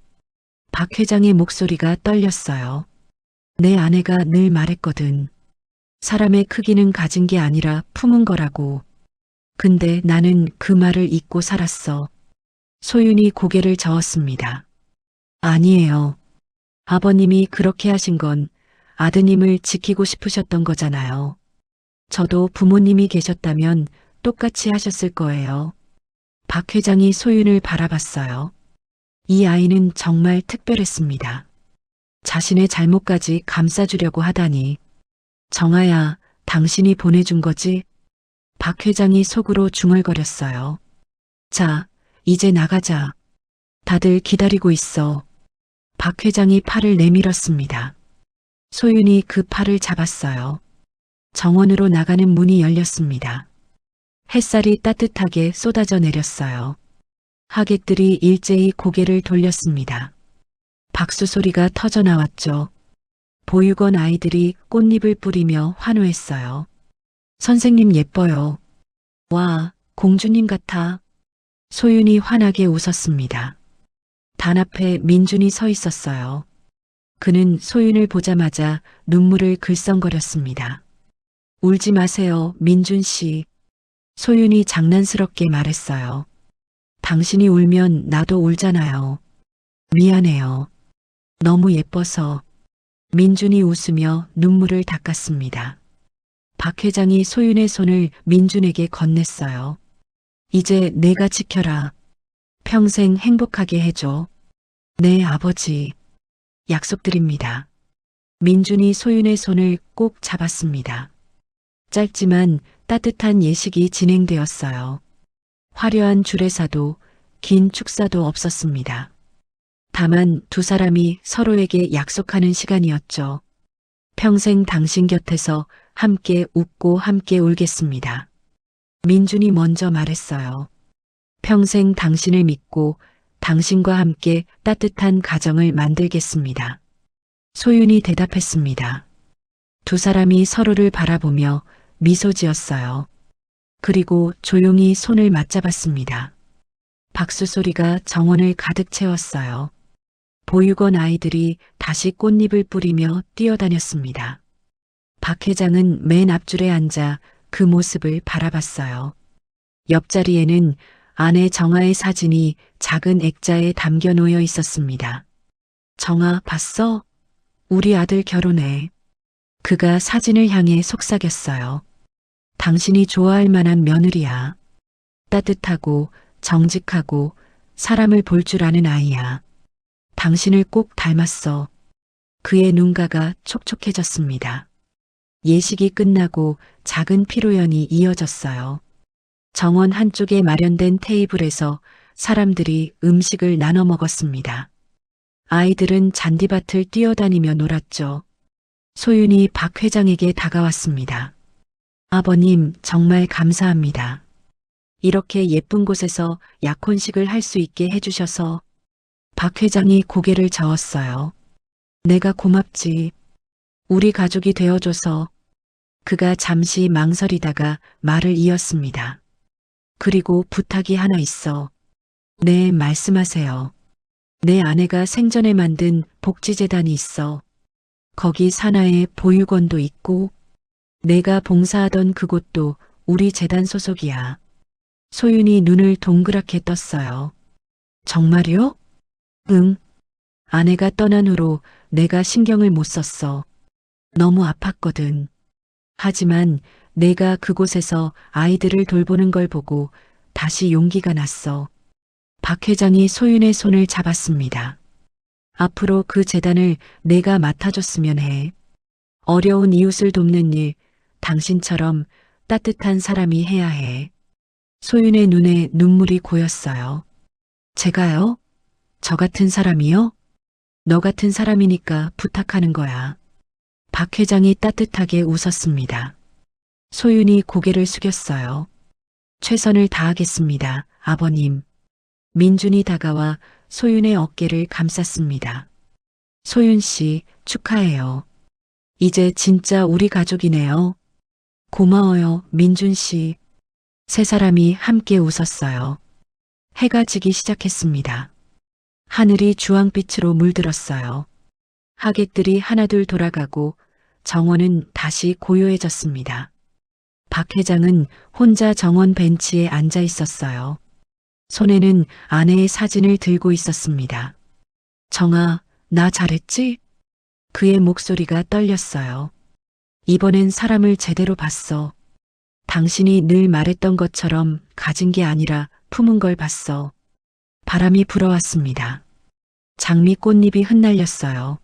S3: 박 회장의 목소리가 떨렸어요. 내 아내가 늘 말했거든. 사람의 크기는 가진 게 아니라 품은 거라고. 근데 나는 그 말을 잊고 살았어. 소윤이 고개를 저었습니다. 아니에요. 아버님이 그렇게 하신 건 아드님을 지키고 싶으셨던 거잖아요. 저도 부모님이 계셨다면 똑같이 하셨을 거예요. 박 회장이 소윤을 바라봤어요. 이 아이는 정말 특별했습니다. 자신의 잘못까지 감싸주려고 하다니. 정아야, 당신이 보내준 거지? 박 회장이 속으로 중얼거렸어요. 자, 이제 나가자. 다들 기다리고 있어. 박 회장이 팔을 내밀었습니다. 소윤이 그 팔을 잡았어요. 정원으로 나가는 문이 열렸습니다. 햇살이 따뜻하게 쏟아져 내렸어요. 하객들이 일제히 고개를 돌렸습니다. 박수 소리가 터져 나왔죠. 보육원 아이들이 꽃잎을 뿌리며 환호했어요. 선생님 예뻐요. 와, 공주님 같아. 소윤이 환하게 웃었습니다. 단 앞에 민준이 서 있었어요. 그는 소윤을 보자마자 눈물을 글썽거렸습니다. 울지 마세요, 민준 씨. 소윤이 장난스럽게 말했어요. 당신이 울면 나도 울잖아요. 미안해요. 너무 예뻐서. 민준이 웃으며 눈물을 닦았습니다. 박 회장이 소윤의 손을 민준에게 건넸어요. 이제 내가 지켜라. 평생 행복하게 해줘. 네, 아버지. 약속드립니다. 민준이 소윤의 손을 꼭 잡았습니다. 짧지만 따뜻한 예식이 진행되었어요. 화려한 주례사도 긴 축사도 없었습니다. 다만 두 사람이 서로에게 약속하는 시간이었죠. 평생 당신 곁에서 함께 웃고 함께 울겠습니다. 민준이 먼저 말했어요. 평생 당신을 믿고 당신과 함께 따뜻한 가정을 만들겠습니다. 소윤이 대답했습니다. 두 사람이 서로를 바라보며 미소 지었어요. 그리고 조용히 손을 맞잡았습니다. 박수 소리가 정원을 가득 채웠어요. 보육원 아이들이 다시 꽃잎을 뿌리며 뛰어다녔습니다. 박 회장은 맨 앞줄에 앉아 그 모습을 바라봤어요. 옆자리에는 아내 정아의 사진이 작은 액자에 담겨 놓여 있었습니다. 정아, 봤어? 우리 아들 결혼해. 그가 사진을 향해 속삭였어요. 당신이 좋아할 만한 며느리야. 따뜻하고 정직하고 사람을 볼 줄 아는 아이야. 당신을 꼭 닮았어. 그의 눈가가 촉촉해졌습니다. 예식이 끝나고 작은 피로연이 이어졌어요. 정원 한쪽에 마련된 테이블에서 사람들이 음식을 나눠 먹었습니다. 아이들은 잔디밭을 뛰어다니며 놀았죠. 소윤이 박 회장에게 다가왔습니다. 아버님, 정말 감사합니다. 이렇게 예쁜 곳에서 약혼식을 할 수 있게 해주셔서. 박 회장이 고개를 저었어요. 내가 고맙지. 우리 가족이 되어줘서. 그가 잠시 망설이다가 말을 이었습니다. 그리고 부탁이 하나 있어. 네, 말씀하세요. 내 아내가 생전에 만든 복지재단이 있어. 거기 산하에 보육원도 있고, 내가 봉사하던 그곳도 우리 재단 소속이야. 소윤이 눈을 동그랗게 떴어요. 정말요? 응. 아내가 떠난 후로 내가 신경을 못 썼어. 너무 아팠거든. 하지만 내가 그곳에서 아이들을 돌보는 걸 보고 다시 용기가 났어. 박 회장이 소윤의 손을 잡았습니다. 앞으로 그 재단을 내가 맡아줬으면 해. 어려운 이웃을 돕는 일, 당신처럼 따뜻한 사람이 해야 해. 소윤의 눈에 눈물이 고였어요. 제가요? 저 같은 사람이요? 너 같은 사람이니까 부탁하는 거야. 박 회장이 따뜻하게 웃었습니다. 소윤이 고개를 숙였어요. 최선을 다하겠습니다, 아버님. 민준이 다가와 소윤의 어깨를 감쌌습니다. 소윤 씨, 축하해요. 이제 진짜 우리 가족이네요. 고마워요, 민준 씨. 세 사람이 함께 웃었어요. 해가 지기 시작했습니다. 하늘이 주황빛으로 물들었어요. 하객들이 하나둘 돌아가고 정원은 다시 고요해졌습니다. 박 회장은 혼자 정원 벤치에 앉아 있었어요. 손에는 아내의 사진을 들고 있었습니다. 정아, 나 잘했지? 그의 목소리가 떨렸어요. 이번엔 사람을 제대로 봤어. 당신이 늘 말했던 것처럼 가진 게 아니라 품은 걸 봤어. 바람이 불어왔습니다. 장미 꽃잎이 흩날렸어요.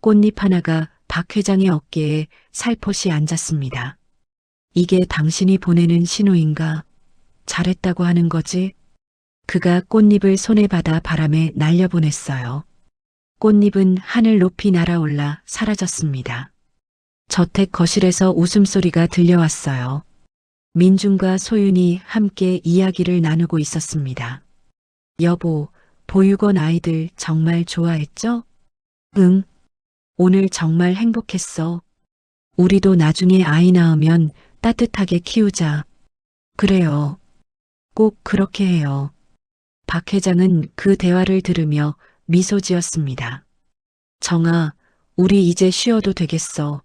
S3: 꽃잎 하나가 박 회장의 어깨에 살포시 앉았습니다. 이게 당신이 보내는 신호인가? 잘했다고 하는 거지? 그가 꽃잎을 손에 받아 바람에 날려보냈어요. 꽃잎은 하늘 높이 날아올라 사라졌습니다. 저택 거실에서 웃음소리가 들려왔어요. 민준과 소윤이 함께 이야기를 나누고 있었습니다. 여보, 보육원 아이들 정말 좋아했죠? 응. 오늘 정말 행복했어. 우리도 나중에 아이 낳으면 따뜻하게 키우자. 그래요. 꼭 그렇게 해요. 박 회장은 그 대화를 들으며 미소 지었습니다. 정아, 우리 이제 쉬어도 되겠어.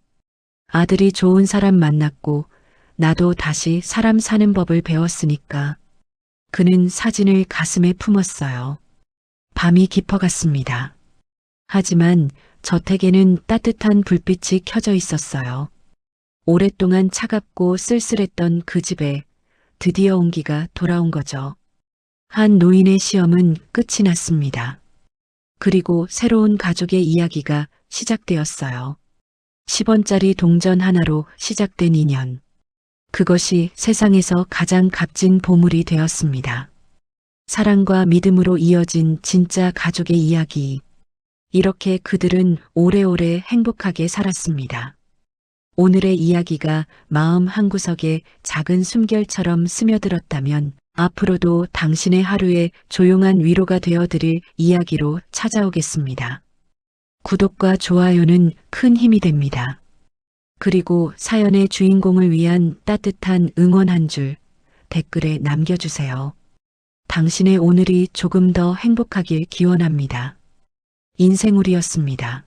S3: 아들이 좋은 사람 만났고 나도 다시 사람 사는 법을 배웠으니까. 그는 사진을 가슴에 품었어요. 밤이 깊어갔습니다. 하지만 저택에는 따뜻한 불빛이 켜져 있었어요. 오랫동안 차갑고 쓸쓸했던 그 집에 드디어 온기가 돌아온 거죠. 한 노인의 시험은 끝이 났습니다. 그리고 새로운 가족의 이야기가 시작되었어요. 10원짜리 동전 하나로 시작된 인연. 그것이 세상에서 가장 값진 보물이 되었습니다. 사랑과 믿음으로 이어진 진짜 가족의 이야기. 이렇게 그들은 오래오래 행복하게 살았습니다. 오늘의 이야기가 마음 한구석에 작은 숨결처럼 스며들었다면 앞으로도 당신의 하루에 조용한 위로가 되어드릴 이야기로 찾아오겠습니다. 구독과 좋아요는 큰 힘이 됩니다. 그리고 사연의 주인공을 위한 따뜻한 응원 한 줄 댓글에 남겨주세요. 당신의 오늘이 조금 더 행복하길 기원합니다. 인생우리였습니다.